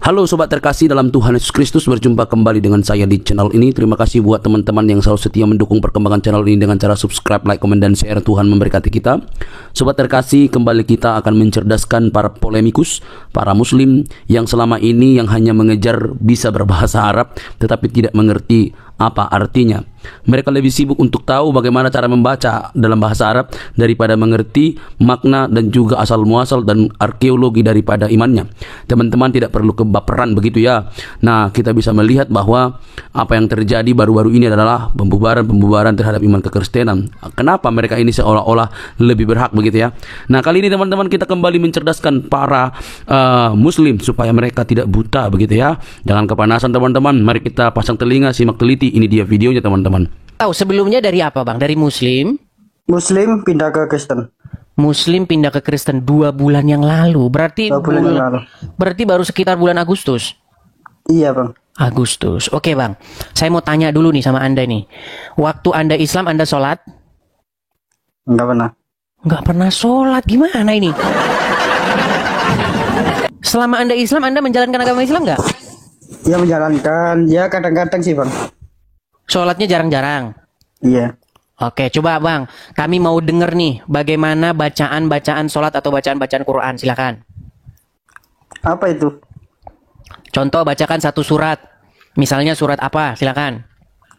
Halo sobat terkasih dalam Tuhan Yesus Kristus, berjumpa kembali dengan saya di channel ini. Terima kasih buat teman-teman yang selalu setia mendukung perkembangan channel ini dengan cara subscribe, like, komen, dan share. Tuhan memberkati kita. Sobat terkasih, kembali kita akan mencerdaskan para polemikus, para muslim yang selama ini yang hanya mengejar bisa berbahasa Arab tetapi tidak mengerti apa artinya. Mereka lebih sibuk untuk tahu bagaimana cara membaca dalam bahasa Arab daripada mengerti makna dan juga asal muasal dan arkeologi daripada imannya. Teman-teman tidak perlu kebaperan begitu ya. Nah, kita bisa melihat bahwa apa yang terjadi baru-baru ini adalah pembubaran terhadap iman kekristenan. Kenapa mereka ini seolah-olah lebih berhak begitu ya? Nah, kali ini teman-teman kita kembali mencerdaskan para muslim supaya mereka tidak buta begitu ya. Jangan kepanasan teman-teman. Mari kita pasang telinga, simak teliti. Ini dia videonya teman-teman. Tahu sebelumnya dari apa bang? Dari Muslim? Muslim pindah ke Kristen. Muslim pindah ke Kristen 2 bulan yang lalu. Berarti 2 bulan yang lalu. Berarti baru sekitar bulan Agustus. Iya bang. Agustus. Oke bang. Saya mau tanya dulu nih sama anda nih. Waktu anda Islam anda sholat? Enggak pernah. Enggak pernah sholat. Gimana ini? Selama anda Islam anda menjalankan agama Islam nggak? Ya menjalankan. Ya kadang-kadang sih bang. Sholatnya jarang-jarang. Iya. Oke, coba bang, kami mau denger nih bagaimana bacaan-bacaan sholat atau bacaan-bacaan Quran, silakan. Apa itu? Contoh bacakan satu surat, misalnya surat apa, silakan.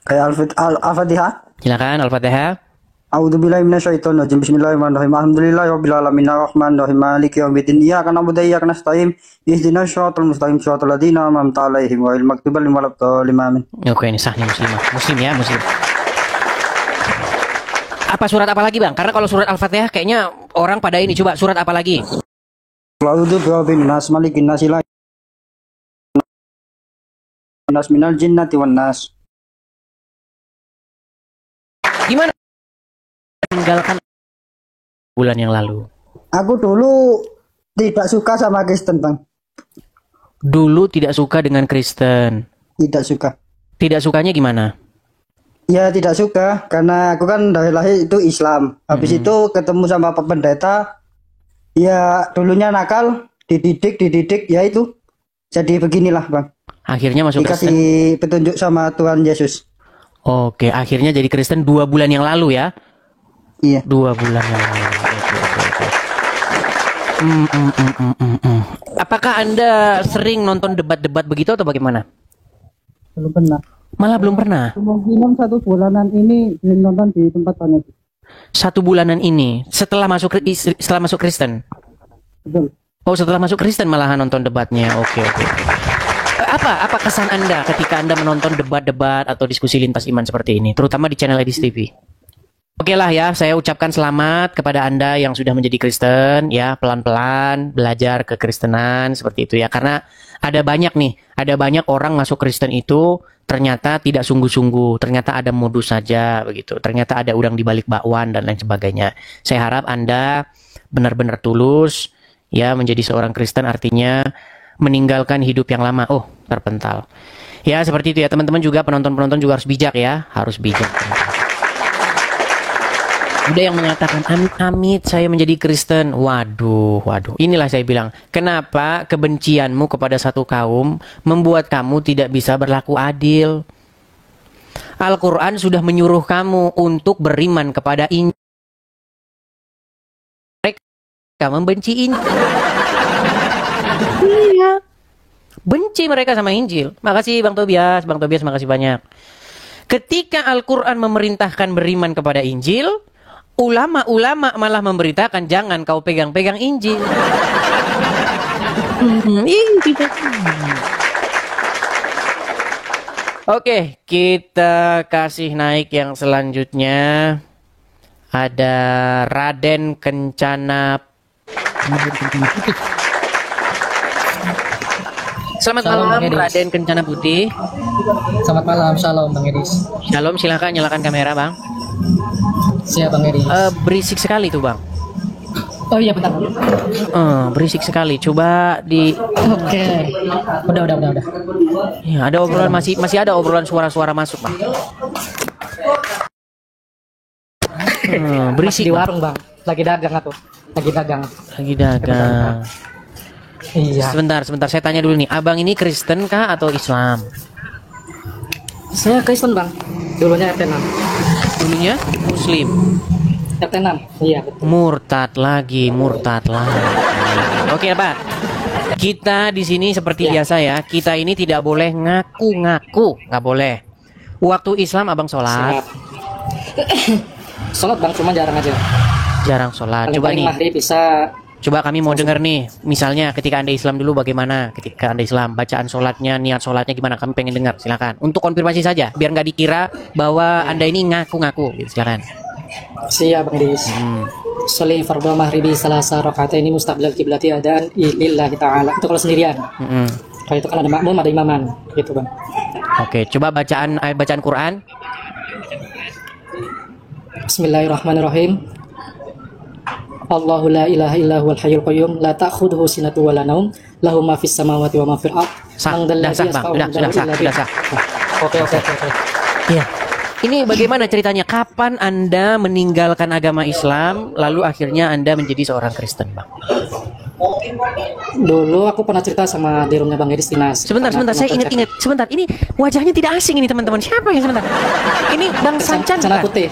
Kayak Al-Fatihah. Silakan Al-Fatihah. A'udzubillahi minasyaitonirrajim. Bismillahirrahmanirrahim. Alhamdulillahirabbil alamin arrahmanirrahim maliki yaumiddin. Iyyaka na'budu wa iyyaka nasta'in. Ihdinas siratal mustaqim siratal ladzina an'amta 'alaihim ghairil maghdubi alaihim waladdallin. Amin. Oke, ini sah nih muslimah. Muslim ya, muslim. Apa surat apa lagi, Bang? Karena kalau surat Al-Fatihah kayaknya orang pada ini. Coba surat apa lagi? A'udzu birabbin nas malikin nas ilahin nas minal jinnati wan nas. Gimana? Tinggalkan bulan yang lalu. Aku dulu tidak suka sama Kristen, Bang. Dulu tidak suka dengan Kristen. Tidak suka. Tidak sukanya gimana? Ya tidak suka karena aku kan dari lahir itu Islam. Habis itu ketemu sama Pak Pendeta. Ya dulunya nakal, dididik ya itu. Jadi beginilah, Bang. Akhirnya masuk Dikasih Kristen. petunjuk sama Tuhan Yesus. Oke, akhirnya jadi Kristen 2 bulan yang lalu ya. Iya. 2 bulan yang lalu. Oke. Apakah Anda sering nonton debat-debat begitu atau bagaimana? Belum pernah. Malah belum pernah. Kemungkinan 1 bulanan ini sering nonton di tempat banyak. 1 bulanan ini setelah masuk Kristen. Betul. Oh, setelah masuk Kristen malahan nonton debatnya. Oke. Apa kesan Anda ketika Anda menonton debat-debat atau diskusi lintas iman seperti ini, terutama di channel Edis TV? Oke lah ya, saya ucapkan selamat kepada Anda yang sudah menjadi Kristen, ya pelan-pelan belajar kekristenan seperti itu ya. Karena ada banyak orang masuk Kristen itu ternyata tidak sungguh-sungguh, ternyata ada modus saja begitu, ternyata ada udang di balik bakwan dan lain sebagainya. Saya harap Anda benar-benar tulus, ya menjadi seorang Kristen artinya meninggalkan hidup yang lama. Oh, terpental. Ya seperti itu ya teman-teman, juga penonton-penonton juga harus bijak ya, harus bijak. Ada yang mengatakan amit-amit saya menjadi Kristen. Waduh. Inilah saya bilang, kenapa kebencianmu kepada satu kaum membuat kamu tidak bisa berlaku adil? Al-Quran sudah menyuruh kamu untuk beriman kepada Injil. Mereka membenci Injil. Iya. Benci mereka sama Injil. Makasih Bang Tobias makasih banyak. Ketika Al-Quran memerintahkan beriman kepada Injil, ulama-ulama malah memberitakan jangan kau pegang-pegang Injil. Oke, kita kasih naik yang selanjutnya. Ada Raden Kencana Putih. Selamat malam Raden Kencana Putih. Selamat malam, shalom Bang Edis. Shalom, silakan nyalakan kamera Bang. Siap Bang Edis. Berisik sekali tuh Bang. Oh iya bentar. Berisik sekali. Coba di. Oke. Udah. Ya, ada obrolan masih ada obrolan suara-suara masuk Bang. Berisik di warung Bang. Lagi dagang. Iya. Sebentar, saya tanya dulu nih. Abang ini Kristen kah atau Islam? Saya Kristen bang. Dulunya RT 6. Dulunya Muslim. RT 6. Iya betul. Murtad lagi. Oke, Pak. Kita di sini seperti biasa ya. Kita ini tidak boleh ngaku-ngaku, nggak boleh. Waktu Islam abang sholat. Siap. Sholat bang, cuma jarang aja. Jarang sholat. Paling Coba paling nih. maghrib bisa. Coba kami mau dengar nih. Misalnya ketika Anda Islam dulu bagaimana? Ketika Anda Islam, bacaan sholatnya, niat sholatnya gimana? Kami pengen dengar. Silakan. Untuk konfirmasi saja, biar nggak dikira bahwa Anda ini ngaku-ngaku. Gitu. Silakan. Siap bang Dis. Sholli fardhu maghribi salasa rakaataini mustaqbilal qiblati adaan lillahi ta'ala. Itu kalau sendirian. Kalau itu kan ada makmum, ada imaman, gitu bang. Oke, coba bacaan Quran. Bismillahirrahmanirrahim. Allahu la ilaha illa huwal hayyul qayyum la ta'khudhuhu sinatun wa la naum lahu ma fis samawati wa ma fil ard. Sudah sah. Oke. Iya. Ini bagaimana ceritanya? Kapan Anda meninggalkan agama Islam lalu akhirnya Anda menjadi seorang Kristen, Bang? Dulu aku pernah cerita sama di rumahnya Bang Edis Dinas. Sebentar, saya ingat. Sebentar, ini wajahnya tidak asing ini teman-teman. Siapa ya sebentar? Ini Bang Sancan Kencana bukan? Putih.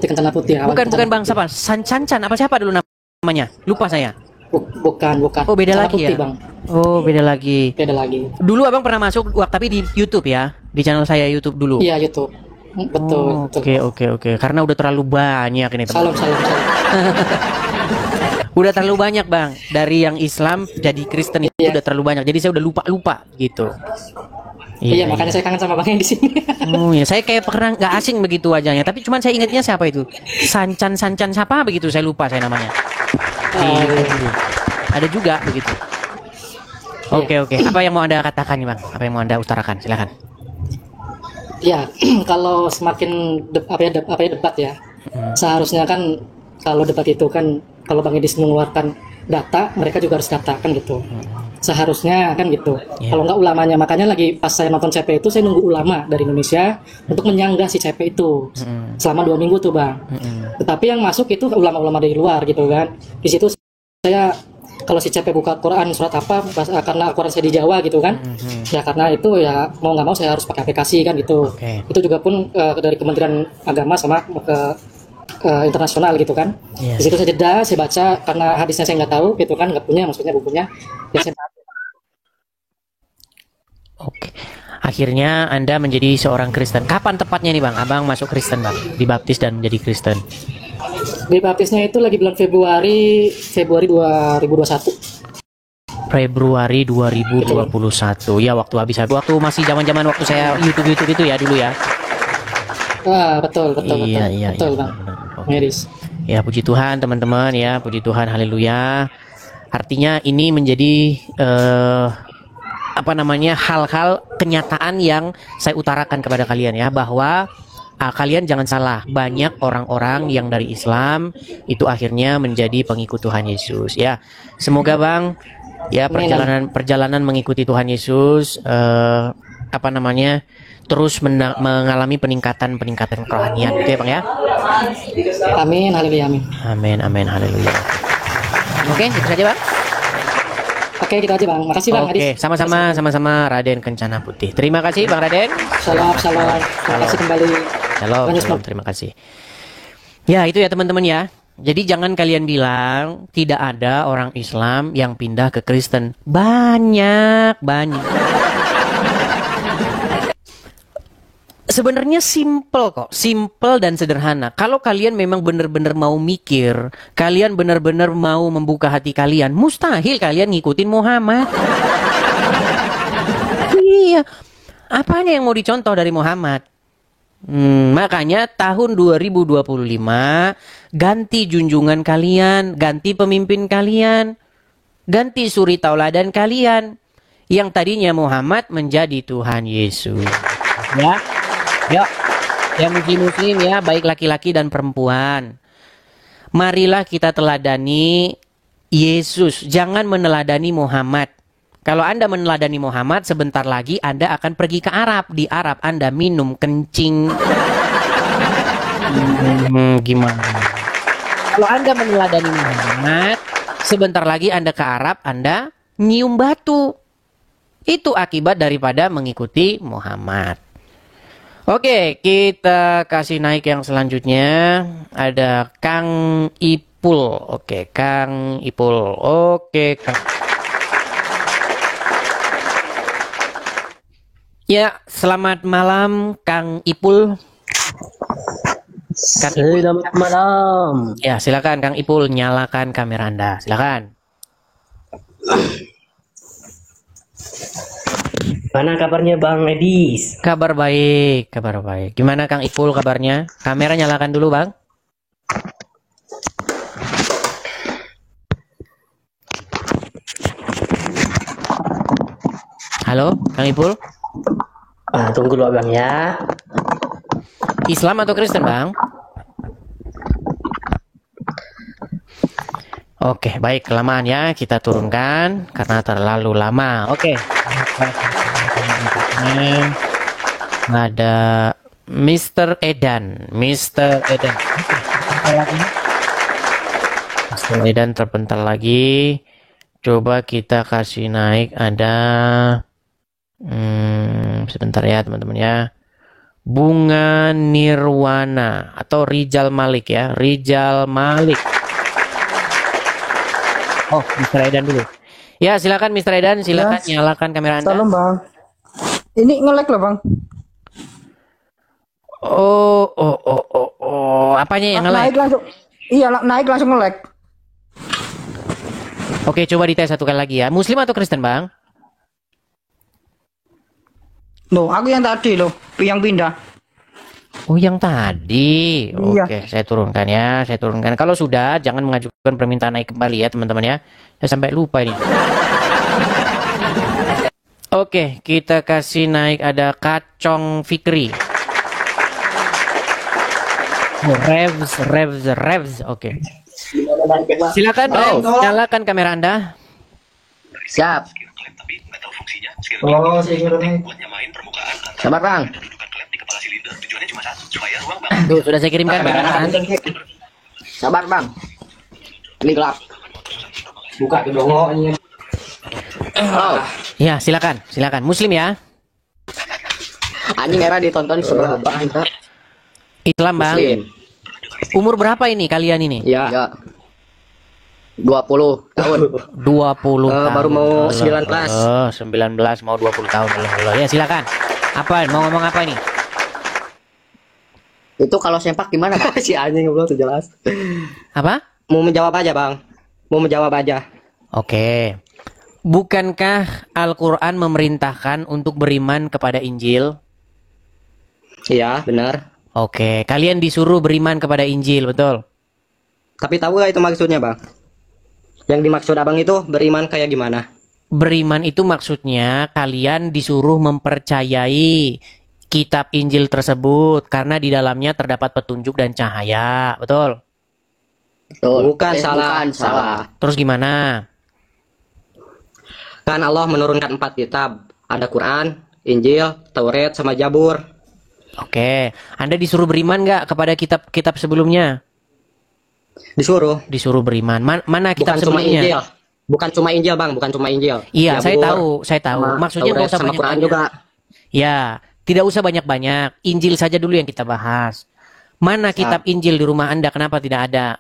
Kencana Putih. Bukan Bang siapa? Sancan apa siapa dulu namanya? Lupa saya. Bukan. Oh, beda Kencana lagi Putih, ya? Bang. Oh, beda lagi. Beda lagi. Dulu Abang pernah masuk tapi di YouTube ya? Di channel saya YouTube dulu. Iya, YouTube. Betul. Oke. Karena udah terlalu banyak ini teman. Salam. Udah terlalu banyak Bang. Dari yang Islam jadi Kristen itu udah terlalu banyak. Jadi saya udah lupa gitu. Iya, makanya saya kangen sama Bang yang di sini. Oh iya, saya kayak pernah nggak asing begitu wajahnya. Tapi cuman saya ingatnya siapa itu? Sancan siapa begitu? Saya lupa saya namanya. Ada juga begitu. Oke. Apa yang mau Anda katakan nih Bang? Apa yang mau Anda utarakan? Silakan. Ya, kalau semakin debat ya. Seharusnya kan kalau debat itu kan kalau Bang Edis mengeluarkan data, mereka juga harus data kan gitu. Seharusnya kan gitu. Kalau nggak ulamanya, makanya lagi pas saya nonton CP itu saya nunggu ulama dari Indonesia untuk menyanggah si CP itu selama 2 minggu tuh Bang. Tetapi yang masuk itu ulama-ulama dari luar gitu kan. Di situ saya kalau si CP buka Quran surat apa karena Quran saya di Jawa gitu kan. Ya karena itu ya mau nggak mau saya harus pakai aplikasi kan gitu. Itu juga pun dari Kementerian Agama sama internasional gitu kan. Di situ saya jeda, saya baca karena hadisnya saya nggak tahu gitu kan, nggak punya maksudnya bukunya. Ya saya Oke. Akhirnya Anda menjadi seorang Kristen. Kapan tepatnya nih Bang? Abang masuk Kristen Bang, dibaptis dan menjadi Kristen. dibaptisnya itu lagi bulan Februari 2021. Februari 2021. Ya waktu waktu masih zaman-zaman waktu saya YouTube itu ya dulu ya. Betul Iya, Bang. Medis. Ya puji Tuhan teman-teman ya, puji Tuhan, haleluya. Artinya ini menjadi hal-hal kenyataan yang saya utarakan kepada kalian ya, bahwa kalian jangan salah, banyak orang-orang yang dari Islam itu akhirnya menjadi pengikut Tuhan Yesus ya. Semoga Bang ya perjalanan mengikuti Tuhan Yesus terus mengalami peningkatan kerohanian gitu ya Bang ya. Amin, haleluya, amin. Amin, haleluya. Oke, itu saja Bang. Oke, gitu aja Bang. Makasih Bang. Oke, sama-sama Raden Kencana Putih. Terima kasih Bang Raden. Salam. Terima kasih kembali. Shalom, terima kasih. Ya, itu ya teman-teman ya. Jadi jangan kalian bilang tidak ada orang Islam yang pindah ke Kristen. Banyak. Sebenarnya simple dan sederhana. Kalau kalian memang benar-benar mau mikir, kalian benar-benar mau membuka hati kalian, mustahil kalian ngikutin Muhammad. Iya, apanya yang mau dicontoh dari Muhammad? Makanya tahun 2025 ganti junjungan kalian, ganti pemimpin kalian, ganti suri tauladan kalian. Yang tadinya Muhammad menjadi Tuhan Yesus. Ya, yang muslim ya, baik laki-laki dan perempuan. Marilah kita teladani Yesus, jangan meneladani Muhammad. Kalau Anda meneladani Muhammad, sebentar lagi Anda akan pergi ke Arab. Di Arab Anda minum kencing. Gimana? Kalau Anda meneladani Muhammad, sebentar lagi Anda ke Arab, Anda nyium batu. Itu akibat daripada mengikuti Muhammad. Oke, kita kasih naik yang selanjutnya. Ada Kang Ipul. Oke, Kang Ipul. Oke, Kang. Ya, selamat malam Kang Ipul. Selamat malam. Ya, silakan Kang Ipul, nyalakan kamera Anda. Silakan. Mana kabarnya Bang Edis? Kabar baik, kabar baik. Gimana Kang Ipul kabarnya? Kamera nyalakan dulu, Bang. Halo, Kang Ipul. Tunggu dulu Bang ya. Islam atau Kristen, Bang? Oke, baik, kelamaan ya. Kita turunkan karena terlalu lama. Oke. Ada Mr. Edan. Mr. Edan. Mr. Edan terpental lagi. Coba kita kasih naik. Ada sebentar ya teman-teman ya. Bunga Nirwana atau Rijal Malik ya. Rijal Malik. Oh, Mr. Edan dulu. Ya, silakan Mr. Edan, silakan Ya. nyalakan kamera Anda. Salam bang. Ini nge-lag loh bang. Apanya yang nge-lag? Naik langsung. Iya, naik langsung nge-lag. Oke, coba dites satu kali lagi ya. Muslim atau Kristen, Bang? Loh, aku yang tadi loh, yang pindah. Oh, yang tadi. Iya. Oke, saya turunkan ya. Saya turunkan. Kalau sudah, jangan mengajukan permintaan naik kembali ya, teman-teman ya. Saya sampai lupa ini. Oke, kita kasih naik ada Kacong Fikri. Oh, Revs. Oke. Silakan, nyalakan kamera Anda. Siap. Oh, saya kira nih. Sabar Bang. Tuh, sudah saya kirimkan kamera Anda. Sabar Bang. Ini gelap. Buka dulu. Oh, Ya, silakan. Muslim ya. anjing era ditonton sebelah Bang. Islam, Bang. Muslim. Umur berapa ini kalian ini? Ya. 20 tahun. 20 tahun. Baru mau 19. 19 mau 20 tahun. Allah. Ya, silakan. Apa mau ngomong apa ini? Itu kalau sempak gimana Bang? Si anjing belum tuh jelas. Apa? Mau menjawab aja Bang. Mau menjawab aja. Oke. Bukankah Al-Qur'an memerintahkan untuk beriman kepada Injil? Iya, benar. Oke, kalian disuruh beriman kepada Injil, betul? Tapi tahu gak itu maksudnya Bang? Yang dimaksud Abang itu beriman kayak gimana? Beriman itu maksudnya kalian disuruh mempercayai kitab Injil tersebut karena di dalamnya terdapat petunjuk dan cahaya, betul? Betul. Bukan salah. Terus gimana? Kan Allah menurunkan 4 kitab. Ada Quran, Injil, Taurat, sama Jabur. Oke, Anda disuruh beriman nggak kepada kitab-kitab sebelumnya? Disuruh. Disuruh beriman. Mana kitab Bukan cuma sebelumnya? Injil. Bukan cuma Injil Bang, bukan cuma Injil. Iya, saya Jabur, tahu. sama Maksudnya nggak Taurat, usah sama Quran banyak-banyak. juga. Ya, tidak usah banyak-banyak. Injil saja dulu yang kita bahas. Mana kitab Injil di rumah Anda? Kenapa tidak ada?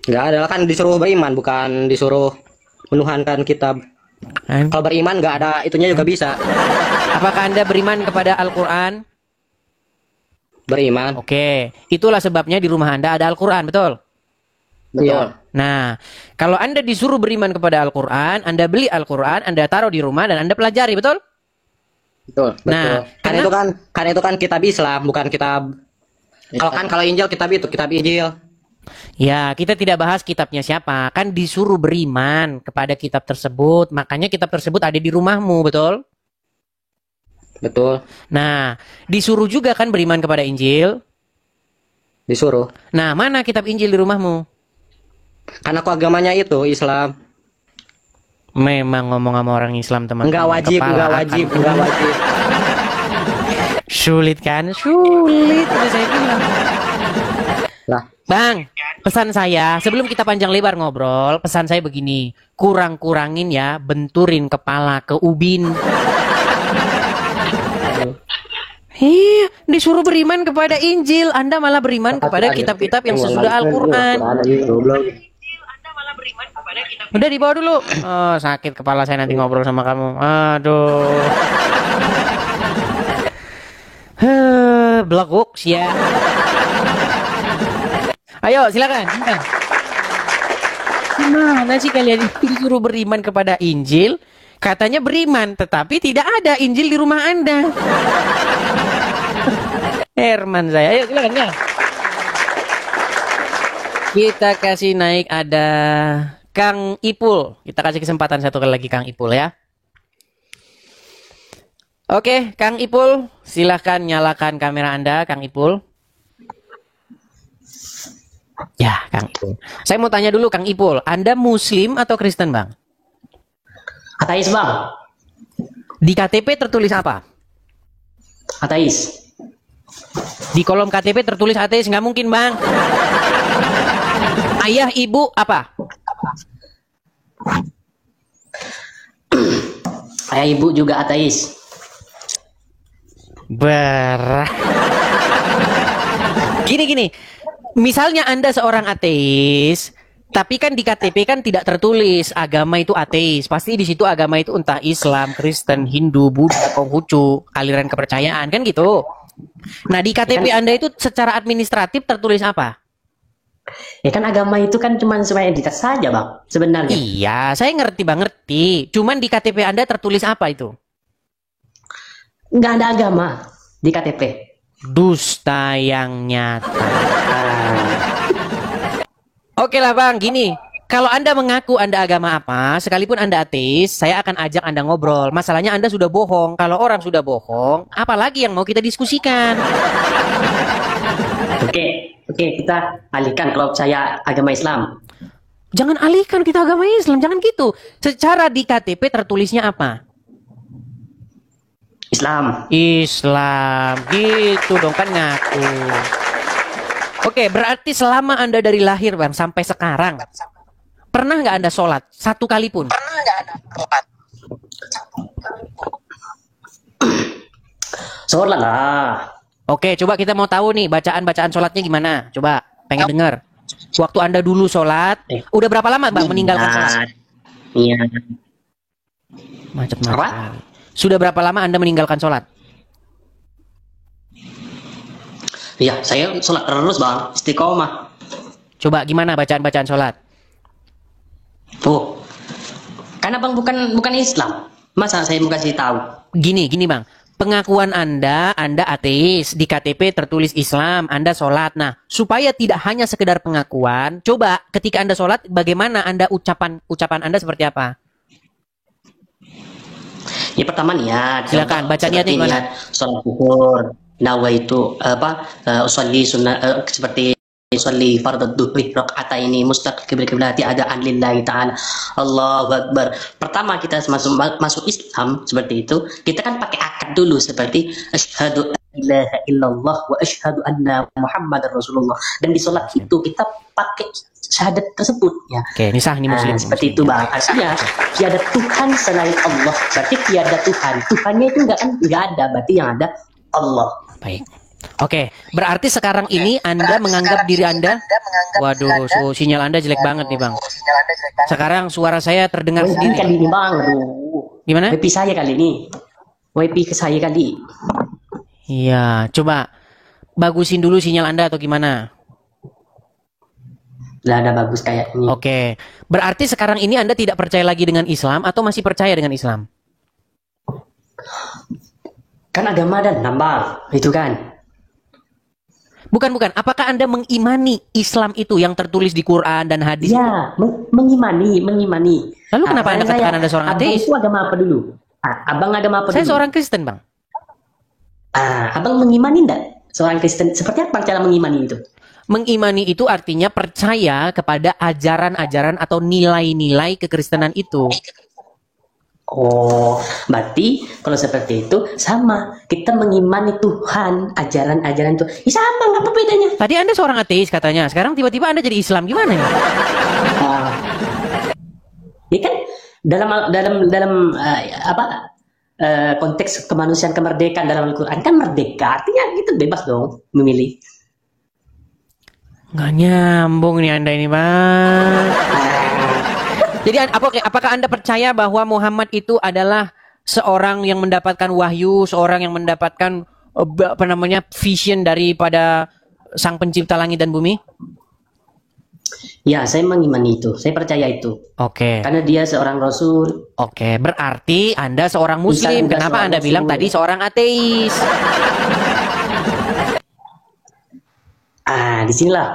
Nggak ada, kan disuruh beriman, bukan disuruh menuhankan kitab. Kalau beriman nggak ada itunya juga bisa. Apakah Anda beriman kepada Al-Quran? Beriman. Oke, itulah sebabnya di rumah Anda ada Al-Quran, betul? Betul. Nah, kalau Anda disuruh beriman kepada Al-Quran, Anda beli Al-Quran, Anda taruh di rumah dan Anda pelajari, betul? Betul. Nah, Kan itu kan kitab Islam, bukan kitab. Kalau Injil kitab itu, kitab Injil. Ya, kita tidak bahas kitabnya siapa. Kan disuruh beriman kepada kitab tersebut. Makanya kitab tersebut ada di rumahmu, betul? Betul. Nah, disuruh juga kan beriman kepada Injil. Disuruh. Nah, mana kitab Injil di rumahmu? Karena aku agamanya itu Islam. Memang ngomong sama orang Islam, teman-teman. Enggak wajib. Sulit kan? Sulit, udah saya bilang. Lah, Bang, Pesan saya, sebelum kita panjang lebar ngobrol, pesan saya begini, kurang-kurangin ya, benturin kepala ke ubin. Disuruh beriman kepada Injil, Anda malah beriman kepada kitab-kitab yang sesudah Al-Quran. Udah dibawa dulu. Oh, sakit kepala saya nanti ngobrol sama kamu. Aduh. Blaguk ya. Ayo silakan. Gimana sih kalian disuruh beriman kepada Injil? Katanya beriman, tetapi tidak ada Injil di rumah Anda. Herman saya, ayo silakan ya. Kita kasih naik ada Kang Ipul. Kita kasih kesempatan satu kali lagi Kang Ipul ya. Oke, Kang Ipul, silahkan nyalakan kamera Anda, Kang Ipul. Ya, Kang Ipul. Saya mau tanya dulu, Kang Ipul, Anda Muslim atau Kristen, Bang? Ateis, Bang. Di KTP tertulis apa? Ateis. Di kolom KTP tertulis ateis, nggak mungkin, Bang. Ayah, ibu, apa? Ayah ibu juga ateis. Gini. Misalnya Anda seorang ateis, tapi kan di KTP kan tidak tertulis agama itu ateis. Pasti di situ agama itu entah Islam, Kristen, Hindu, Buddha, Konghucu, aliran kepercayaan kan gitu. Nah, di KTP Anda itu secara administratif tertulis apa? Ya kan agama itu kan cuma supaya identitas saja, Bang, sebenarnya. Iya, saya ngerti, Bang, ngerti. Cuman di KTP Anda tertulis apa itu? Nggak ada agama di KTP. Dusta yang nyata. Oke lah, Bang, gini. Kalau Anda mengaku Anda agama apa, sekalipun Anda ateis, saya akan ajak Anda ngobrol. Masalahnya Anda sudah bohong. Kalau orang sudah bohong, apalagi yang mau kita diskusikan? Oke, kita alihkan kalau saya agama Islam. Jangan alihkan kita agama Islam, jangan gitu. Secara di KTP tertulisnya apa? Islam. Islam, gitu dong kan ngaku. Oke, berarti selama Anda dari lahir, Bang, sampai sekarang, pernah nggak Anda sholat? Satu kali pun? Pernah nggak Anda sholat? Sholat lah. Oke, coba kita mau tahu nih, bacaan-bacaan sholatnya gimana? Coba, pengen dengar. Waktu Anda dulu sholat, udah berapa lama, Bang, meninggalkan sholat? Iya. Macet-macet. Sudah berapa lama Anda meninggalkan sholat? Iya, saya sholat terus, Bang. Istiqomah. Coba gimana bacaan-bacaan sholat? Oh, karena Bang bukan Islam. Masa saya mau kasih tahu? Gini Bang. Pengakuan Anda ateis, di KTP tertulis Islam, Anda sholat. Nah, supaya tidak hanya sekedar pengakuan, coba ketika Anda sholat, bagaimana Anda ucapan Anda seperti apa? Ya pertama niat. Silakan baca niatnya gimana? Sholat zuhur, nawaitu usolli sunnah seperti usolli fardhu dhuhri rakaataini mustaqbil qiblati adaan lillahi ta'ala. Allahu akbar. Pertama kita masuk Islam seperti itu, kita kan pakai akad dulu seperti asyhadu ilaha illallah wa asyhadu anna muhammadar rasulullah. Dan di sholat itu kita pakai syahadat tersebut ya. Oke, ini sah nih muslim. Seperti itu, Bang. Artinya tiada Tuhan selain Allah. Berarti tiada Tuhan. Tuhannya itu enggak ada, berarti yang ada Allah. Baik. Oke, berarti sekarang ini Anda menganggap diri Anda, waduh, sinyal Anda jelek banget nih, Bang. Sekarang suara saya terdengar sendiri. Kali ini, Bang. Aduh. Gimana? WiFi saya kali ini. WiFi ke saya kali. Iya, coba bagusin dulu sinyal Anda atau gimana? Lah ada bagus kayak ini. Oke, berarti sekarang ini Anda tidak percaya lagi dengan Islam atau masih percaya dengan Islam? Kan agama dan nambah, itu kan. Bukan. Apakah Anda mengimani Islam itu yang tertulis di Quran dan hadis? Ya, mengimani. Lalu kenapa Anda katakan Anda seorang ateis? Abang itu agama apa dulu? Abang agama apa dulu? Saya seorang Kristen, Bang. Abang mengimani enggak? Seorang Kristen, seperti apa cara mengimani itu? Mengimani itu artinya percaya kepada ajaran-ajaran atau nilai-nilai kekristenan itu. Oh, berarti kalau seperti itu sama. Kita mengimani Tuhan, ajaran-ajaran itu. Ya sama, nggak apa bedanya. Tadi Anda seorang ateis katanya, sekarang tiba-tiba Anda jadi Islam, gimana ya? Ah. Ya kan dalam konteks kemanusiaan kemerdekaan dalam Al-Quran kan merdeka, artinya gitu bebas dong memilih. Nggak nyambung nih Anda ini, Bang. Jadi apakah Anda percaya bahwa Muhammad itu adalah seorang yang mendapatkan wahyu, seorang yang mendapatkan vision daripada Sang Pencipta langit dan bumi? Ya, saya mengimani itu. Saya percaya itu. Oke. Karena dia seorang rasul. Oke, berarti Anda seorang muslim. Bukan Kenapa seorang Anda bilang muslim. tadi seorang ateis? Disinilah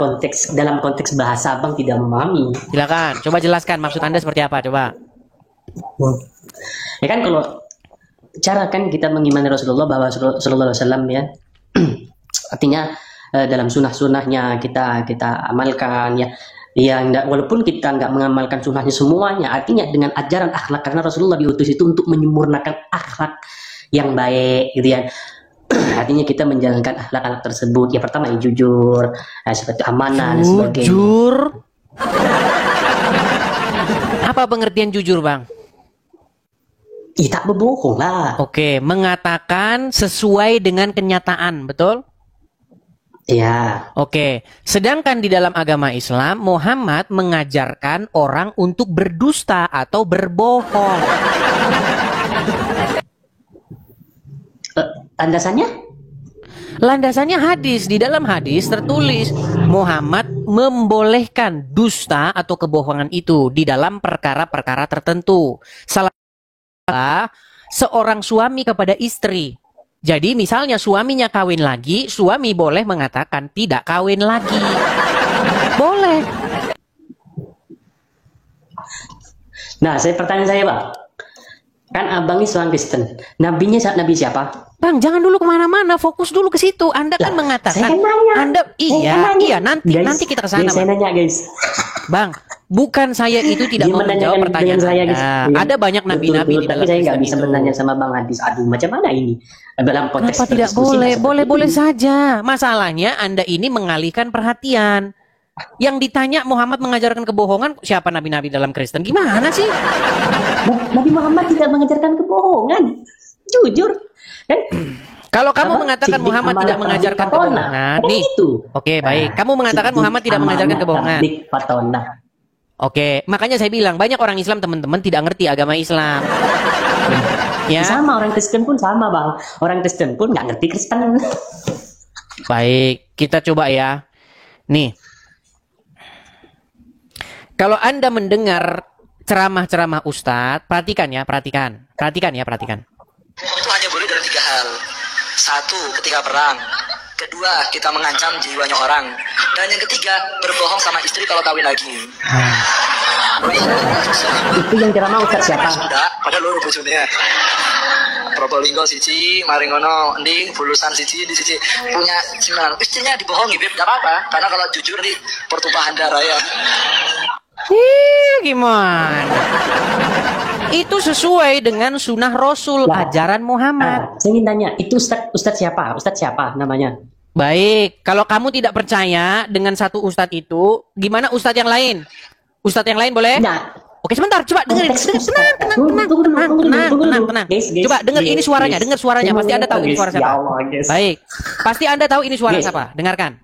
dalam konteks bahasa Abang tidak memahami. Silakan, coba jelaskan maksud Anda seperti apa, coba. Ya kan kalau cara kan kita mengimani Rasulullah bahwa Sallallahu Alaihi Wasallam ya, artinya dalam sunnah-sunnahnya kita amalkan ya. Ya, walaupun kita nggak mengamalkan sunnahnya semuanya, artinya dengan ajaran akhlak, karena Rasulullah diutus itu untuk menyempurnakan akhlak yang baik, gitu ya. Artinya kita menjalankan akhlak-akhlak tersebut. Yang pertama jujur, seperti amanah dan sebagainya. Jujur? Apa pengertian jujur, Bang? Tak berbohong lah. Oke, mengatakan sesuai dengan kenyataan, betul? Ya. Oke, sedangkan di dalam agama Islam, Muhammad mengajarkan orang untuk berdusta atau berbohong. Landasannya? Landasannya hadis. Di dalam hadis tertulis Muhammad membolehkan dusta atau kebohongan itu di dalam perkara-perkara tertentu. Salah seorang suami kepada istri. Jadi misalnya suaminya kawin lagi, suami boleh mengatakan tidak kawin lagi. Boleh. Nah, pertanyaan saya, Pak. Kan Abang ini seorang Kristen. Nabi siapa? Bang, jangan dulu kemana-mana, fokus dulu ke situ. Anda kan mengatakan, saya kan nanya. Anda nanti kita ke sana. Saya nanya, guys. Bang, bukan saya itu tidak mau menjawab pertanyaan saya, Anda. guys. Ada banyak nabi-nabi di dalam Tapi saya nggak Kristen bisa itu. bertanya sama Bang Hadis. Aduh, macam mana ini? Dalam konteks Kenapa tidak berdiskusi boleh? seperti Boleh-boleh ini. saja. Masalahnya Anda ini mengalihkan perhatian. Yang ditanya Muhammad mengajarkan kebohongan, siapa nabi-nabi dalam Kristen? Gimana sih? Nabi Muhammad tidak mengajarkan kebohongan. Jujur. Kan? Kalau kamu Apa? mengatakan Siddiq Muhammad amanah tidak mengajarkan fatona. kebohongan, Kan nih. itu. Oke, baik. Kamu mengatakan Siddiq Muhammad tidak mengajarkan amanah kebohongan. Siddiq fatona. Oke, makanya saya bilang banyak orang Islam teman-teman tidak ngerti agama Islam. Ya. Sama orang Kristen pun sama, Bang. Orang Kristen pun nggak ngerti Kristen. Baik, kita coba ya. Nih. Kalau Anda mendengar ceramah-ceramah Ustadz, perhatikan ya, perhatikan. Bohong itu hanya boleh dalam 3 hal. 1, ketika perang. 2, kita mengancam jiwanya orang. Dan yang ketiga, berbohong sama istri kalau kawin lagi. Itu yang ceramah Ustaz siapa? Sudah, pada loro bojone. Probolinggo siji, Maringono ending, Bulusan siji, di siji punya simbang. Istrinya dibohongi, Beb, enggak apa-apa. Karena kalau jujur nih pertumpahan darah ya. Gimana? Itu sesuai dengan sunnah Rasul, ajaran Muhammad. Saya ingin tanya, itu Ustaz siapa? Ustaz siapa namanya? Baik, kalau kamu tidak percaya dengan satu ustadz itu, gimana ustadz yang lain? Ustadz yang lain boleh? Nah, Oke, sebentar, coba dengerin. Tenang. Guys, Coba dengar ini suaranya, dengar suaranya. Pasti Anda tahu ini suara Ya siapa. Allah, guys. Baik, pasti Anda tahu ini suara Guys. siapa. Dengarkan.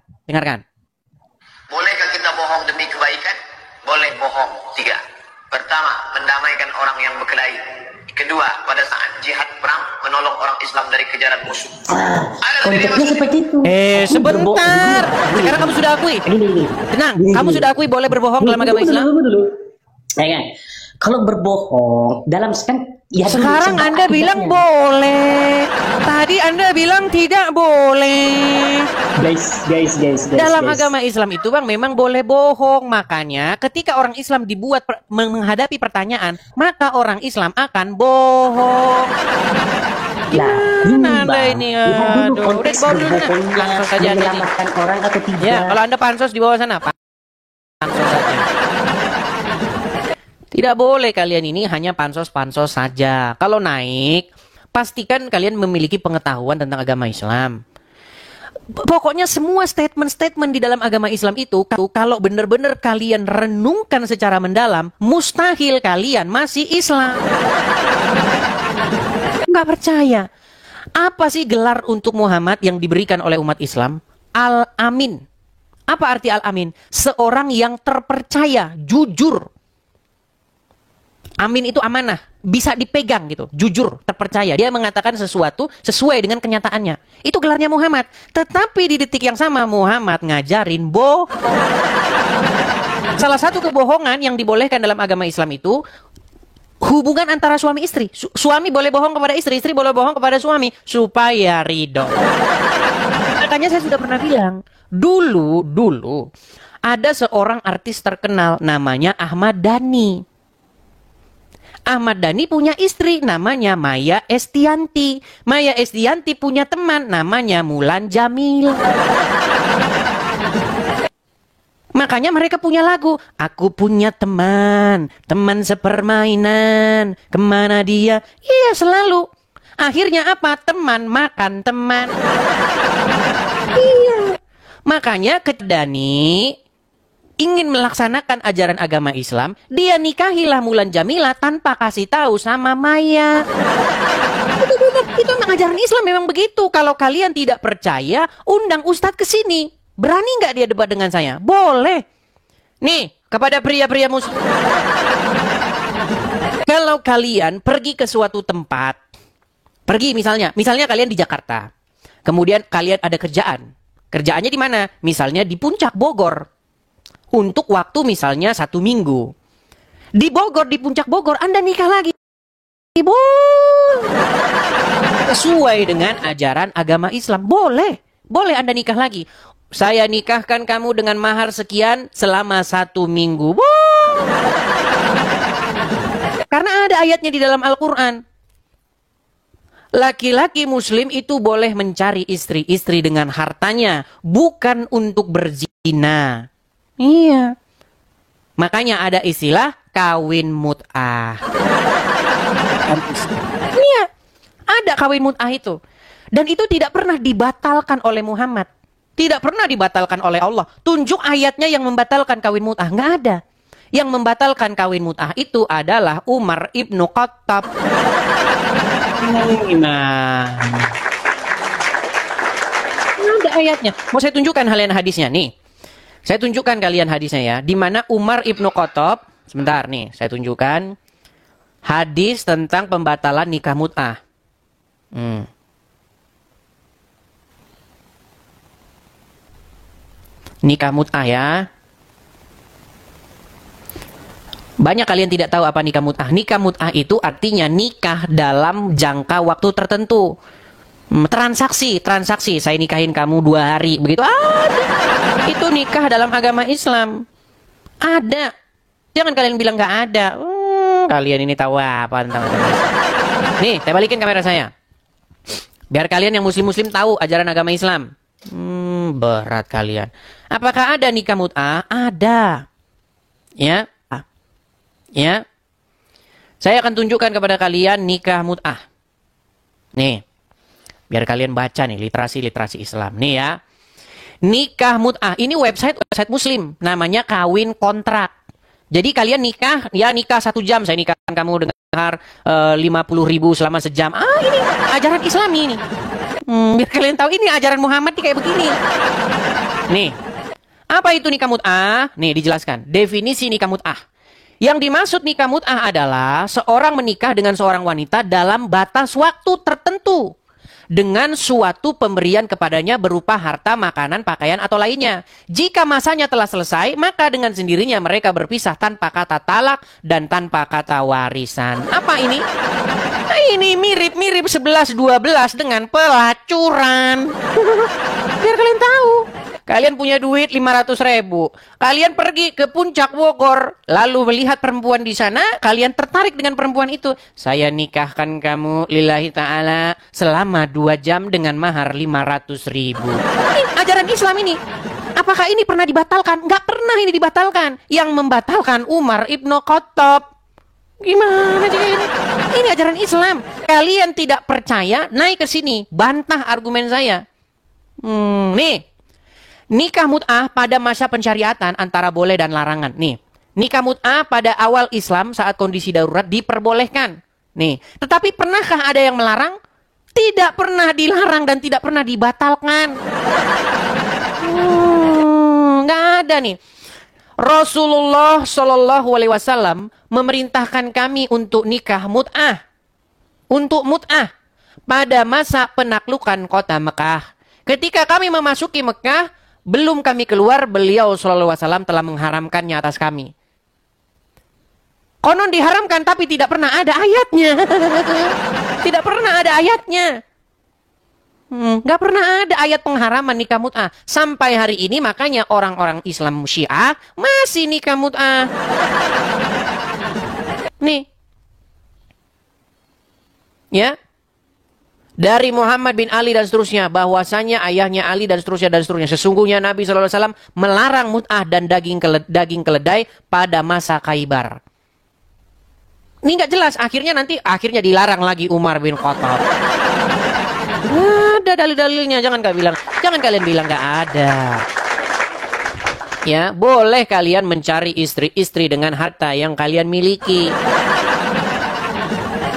Bolehkah kita bohong demi kebaikan? Boleh bohong. 3. Pertama, mendamaikan orang yang berkelahi. Kedua, pada saat jihad perang, menolong orang Islam dari kejaran musuh. Konsepnya seperti itu. Sebentar. Sekarang kamu sudah akui. Ini. Tenang, kamu sudah akui boleh berbohong dalam agama Islam? Tunggu dulu. Ya kan? Kalau berbohong dalam kan ya Sekarang sama Anda bilang akibatnya. boleh. Tadi Anda bilang tidak boleh. Guys. Dalam agama Islam itu Bang memang boleh bohong. Makanya ketika orang Islam dibuat menghadapi pertanyaan, maka orang Islam akan bohong. Lah, Gimana Anda Bang. ini? Lihat dulu Aduh, konteks udah di bawah dulu, nah. berbohongnya Pansos saja Anda nih. menyelamatkan orang atau tidak. Ya, kalau Anda pansos di bawah sana, pansos saja. Tidak boleh kalian ini hanya pansos-pansos saja. Kalau naik, pastikan kalian memiliki pengetahuan tentang agama Islam. Pokoknya semua statement-statement di dalam agama Islam itu, kalau benar-benar kalian renungkan secara mendalam, mustahil kalian masih Islam. Nggak percaya. Apa sih gelar untuk Muhammad yang diberikan oleh umat Islam? Al-Amin. Apa arti Al-Amin? Seorang yang terpercaya, jujur. Amin itu amanah, bisa dipegang gitu, jujur, terpercaya. Dia mengatakan sesuatu sesuai dengan kenyataannya. Itu gelarnya Muhammad. Tetapi di detik yang sama Muhammad ngajarin bohong. Salah satu kebohongan yang dibolehkan dalam agama Islam itu hubungan antara suami istri. Suami boleh bohong kepada istri, istri boleh bohong kepada suami supaya ridho. Makanya saya sudah pernah bilang, dulu ada seorang artis terkenal namanya Ahmad Dhani. Ahmad Dhani punya istri namanya Maya Estianty. Maya Estianty punya teman namanya Mulan Jamil. Makanya mereka punya lagu, aku punya teman sepermainan, kemana dia? Iya selalu. Akhirnya apa? Teman makan teman. Iya. Makanya Dhani ingin melaksanakan ajaran agama Islam, dia nikahilah Mulan Jamila tanpa kasih tahu sama Maya. Itu memang ajaran Islam memang begitu. Kalau kalian tidak percaya, undang Ustadz ke sini. Berani nggak dia debat dengan saya? Boleh. Nih, kepada pria-pria muslim. Kalau kalian pergi ke suatu tempat, pergi misalnya kalian di Jakarta, kemudian kalian ada kerjaan. Kerjaannya di mana? Misalnya di Puncak Bogor. Untuk waktu misalnya 1 minggu. Di Bogor, di Puncak Bogor, Anda nikah lagi. Sesuai dengan ajaran agama Islam. Boleh Anda nikah lagi. Saya nikahkan kamu dengan mahar sekian selama 1 minggu. Karena ada ayatnya di dalam Al-Quran. Laki-laki muslim itu boleh mencari istri-istri dengan hartanya. Bukan untuk berzina. Iya. Makanya ada istilah kawin mut'ah. Iya. Ada kawin mut'ah itu. Dan itu tidak pernah dibatalkan oleh Muhammad. Tidak pernah dibatalkan oleh Allah. Tunjuk ayatnya yang membatalkan kawin mut'ah. Nggak ada. Yang membatalkan kawin mut'ah itu adalah Umar ibnu Khattab. Nah. Ada ayatnya. Mau saya tunjukkan kalian hadisnya nih. Saya tunjukkan kalian hadisnya ya. Di mana Umar ibnu Khattab, sebentar nih, saya tunjukkan hadis tentang pembatalan nikah mut'ah. Nikah mut'ah ya. Banyak kalian tidak tahu apa nikah mut'ah. Nikah mut'ah itu artinya nikah dalam jangka waktu tertentu. Transaksi. Saya nikahin kamu 2 hari. Begitu ada. Itu nikah dalam agama Islam. Ada. Jangan kalian bilang nggak ada. Kalian ini tahu apa tentang agama Islam. Nih, saya balikin kamera saya. Biar kalian yang muslim-muslim tahu ajaran agama Islam. Berat kalian. Apakah ada nikah mut'ah? Ada. Ya. Saya akan tunjukkan kepada kalian nikah mut'ah. Nih. Biar kalian baca nih literasi Islam. Nih ya. Nikah mut'ah. Ini website muslim. Namanya kawin kontrak. Jadi kalian nikah 1 jam. Saya nikahkan kamu dengan mahar 50.000 selama sejam. Ini ajaran Islam ini. Biar kalian tahu ini ajaran Muhammad nih kayak begini. Nih. Apa itu nikah mut'ah? Nih dijelaskan. Definisi nikah mut'ah. Yang dimaksud nikah mut'ah adalah seorang menikah dengan seorang wanita dalam batas waktu tertentu. Dengan suatu pemberian kepadanya berupa harta, makanan, pakaian, atau lainnya. Jika masanya telah selesai, maka dengan sendirinya mereka berpisah tanpa kata talak dan tanpa kata warisan. Apa ini? Ini mirip-mirip 11-12 dengan pelacuran. Biar kalian tahu. Kalian punya duit 500.000. Kalian pergi ke Puncak Bogor, lalu melihat perempuan di sana, kalian tertarik dengan perempuan itu. Saya nikahkan kamu lillahi ta'ala selama 2 jam dengan mahar 500.000. Ini ajaran Islam ini. Apakah ini pernah dibatalkan? Nggak pernah ini dibatalkan. Yang membatalkan Umar ibnu Khattab. Gimana sih ini? Ini ajaran Islam. Kalian tidak percaya, naik ke sini, bantah argumen saya. Nih, nikah mut'ah pada masa pensyariatan antara boleh dan larangan. Nih, nikah mut'ah pada awal Islam saat kondisi darurat diperbolehkan. Nih, tetapi pernahkah ada yang melarang? Tidak pernah dilarang dan tidak pernah dibatalkan. Nggak ada nih. Rasulullah Shallallahu Alaihi Wasallam memerintahkan kami untuk nikah mut'ah, untuk mut'ah pada masa penaklukan kota Mekah. Ketika kami memasuki Mekah, belum kami keluar, beliau Shallallahu Alaihi Wasallam telah mengharamkannya atas kami. Konon diharamkan, tapi tidak pernah ada ayatnya. Tidak pernah ada ayatnya. Nggak pernah ada ayat pengharaman nikah mut'ah. Sampai hari ini makanya orang-orang Islam Syiah masih nikah mut'ah. Nih. Ya. Dari Muhammad bin Ali dan seterusnya. Bahwasanya ayahnya Ali dan seterusnya dan seterusnya. Sesungguhnya Nabi SAW melarang mut'ah dan daging keledai pada masa Khaibar. Ini nggak jelas. Akhirnya dilarang lagi Umar bin Khattab. Ada dalil-dalilnya, jangan kalian bilang nggak ada. Ya, boleh kalian mencari istri-istri dengan harta yang kalian miliki.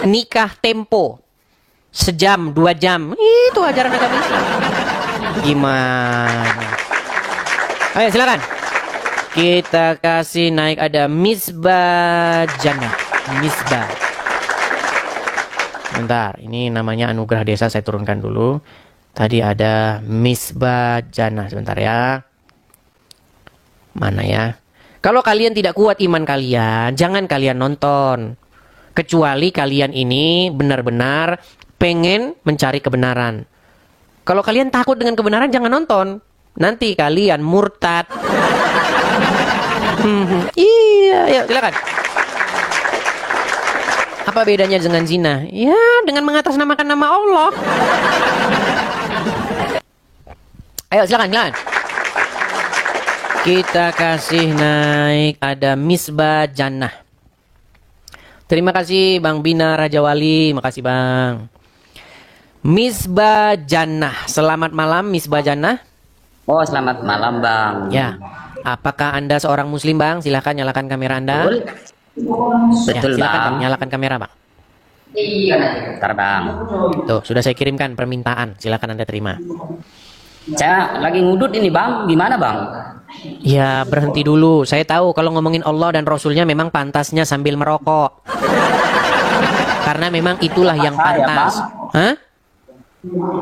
Nikah tempo, sejam, 2 jam, itu ajaran agama Islam. Gimana? Ayo silakan. Kita kasih naik, ada Misbah Jannah. Misbah. Bentar, ini namanya Anugerah Desa, saya turunkan dulu. Tadi ada Misbah Jannah, sebentar ya. Mana ya? Kalau kalian tidak kuat iman kalian, jangan kalian nonton. Kecuali kalian ini benar-benar pengen mencari kebenaran. Kalau kalian takut dengan kebenaran, jangan nonton. Nanti kalian murtad. Iya, ya, silakan. Apa bedanya dengan zina? Ya, dengan mengatasnamakan nama Allah. Ayo, silakan. Kita kasih naik, ada Misbah Jannah. Terima kasih Bang Bina Rajawali, makasih Bang. Misbah Jannah. Selamat malam Misbah Jannah. Oh, selamat malam Bang. Ya. Apakah Anda seorang muslim Bang? Silahkan nyalakan kamera Anda. Betul ya, silakan Bang. Nyalakan kamera Bang. Iya. Bentar Bang. Tuh, sudah saya kirimkan permintaan. Silakan Anda terima. Saya lagi ngudut ini Bang. Gimana Bang? Ya, berhenti dulu. Saya tahu kalau ngomongin Allah dan Rasulnya memang pantasnya sambil merokok. Karena memang itulah yang pantas. Hah?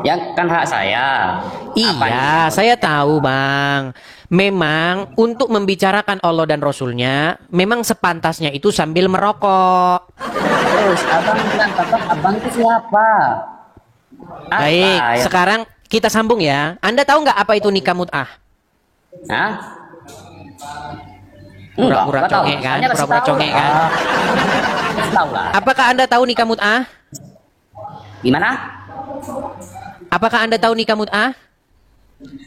Ya kan hak saya. Iya, saya tahu Bang. Memang untuk membicarakan Allah dan Rasulnya, memang sepantasnya itu sambil merokok. Terus abang bilang tetap abang itu siapa? Baik, sekarang kita sambung ya. Anda tahu nggak apa itu nikah mut'ah? Hah? Pura-pura congek kan? Pura-pura congek kan? Tahu lah. Apakah Anda tahu nikah mut'ah? Gimana? Apakah Anda tahu nikah mut'ah?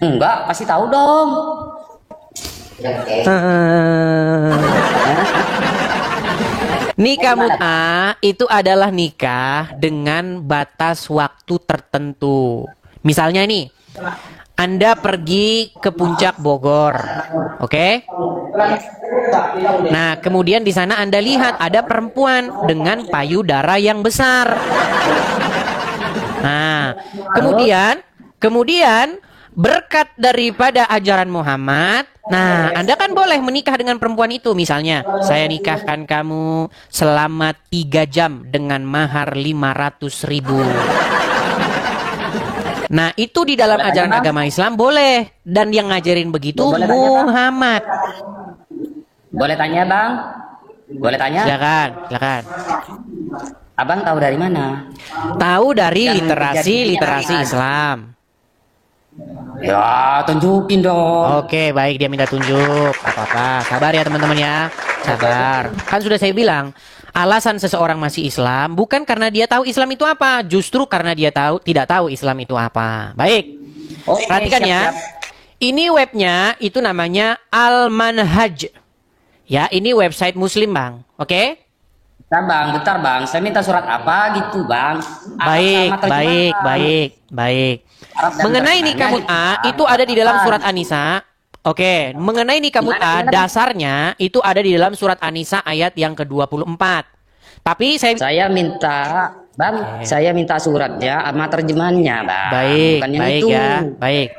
Enggak, pasti tahu dong. Nikah mut'ah itu adalah nikah dengan batas waktu tertentu. Misalnya nih, Anda pergi ke puncak Bogor, oke? Nah, kemudian di sana Anda lihat ada perempuan dengan payudara yang besar. Nah, kemudian berkat daripada ajaran Muhammad, nah Anda kan boleh menikah dengan perempuan itu. Misalnya, saya nikahkan kamu selama 3 jam dengan mahar 500.000. Nah, itu di dalam ajaran agama Islam boleh. Dan yang ngajarin begitu Muhammad. Boleh tanya Bang? Boleh tanya? Silakan. Abang tahu dari mana? Tahu dari literasi Islam. Ya, tunjukin dong. Oke, baik, dia minta tunjuk. Apa-apa, sabar ya teman-teman ya. Sabar. Kan sudah saya bilang, alasan seseorang masih Islam bukan karena dia tahu Islam itu apa, justru karena dia tidak tahu Islam itu apa. Baik. Perhatikan ya. Ini webnya itu namanya Al Manhaj. Ya, ini website Muslim, Bang. Oke? bentar bang. Saya minta surat apa gitu bang? Baik, baik. Mengenai nikah mut'ah itu ada di dalam surat An-Nisa. Oke, mengenai nikah mut'ah dasarnya itu ada di dalam surat An-Nisa ayat yang ke-24. Tapi saya minta bang, saya minta suratnya sama terjemahannya bang. Baik, bukan yang baik itu. ya, baik.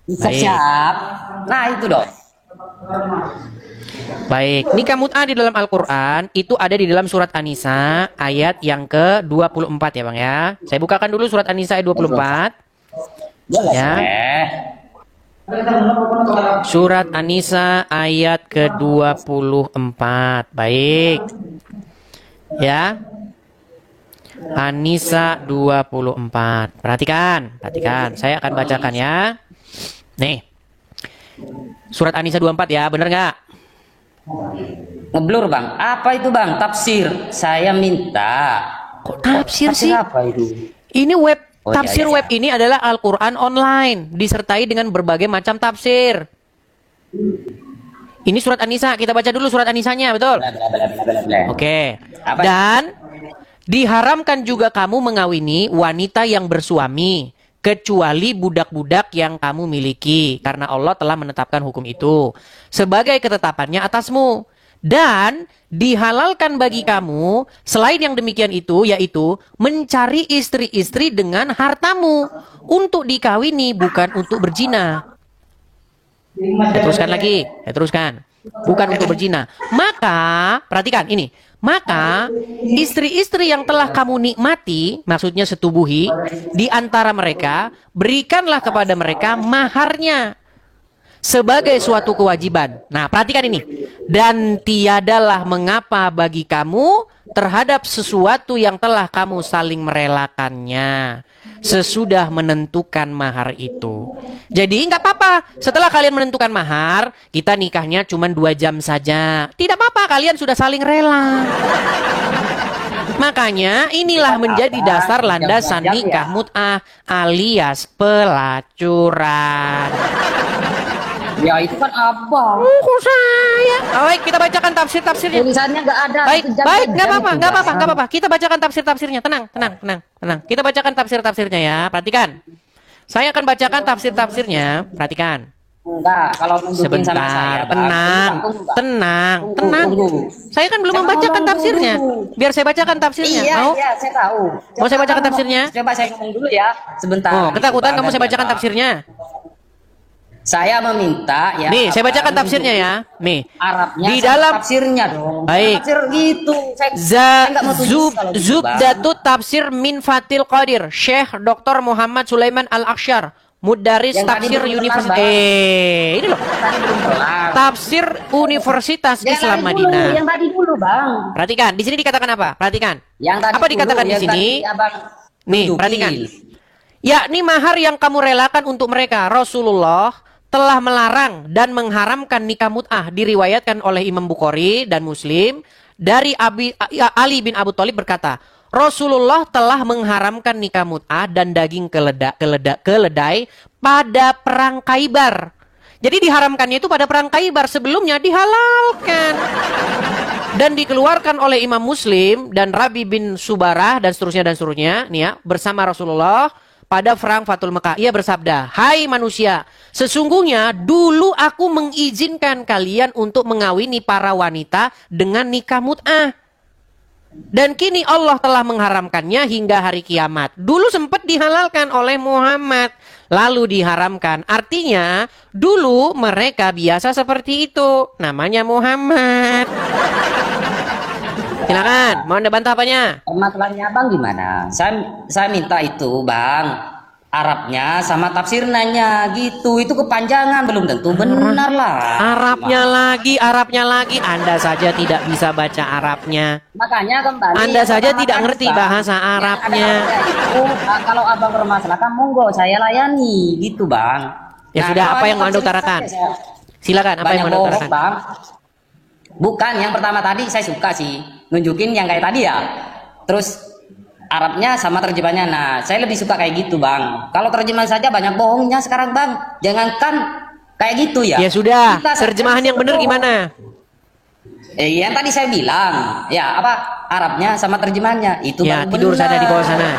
Siap. Nah itu dong. Baik, nikah mut'ah di dalam Al-Quran itu ada di dalam surat An-Nisa ayat yang ke-24 ya bang ya. Saya bukakan dulu surat An-Nisa ayat 24. Ya. Surat An-Nisa ayat ke-24. Baik. Ya. An-Nisa 24. Perhatikan. Saya akan bacakan ya. Nih. Surat An-Nisa 24 ya, bener nggak? Ngeblur bang. Apa itu bang? Tafsir. Saya minta. Kok tafsir sih? Apa itu? Ini web Oh, tafsir iya. web ini adalah Al-Quran online disertai dengan berbagai macam tafsir. Ini surat An-Nisa, kita baca dulu surat An-Nisanya, betul? Oke. Dan diharamkan juga kamu mengawini wanita yang bersuami kecuali budak-budak yang kamu miliki karena Allah telah menetapkan hukum itu sebagai ketetapannya atasmu. Dan dihalalkan bagi kamu selain yang demikian itu, yaitu mencari istri-istri dengan hartamu untuk dikawini, bukan untuk berzina. Saya teruskan lagi, bukan untuk berzina. Maka, perhatikan ini, maka istri-istri yang telah kamu nikmati, maksudnya setubuhi, di antara mereka, berikanlah kepada mereka maharnya sebagai suatu kewajiban. Nah, perhatikan ini. Dan tiadalah mengapa bagi kamu terhadap sesuatu yang telah kamu saling merelakannya sesudah menentukan mahar itu. Jadi nggak apa-apa. Setelah kalian menentukan mahar, kita nikahnya cuma 2 jam saja. Tidak apa-apa, kalian sudah saling rela. Makanya inilah menjadi dasar landasan nikah mut'ah alias pelacuran. Ya itu kan abang. Saya. Baik, kita bacakan tafsir-tafsirnya. Tulisannya nggak ada. Baik, nggak apa-apa. Kita bacakan tafsir-tafsirnya. Tenang. Kita bacakan tafsir-tafsirnya ya. Perhatikan. Saya akan bacakan tafsir-tafsirnya. Perhatikan. Enggak, kalau nunjukin sama saya. Tenang. Saya kan belum membacakan tafsirnya. Biar saya bacakan tafsirnya. Mau? Iya, saya tahu. Mau saya bacakan tafsirnya? Coba saya ngomong dulu ya, sebentar. Oh, ketakutan kamu saya bacakan tafsirnya. Saya meminta ya. Nih, saya bacakan tafsirnya ya. Nih. Arabnya di dalam tafsirnya dong. Baik. Tafsir gitu. Saya nggak mau tulis kalau gitu, Zubdatut Tafsir min Fathil Qadir, Syekh Dr. Muhammad Sulaiman Al-Aksyar, Mudaris Tafsir Universitas. Ini loh. Tafsir Universitas Islam Madinah. Yang tadi dulu, Bang. Perhatikan, di sini dikatakan apa? Perhatikan. Yang tadi apa dikatakan di sini? Nih, perhatikan. Yakni mahar yang kamu relakan untuk mereka. Rasulullah telah melarang dan mengharamkan nikah mut'ah, diriwayatkan oleh Imam Bukhari dan Muslim dari Ali bin Abu Thalib berkata, Rasulullah telah mengharamkan nikah mut'ah dan daging keledai pada perang Khaibar. Jadi diharamkannya itu pada perang Khaibar, sebelumnya dihalalkan. Dan dikeluarkan oleh Imam Muslim dan Rabi bin Subarah dan seterusnya nih ya, bersama Rasulullah pada perang Fathul Mekah. Ia bersabda, hai manusia, sesungguhnya dulu aku mengizinkan kalian untuk mengawini para wanita dengan nikah mut'ah. Dan kini Allah telah mengharamkannya hingga hari kiamat. Dulu sempat dihalalkan oleh Muhammad, lalu diharamkan. Artinya, dulu mereka biasa seperti itu. Namanya Muhammad. Silakan, mau Anda bantah apanya? Permasalahannya Bang gimana? Saya minta itu Bang, Arabnya sama tafsirnya gitu. Itu kepanjangan, belum tentu benar lah. Arabnya lagi. Anda saja tidak bisa baca Arabnya. Makanya kembali. Anda saja tidak ngerti bahasa Arabnya. Kalau Abang bermasalahkan, monggo saya layani gitu Bang. Ya sudah, apa yang mau Anda utarakan? Silakan, apa yang mau Anda utarakan? Bang. Bukan, yang pertama tadi saya suka sih nunjukin yang kayak tadi ya. Terus Arabnya sama terjemahannya. Nah, saya lebih suka kayak gitu, Bang. Kalau terjemahan saja banyak bohongnya sekarang, Bang. Jangankan kayak gitu ya. Ya sudah, terjemahan yang benar gimana? Yang tadi saya bilang, ya apa Arabnya sama terjemahannya itu Ya, baru tidur benar. sana di bawah sana.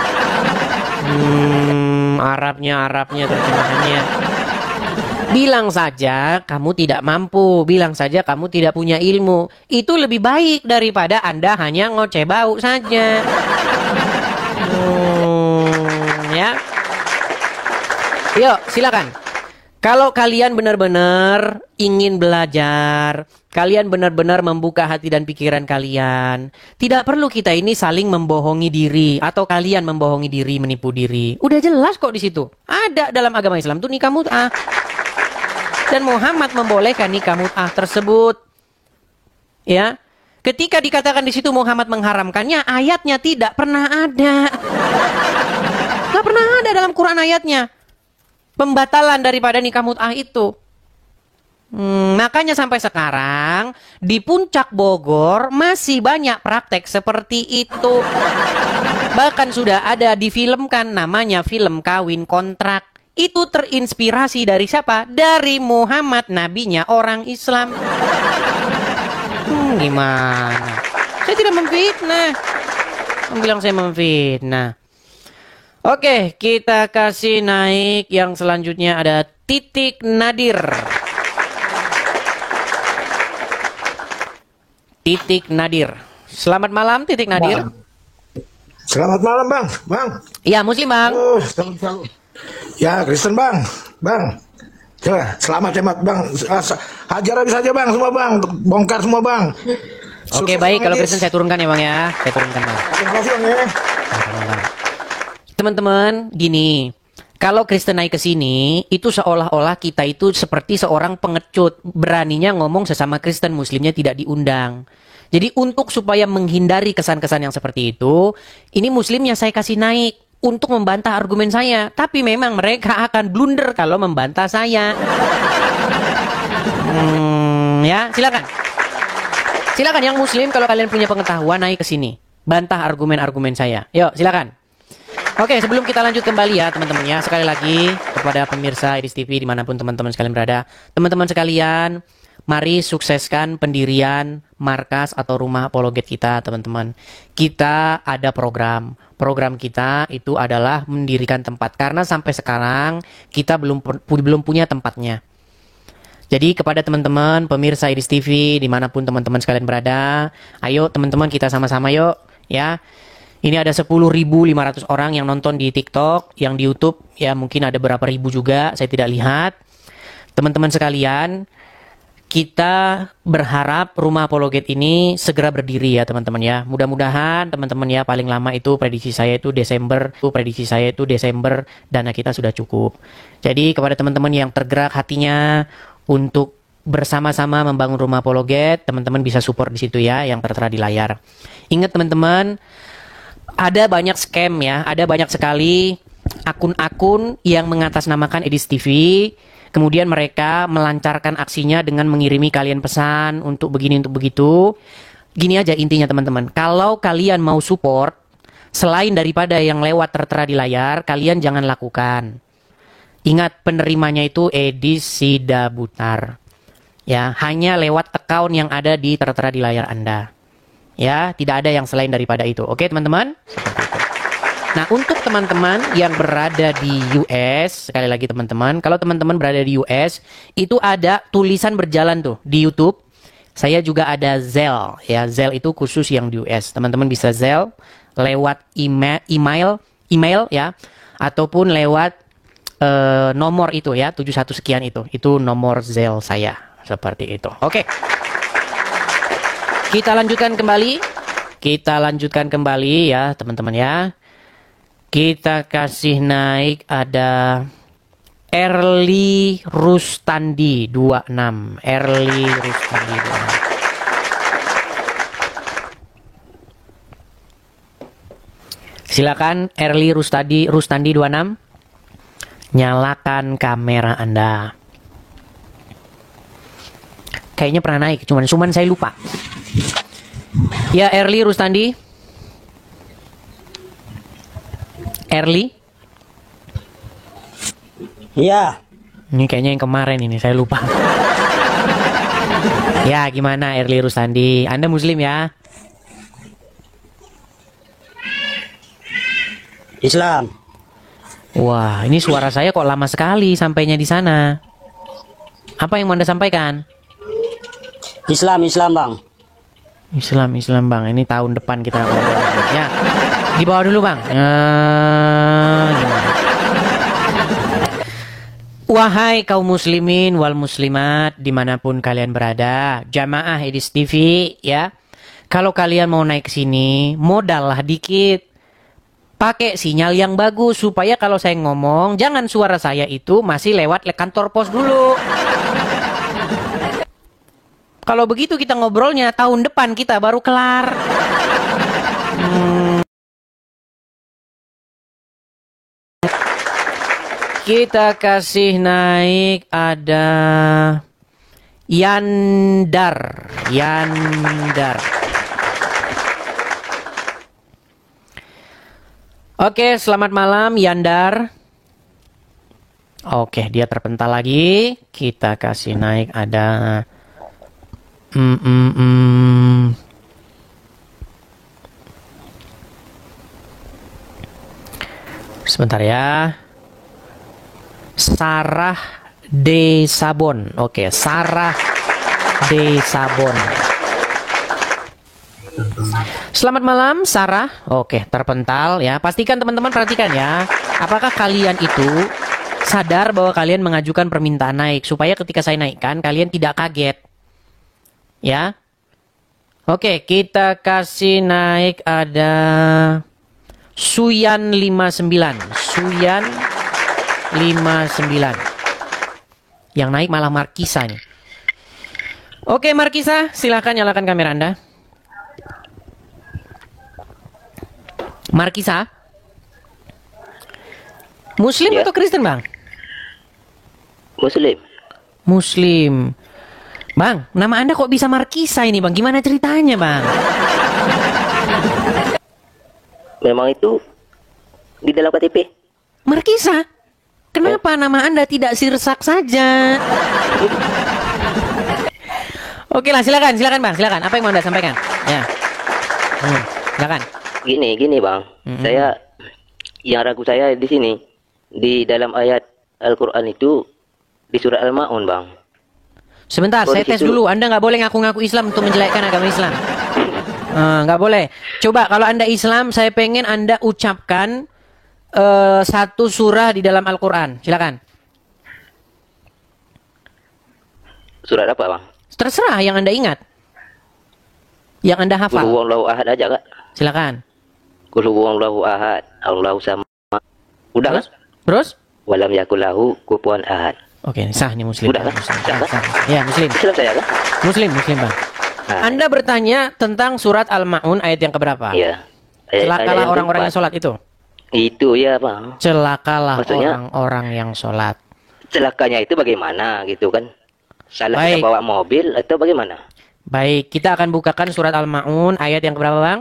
Arabnya terjemahannya. Bilang saja kamu tidak mampu, bilang saja kamu tidak punya ilmu. Itu lebih baik daripada Anda hanya ngoceh bau saja. Ya. Yuk, silakan. Kalau kalian benar-benar ingin belajar, kalian benar-benar membuka hati dan pikiran kalian, tidak perlu kita ini saling membohongi diri atau kalian membohongi diri, menipu diri. Udah jelas kok di situ. Ada dalam agama Islam tuh nikah mut'ah. Dan Muhammad membolehkan nikah mut'ah tersebut. Ya. Ketika dikatakan di situ Muhammad mengharamkannya, ayatnya tidak pernah ada. Gak pernah ada dalam Quran ayatnya pembatalan daripada nikah mut'ah itu. Makanya sampai sekarang di Puncak Bogor masih banyak praktek seperti itu. Bahkan sudah ada difilmkan namanya film kawin kontrak. Itu terinspirasi dari siapa? Dari Muhammad, nabinya orang Islam. Gimana? Saya tidak memfitnah. Bilang saya memfitnah. Oke, kita kasih naik yang selanjutnya ada Titik Nadir. Titik Nadir. Selamat malam Titik Nadir. Selamat malam Bang. Ya, Muslim Bang. Ya, Kristen Bang. Coba, selamat hemat Bang. Hajar habis saja Bang, semua Bang. Bongkar semua Bang. Oke, baik. Kalau Kristen saya turunkan ya Bang ya. Saya turunkan Bang. Terima kasih Bang ya. Teman-teman, gini. Kalau Kristen naik ke sini, itu seolah-olah kita itu seperti seorang pengecut. Beraninya ngomong sesama Kristen, Muslimnya tidak diundang. Jadi untuk supaya menghindari kesan-kesan yang seperti itu, ini Muslimnya saya kasih naik untuk membantah argumen saya. Tapi memang mereka akan blunder kalau membantah saya. Ya, silakan. Silakan yang Muslim kalau kalian punya pengetahuan naik ke sini. Bantah argumen-argumen saya. Yuk, silakan. Oke, sebelum kita lanjut kembali ya teman-teman ya. Sekali lagi kepada pemirsa Edis TV dimanapun teman-teman sekalian berada. Teman-teman sekalian, mari sukseskan pendirian markas atau rumah apologet kita teman-teman. Kita ada program. Program kita itu adalah mendirikan tempat. Karena sampai sekarang kita belum punya tempatnya. Jadi kepada teman-teman pemirsa Edis TV dimanapun teman-teman sekalian berada. Ayo teman-teman kita sama-sama yuk ya. Ini ada 10.500 orang yang nonton di TikTok, yang di YouTube ya mungkin ada berapa ribu juga, saya tidak lihat. Teman-teman sekalian, kita berharap rumah apologet ini segera berdiri ya teman-teman ya. Mudah-mudahan teman-teman ya paling lama itu prediksi saya itu Desember, dana kita sudah cukup. Jadi kepada teman-teman yang tergerak hatinya untuk bersama-sama membangun rumah apologet, teman-teman bisa support di situ ya yang tertera di layar. Ingat teman-teman, ada banyak scam ya, ada banyak sekali akun-akun yang mengatasnamakan Edis TV. Kemudian mereka melancarkan aksinya dengan mengirimi kalian pesan untuk begini, untuk begitu. Gini aja intinya teman-teman, kalau kalian mau support, selain daripada yang lewat tertera di layar, kalian jangan lakukan. Ingat penerimanya itu Edis Sidabutar. Ya, hanya lewat account yang ada di tertera di layar Anda. Ya, tidak ada yang selain daripada itu. Oke, teman-teman? Nah, untuk teman-teman yang berada di US, sekali lagi teman-teman, kalau teman-teman berada di US, itu ada tulisan berjalan tuh di YouTube. Saya juga ada Zelle, ya. Zelle itu khusus yang di US. Teman-teman bisa Zelle lewat email ya, ataupun lewat nomor itu ya, 71 sekian itu. Itu nomor Zelle saya, seperti itu. Oke. Kita lanjutkan kembali ya teman-teman ya. Kita kasih naik ada Erli Rustandi 26. Erli Rustandi 26. Silakan Erli Rustandi 26. Nyalakan kamera Anda. Kayaknya pernah naik, cuman saya lupa. Ya, Erli Rustandi. Erli? Iya. Ini kayaknya yang kemarin ini, saya lupa. Ya, gimana Erli Rustandi? Anda Muslim ya? Islam. Wah, ini suara saya kok lama sekali sampainya di sana. Apa yang mau Anda sampaikan? Islam Bang. Islam Bang. Ini tahun depan kita ya. Di bawah dulu Bang. Gimana? Wahai kaum muslimin wal muslimat dimanapun kalian berada, jamaah Edis TV ya. Kalau kalian mau naik ke sini, modal lah dikit. Pakai sinyal yang bagus supaya kalau saya ngomong jangan suara saya itu masih lewat kantor pos dulu. Kalau begitu kita ngobrolnya tahun depan kita baru kelar. Kita kasih naik ada Yandar. Oke, selamat malam Yandar. Oke, dia terpental lagi. Kita kasih naik ada Sebentar ya. Sarah De Sabon. Oke, Sarah De Sabon. Selamat malam Sarah. Oke, terpental ya. Pastikan teman-teman perhatikan ya. Apakah kalian itu sadar bahwa kalian mengajukan permintaan naik supaya ketika saya naikkan kalian tidak kaget. Ya. Oke, kita kasih naik ada Suyan 59. Suyan 59. Yang naik malah Markisa nih. Oke, Markisa, silahkan nyalakan kamera Anda. Markisa, Muslim ya. Atau Kristen Bang? Muslim. Muslim. Bang, nama Anda kok bisa Markisa ini Bang? Gimana ceritanya Bang? Memang itu di dalam KTP. Markisa? Kenapa nama Anda tidak Sirsak saja? Oke lah, silakan Bang, silakan. Apa yang mau Anda sampaikan? Ya, silakan. Gini Bang, saya yang ragu saya di sini di dalam ayat Al-Quran itu di surah Al-Maun Bang. Sebentar, saya tes dulu. Anda nggak boleh ngaku-ngaku Islam untuk menjelekkan agama Islam. Nggak boleh. Coba kalau Anda Islam, saya pengen Anda ucapkan satu surah di dalam Al-Quran. Silakan. Surat apa Bang? Terserah yang Anda ingat, yang Anda hafal. Qul huwallahu ahad aja Kak. Silakan. Qul huwallahu ahad, Allahu samad. Udah Terus? Terus? Walam yakul lahu kufuwan ahad. Oke, sah nih Muslim. Udah kan? Muslim. Sah, Sah. Ya, Muslim. Islam saya kan? Muslim Bang. Nah, Anda bertanya tentang surat Al-Maun ayat yang keberapa? iya. Celakalah orang-orang yang sholat itu. Itu ya Bang. Celakalah Maksudnya, orang-orang yang sholat. Celakanya itu bagaimana gitu kan? Salah kita bawa mobil atau bagaimana? Baik, kita akan bukakan surat Al-Maun ayat yang keberapa Bang?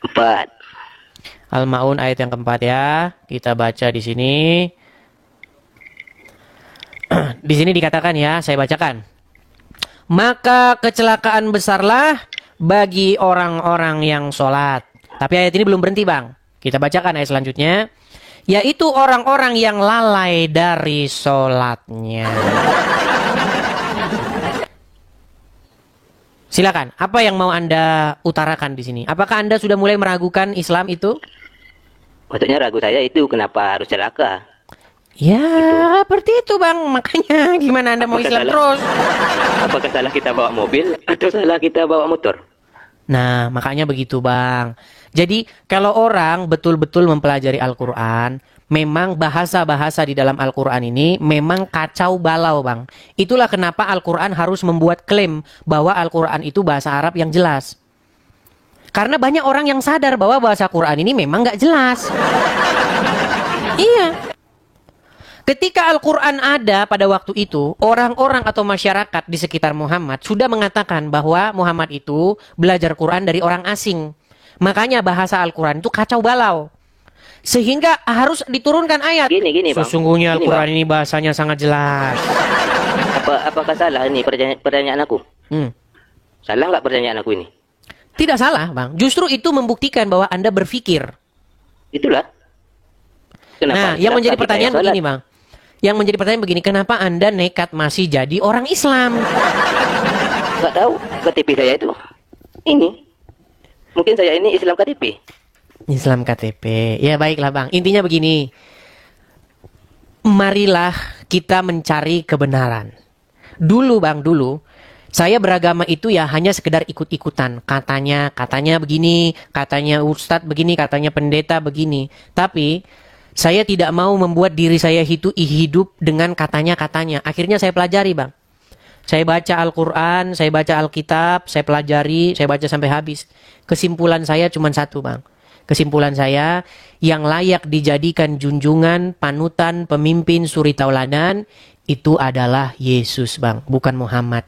4. Al-Maun ayat yang keempat ya. Kita baca di sini. Di sini dikatakan ya, saya bacakan. Maka kecelakaan besarlah bagi orang-orang yang sholat. Tapi ayat ini belum berhenti Bang. Kita bacakan ayat selanjutnya. Yaitu orang-orang yang lalai dari sholatnya. Silakan, apa yang mau Anda utarakan di sini? Apakah Anda sudah mulai meragukan Islam itu? Maksudnya ragu saya itu kenapa harus celaka? Ya, seperti itu Bang. Makanya gimana Anda mau Islam terus? Apakah salah kita bawa mobil atau salah kita bawa motor? Nah, makanya begitu Bang. Jadi, kalau orang betul-betul mempelajari Al-Quran, memang bahasa-bahasa di dalam Al-Quran ini memang kacau balau Bang. Itulah kenapa Al-Quran harus membuat klaim bahwa Al-Quran itu bahasa Arab yang jelas. Karena banyak orang yang sadar bahwa bahasa Quran ini memang nggak jelas. Iya. Ketika Al-Quran ada pada waktu itu, orang-orang atau masyarakat di sekitar Muhammad sudah mengatakan bahwa Muhammad itu belajar Quran dari orang asing. Makanya bahasa Al-Quran itu kacau balau. Sehingga harus diturunkan ayat. Gini Bang. Sesungguhnya Al-Quran ini bahasanya sangat jelas. Apakah salah ini pertanyaan aku? Salah nggak pertanyaan aku ini? Tidak salah, Bang. Justru itu membuktikan bahwa Anda berpikir. Itulah. Nah, yang menjadi pertanyaan begini, Bang. Yang menjadi pertanyaan begini, kenapa Anda nekat masih jadi orang Islam? Nggak tahu, KTP saya itu. Ini. Mungkin saya ini Islam KTP. Islam KTP. Ya, baiklah, Bang. Intinya begini. Marilah kita mencari kebenaran. Dulu, Bang, saya beragama itu ya hanya sekedar ikut-ikutan. Katanya begini, katanya ustadz begini, katanya pendeta begini. Tapi saya tidak mau membuat diri saya itu hidup dengan katanya-katanya. Akhirnya saya pelajari, Bang. Saya baca Al-Quran, saya baca Alkitab, saya pelajari, saya baca sampai habis. Kesimpulan saya cuma satu, Bang. Kesimpulan saya, yang layak dijadikan junjungan, panutan, pemimpin, suri tauladan, itu adalah Yesus, Bang, bukan Muhammad.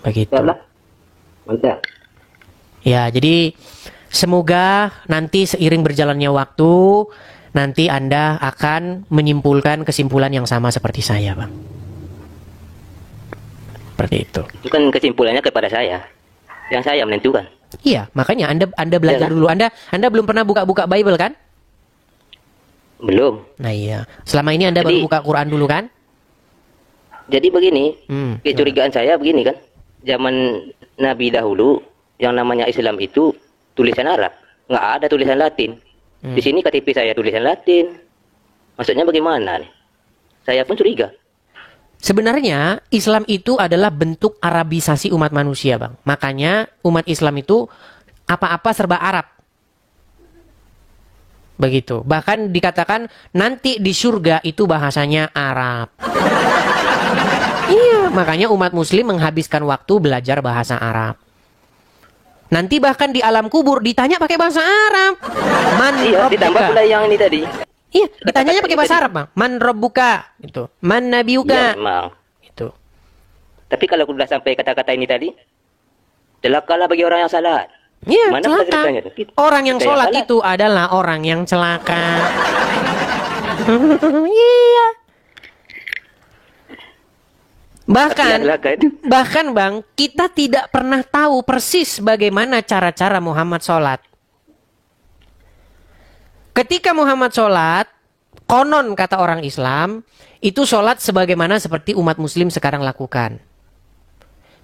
Begitu. Mantap. Ya, jadi semoga nanti seiring berjalannya waktu, nanti Anda akan menyimpulkan kesimpulan yang sama seperti saya, Bang. Seperti itu. Itu kan kesimpulannya kepada saya. Yang saya menentukan. Iya, makanya Anda belajar dulu. Anda belum pernah buka Bible kan? Belum. Nah iya. Selama ini Anda baru buka Quran dulu kan? Jadi begini, kecurigaan saya begini kan. Zaman Nabi dahulu, yang namanya Islam itu tulisan Arab. Nggak ada tulisan Latin. Di sini KTP saya tulisan Latin. Maksudnya bagaimana nih? Saya pun curiga. Sebenarnya Islam itu adalah bentuk Arabisasi umat manusia, Bang. Makanya umat Islam itu apa-apa serba Arab. Begitu. Bahkan dikatakan nanti di surga itu bahasanya Arab. Iya, makanya umat muslim menghabiskan waktu belajar bahasa Arab. Nanti bahkan di alam kubur ditanya pakai bahasa Arab. Iya, ditambah pula yang ini tadi. Iya, ditanyanya pakai bahasa Arab, Bang. Man rabbuka, itu. Man nabiyuka. Ya, memang. Itu. Tapi kalau sudah sampai kata-kata ini tadi, celakalah bagi orang yang salat. Iya, mana celaka. Orang yang sholat itu adalah orang yang celaka. Iya. Bahkan Bang, kita tidak pernah tahu persis bagaimana cara-cara Muhammad sholat. Ketika Muhammad sholat, konon kata orang Islam, itu sholat sebagaimana seperti umat muslim sekarang lakukan.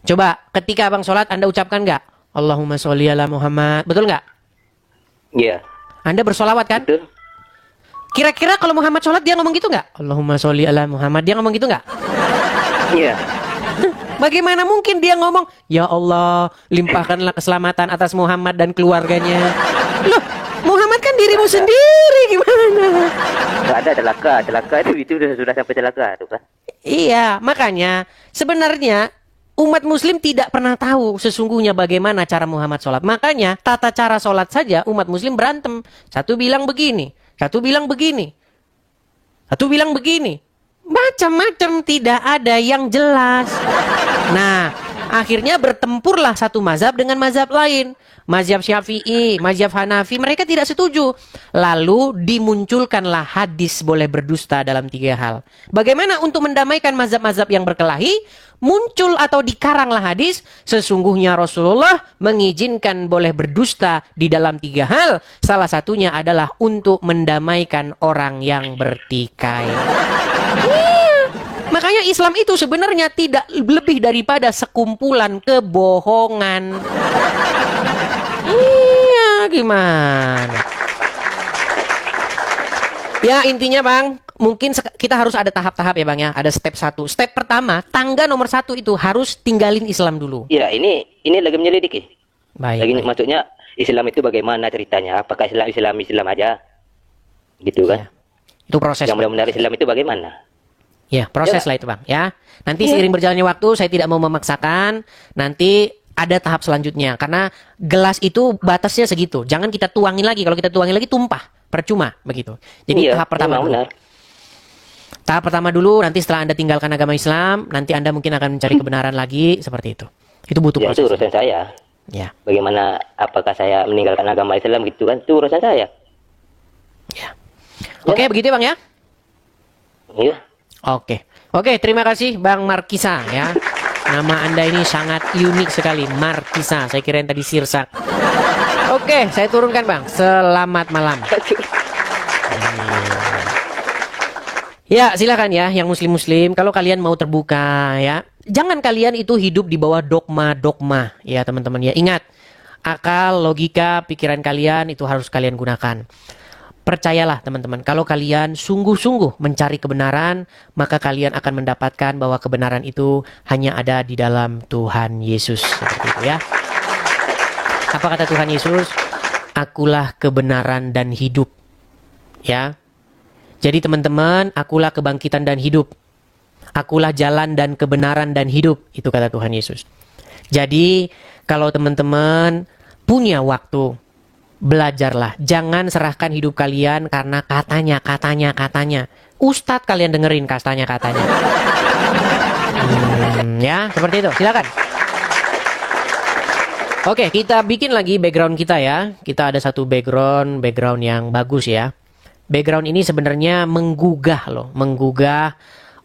Coba, ketika Abang sholat, Anda ucapkan nggak? Allahumma sholli ala Muhammad. Betul nggak? Iya. Anda bersolawat kan? Betul. Kira-kira kalau Muhammad sholat, dia ngomong gitu nggak? Allahumma sholli ala Muhammad. Dia ngomong gitu nggak? Iya. Bagaimana mungkin dia ngomong, ya Allah, limpahkanlah keselamatan atas Muhammad dan keluarganya. Loh, Muhammad kan dirimu sendiri, gimana? Nggak ada celaka itu sudah sampai celaka tuh kan? Iya, makanya sebenarnya umat muslim tidak pernah tahu sesungguhnya bagaimana cara Muhammad sholat. Makanya tata cara sholat saja umat muslim berantem. Satu bilang begini, satu bilang begini, satu bilang begini. Macam-macam, tidak ada yang jelas. Nah, akhirnya bertempurlah satu mazhab dengan mazhab lain. Mazhab Syafi'i, mazhab Hanafi, mereka tidak setuju. Lalu dimunculkanlah hadis boleh berdusta dalam 3 hal. Bagaimana untuk mendamaikan mazhab-mazhab yang berkelahi? Muncul atau dikaranglah hadis, sesungguhnya Rasulullah mengizinkan boleh berdusta di dalam 3 hal. Salah satunya adalah untuk mendamaikan orang yang bertikai. Makanya Islam itu sebenarnya tidak lebih daripada sekumpulan kebohongan. Iya, gimana? Ya, intinya Bang, mungkin kita harus ada tahap-tahap ya Bang ya. Ada step 1. Step pertama, tangga nomor 1 itu harus tinggalin Islam dulu. Iya, ini lagi menyelidiki. Baik. Lagi maksudnya Islam itu bagaimana ceritanya? Apakah Islam aja? Gitu kan? Ya. Itu proses. Yang benar-benar Islam itu bagaimana? Ya, proses lah itu Bang ya. Nanti seiring berjalannya waktu, saya tidak mau memaksakan. Nanti ada tahap selanjutnya. Karena gelas itu batasnya segitu. Jangan kita tuangin lagi. Kalau kita tuangin lagi tumpah. Percuma begitu. Jadi tahap pertama dulu. Benar. Tahap pertama dulu, nanti setelah Anda tinggalkan agama Islam, nanti Anda mungkin akan mencari kebenaran lagi, seperti itu. Itu butuh proses. Itu urusan saya. Ya. Bagaimana, apakah saya meninggalkan agama Islam gitu kan? Itu urusan saya. Ya. Oke, begitu Bang ya? Iya. Oke, terima kasih Bang Markisa ya. Nama Anda ini sangat unik sekali. Markisa, saya kira yang tadi Sirsak. Oke, saya turunkan Bang. Selamat malam. Ya, silakan ya yang muslim-muslim, kalau kalian mau terbuka ya. Jangan kalian itu hidup di bawah dogma-dogma ya teman-teman ya. Ingat, akal, logika, pikiran kalian itu harus kalian gunakan. Percayalah teman-teman, kalau kalian sungguh-sungguh mencari kebenaran, maka kalian akan mendapatkan bahwa kebenaran itu hanya ada di dalam Tuhan Yesus. Seperti itu ya. Apa kata Tuhan Yesus? Akulah kebenaran dan hidup. Ya. Jadi teman-teman, akulah kebangkitan dan hidup. Akulah jalan dan kebenaran dan hidup. Itu kata Tuhan Yesus. Jadi, kalau teman-teman punya waktu, belajarlah. Jangan serahkan hidup kalian karena katanya. Ustadz kalian dengerin katanya. Ya, seperti itu. Silakan. Oke, kita bikin lagi background kita ya. Kita ada satu background yang bagus ya. Background ini sebenarnya menggugah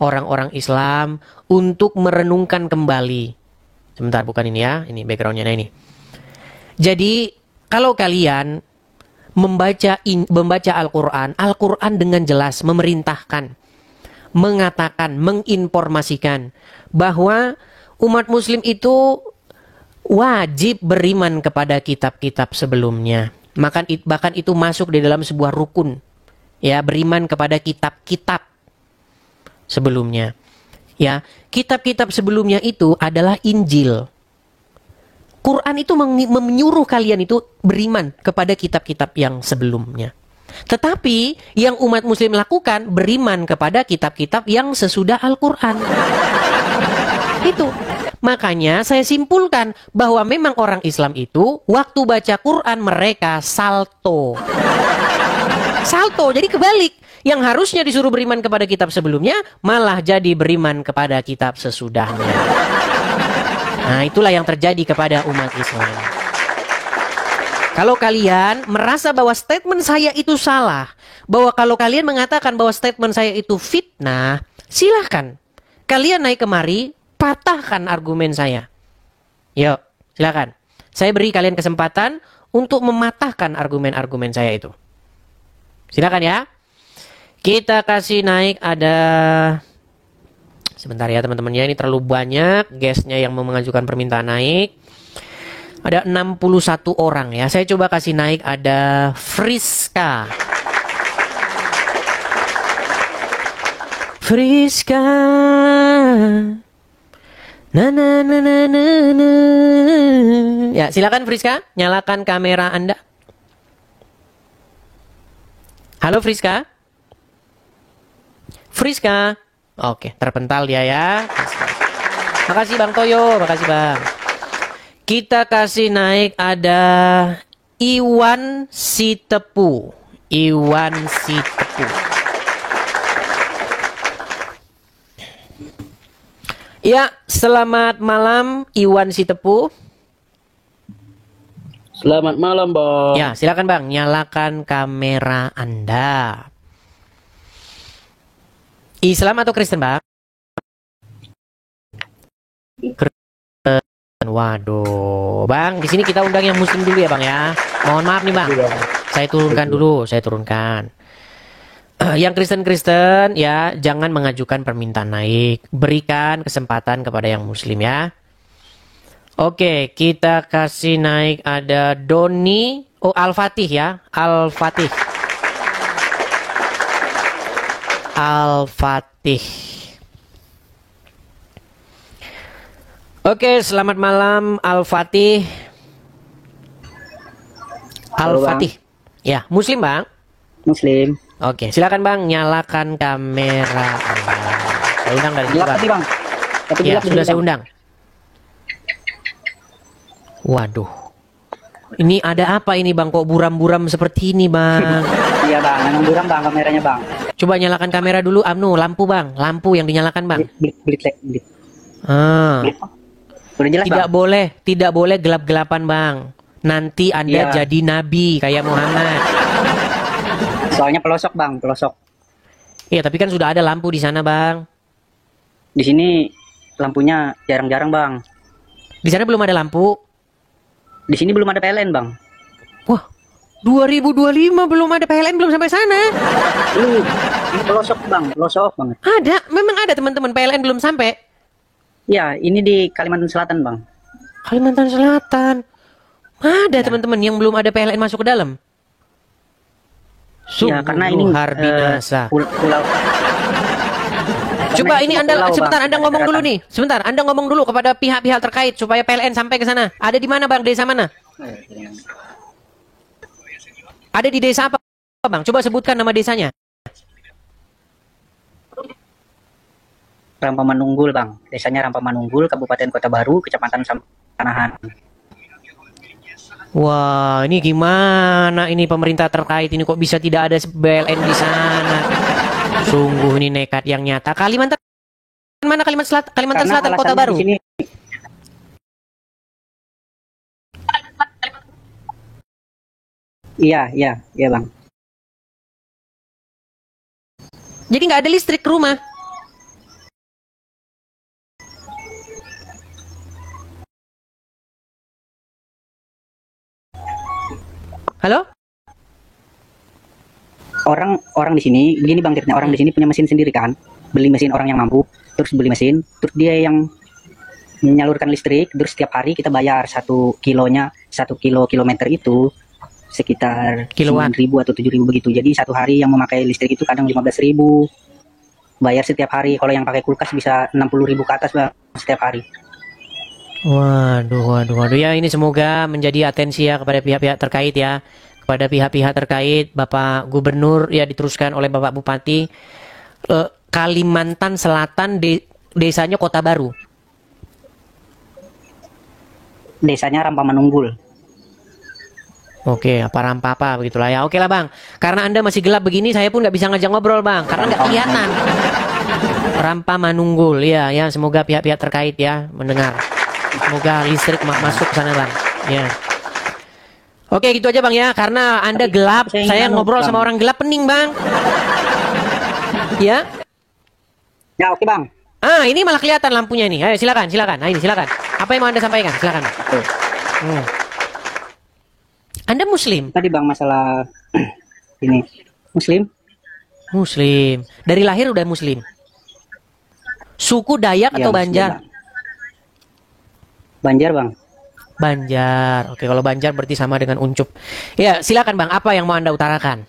orang-orang Islam untuk merenungkan kembali. Sebentar, bukan ini ya. Ini backgroundnya, nah ini. Jadi, kalau kalian membaca Al-Quran dengan jelas memerintahkan, mengatakan, menginformasikan bahwa umat muslim itu wajib beriman kepada kitab-kitab sebelumnya. Bahkan itu masuk di dalam sebuah rukun. Ya, beriman kepada kitab-kitab sebelumnya. Ya, kitab-kitab sebelumnya itu adalah Injil. Quran itu menyuruh kalian itu beriman kepada kitab-kitab yang sebelumnya. Tetapi yang umat muslim lakukan beriman kepada kitab-kitab yang sesudah Al-Quran. Itu. Makanya saya simpulkan bahwa memang orang Islam itu waktu baca Quran mereka salto. Salto, jadi kebalik. Yang harusnya disuruh beriman kepada kitab sebelumnya, malah jadi beriman kepada kitab sesudahnya. Nah, itulah yang terjadi kepada umat Islam. Kalau kalian merasa bahwa statement saya itu salah, bahwa kalau kalian mengatakan bahwa statement saya itu fitnah, silahkan. Kalian naik kemari, patahkan argumen saya. Yuk, silakan. Saya beri kalian kesempatan untuk mematahkan argumen-argumen saya itu. Silakan ya. Kita kasih naik ada... Sebentar ya teman-teman ya, ini terlalu banyak guestnya yang mau mengajukan permintaan naik. Ada 61 orang ya. Saya coba kasih naik ada Friska. Friska. Na. Ya, silakan Friska, nyalakan kamera Anda. Halo Friska. Friska. Oke, terpental dia ya. Makasih Bang Toyo, makasih Bang. Kita kasih naik ada Iwan Sitepu. Iwan Sitepu. Ya, selamat malam Iwan Sitepu. Selamat malam, Bang. Ya, silakan Bang, nyalakan kamera Anda. Islam atau Kristen, Bang? Kristen. Waduh, Bang, di sini kita undang yang Muslim dulu ya, Bang ya. Mohon maaf nih, Bang. Saya turunkan dulu, saya turunkan. Yang Kristen-Kristen ya, jangan mengajukan permintaan naik. Berikan kesempatan kepada yang Muslim ya. Oke, kita kasih naik ada Doni. Oh, Al-Fatih ya. Al-Fatih. Al-Fatih. Oke, selamat malam Al-Fatih. Al-Fatih. Ya, Muslim, Bang? Muslim. Oke, silakan Bang, nyalakan kamera Anda. Saya undang dari sini, Bang. Ya, sudah saya undang. Waduh. Ini ada apa ini, Bang? Kok buram-buram seperti ini, Bang? Iya, Bang. Memang buram, Bang, kameranya, Bang. Coba nyalakan kamera dulu, lampu, Bang. Lampu yang dinyalakan, Bang. Blit. Udah jelas, tidak boleh gelap-gelapan, Bang. Nanti Anda jadi nabi kayak Muhammad. Soalnya pelosok, Bang, pelosok. Iya, tapi kan sudah ada lampu di sana, Bang. Di sini lampunya jarang-jarang bang. Di sana belum ada lampu. Di sini belum ada PLN bang. Wah, 2025 belum ada PLN, belum sampai sana. Ini pelosok bang, pelosok banget. Ada, memang ada teman-teman, PLN belum sampai. Ya, ini di Kalimantan Selatan bang. Kalimantan Selatan. Ada teman-teman yang belum ada PLN masuk ke dalam. Ya, karena ini luar binasa. Pulau. Coba ini Anda pulau, sebentar, bang. Anda ngomong dulu nih. Sebentar, Anda ngomong dulu kepada pihak-pihak terkait supaya PLN sampai ke sana. Ada di mana bang? Desa mana? Ada di desa apa bang? Coba sebutkan nama desanya. Rampamanunggul bang. Desanya Rampamanunggul, Kabupaten Kota Baru, Kecamatan Sanahan. Wah, ini gimana ini pemerintah terkait ini kok bisa tidak ada PLN di sana? Sungguh ini nekat yang nyata. Kalimantan mana? Kalimantan Selatan, Kota Baru. Sini... Iya bang. Jadi nggak ada listrik ke rumah. Halo? Orang di sini begini bang, ceritanya orang di sini punya mesin sendiri kan, beli mesin, orang yang mampu, terus beli mesin, terus dia yang menyalurkan listrik, terus setiap hari kita bayar 1 kilometer itu sekitar 9.000 atau 7.000 begitu. Jadi satu hari yang memakai listrik itu kadang 15.000, bayar setiap hari. Kalau yang pakai kulkas bisa 60.000 ke atas bang setiap hari. Waduh. Ya ini semoga menjadi atensi ya kepada pihak-pihak terkait ya. Kepada pihak-pihak terkait, Bapak Gubernur ya, diteruskan oleh Bapak Bupati. Kalimantan Selatan, desanya Kota Baru. Desanya Rampamanunggul. Oke, apa begitulah ya. Oke lah bang, karena Anda masih gelap begini, saya pun nggak bisa ngajak ngobrol bang, karena nggak kelihatan. Rampamanunggul, ya, semoga pihak-pihak terkait ya mendengar. Semoga listrik masuk ke sana bang. Ya. Oke gitu aja bang ya, karena Anda gelap, saya ngobrol sama orang gelap pening bang. Ya. Ya oke bang. Ini malah kelihatan lampunya ini. Ayo silakan. Nah, ini silakan. Apa yang mau Anda sampaikan? Silakan. Anda Muslim? Tadi bang masalah ini Muslim. Dari lahir udah Muslim. Suku Dayak atau Banjar? Banjar bang. Banjar. Oke, kalau Banjar berarti sama dengan Uncup. Ya, silakan bang. Apa yang mau Anda utarakan?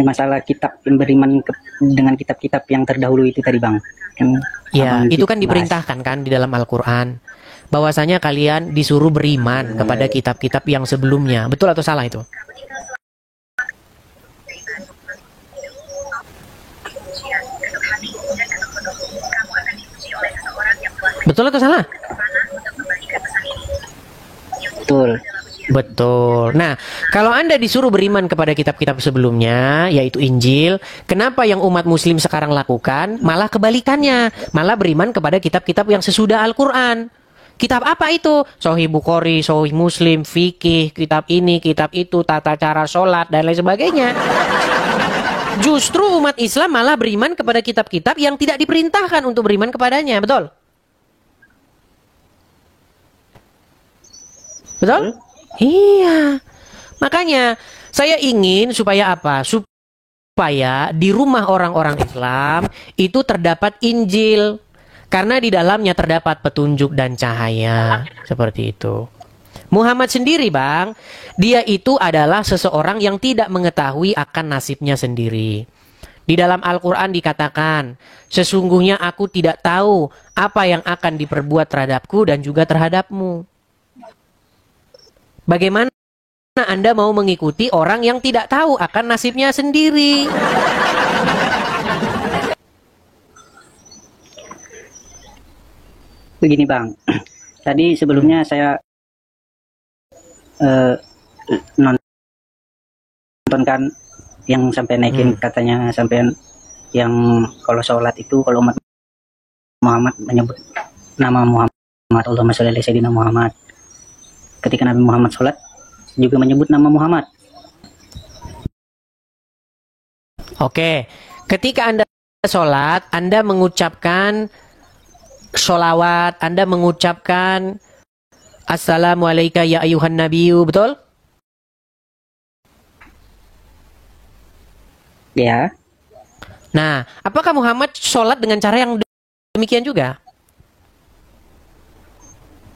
Masalah kitab yang beriman dengan kitab-kitab yang terdahulu itu tadi bang. Ya, itu kan diperintahkan kan di dalam Al-Quran. Bahwasanya kalian disuruh beriman kepada kitab-kitab yang sebelumnya. Betul atau salah itu? Betul atau salah? Betul. Nah, kalau Anda disuruh beriman kepada kitab-kitab sebelumnya, yaitu Injil, kenapa yang umat Muslim sekarang lakukan malah kebalikannya? Malah beriman kepada kitab-kitab yang sesudah Al-Quran. Kitab apa itu? Sahih Bukhari, Sahih Muslim, fikih, kitab ini, kitab itu, tata cara sholat, dan lain sebagainya. Justru umat Islam malah beriman kepada kitab-kitab yang tidak diperintahkan untuk beriman kepadanya. Betul? Betul? Iya. Makanya saya ingin supaya apa? Supaya di rumah orang-orang Islam itu terdapat Injil. Karena di dalamnya terdapat petunjuk dan cahaya. Seperti itu. Muhammad sendiri bang, dia itu adalah seseorang yang tidak mengetahui akan nasibnya sendiri. Di dalam Al-Quran dikatakan, sesungguhnya aku tidak tahu apa yang akan diperbuat terhadapku dan juga terhadapmu. Bagaimana Anda mau mengikuti orang yang tidak tahu akan nasibnya sendiri? Begini bang, tadi sebelumnya saya nontonkan yang sampai naikin katanya sampai yang kalau sholat itu kalau umat Muhammad menyebut nama Muhammad, Allahumma sholli ala sayyidina Muhammad. Ketika Nabi Muhammad sholat juga menyebut nama Muhammad. Oke, ketika Anda sholat, Anda mengucapkan sholawat, Anda mengucapkan Assalamualaikum ya ayuhan nabiyyu, betul? Ya. Nah, apakah Muhammad sholat dengan cara yang demikian juga?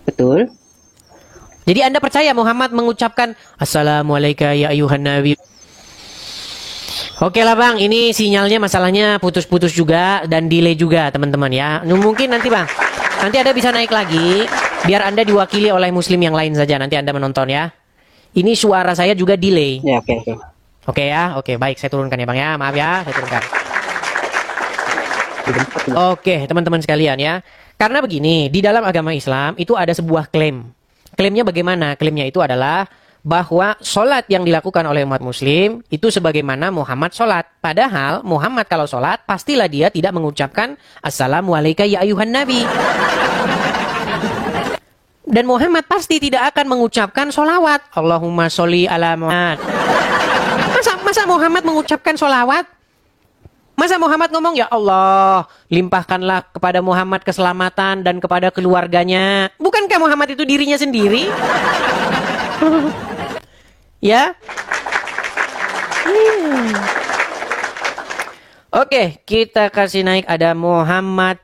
Betul. Jadi Anda percaya Muhammad mengucapkan Assalamualaikum ya ayuhan nabiyyu? Oke lah Bang, ini sinyalnya masalahnya putus-putus juga dan delay juga teman-teman ya. Mungkin nanti Bang, nanti Anda bisa naik lagi, biar Anda diwakili oleh muslim yang lain saja nanti Anda menonton ya. Ini suara saya juga delay. Ya, oke. Oke ya, oke baik saya turunkan ya Bang ya, maaf ya, saya turunkan. Oke teman-teman sekalian ya, karena begini, di dalam agama Islam itu ada sebuah klaim. Klaimnya bagaimana? Klaimnya itu adalah bahwa sholat yang dilakukan oleh umat muslim itu sebagaimana Muhammad sholat. Padahal Muhammad kalau sholat pastilah dia tidak mengucapkan Assalamualaikum ya ayuhan nabi. Dan Muhammad pasti tidak akan mengucapkan sholawat Allahumma sholli ala Muhammad. Masa Muhammad mengucapkan sholawat? Masa Muhammad ngomong ya Allah limpahkanlah kepada Muhammad keselamatan dan kepada keluarganya? Bukankah Muhammad itu dirinya sendiri? Ya. Oke, kita kasih naik ada Muhammad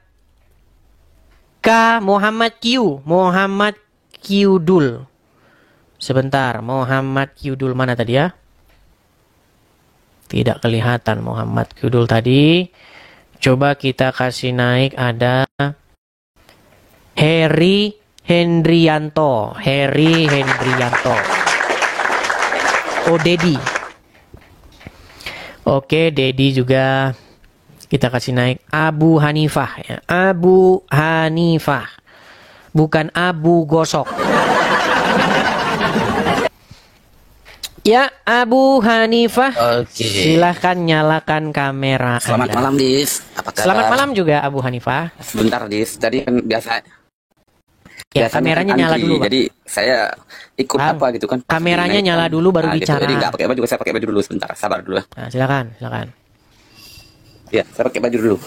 K, Muhammad Q, Muhammad Q Dul. Sebentar, Muhammad Q Dul mana tadi ya? Tidak kelihatan Muhammad Q Dul tadi. Coba kita kasih naik ada Heri Hendrianto, Heri Hendrianto. Oh, Dedi. Oke, Dedi juga kita kasih naik. Abu Hanifah ya. Abu Hanifah. Bukan Abu Gosok. Ya, Abu Hanifah. Oke. Silahkan nyalakan kamera. Selamat malam, Dis. Apa kabar? Selamat malam juga Abu Hanifah. Sebentar, Dis. Tadi kan biasa. Ya, kameranya nyala dulu, Bang. Jadi saya ikut apa gitu kan. Kameranya nyala dulu baru gitu. bicara. Jadi nggak pakai baju, saya pakai baju dulu sebentar. Sabar dulu. Nah, silakan. Ya, saya pakai baju dulu.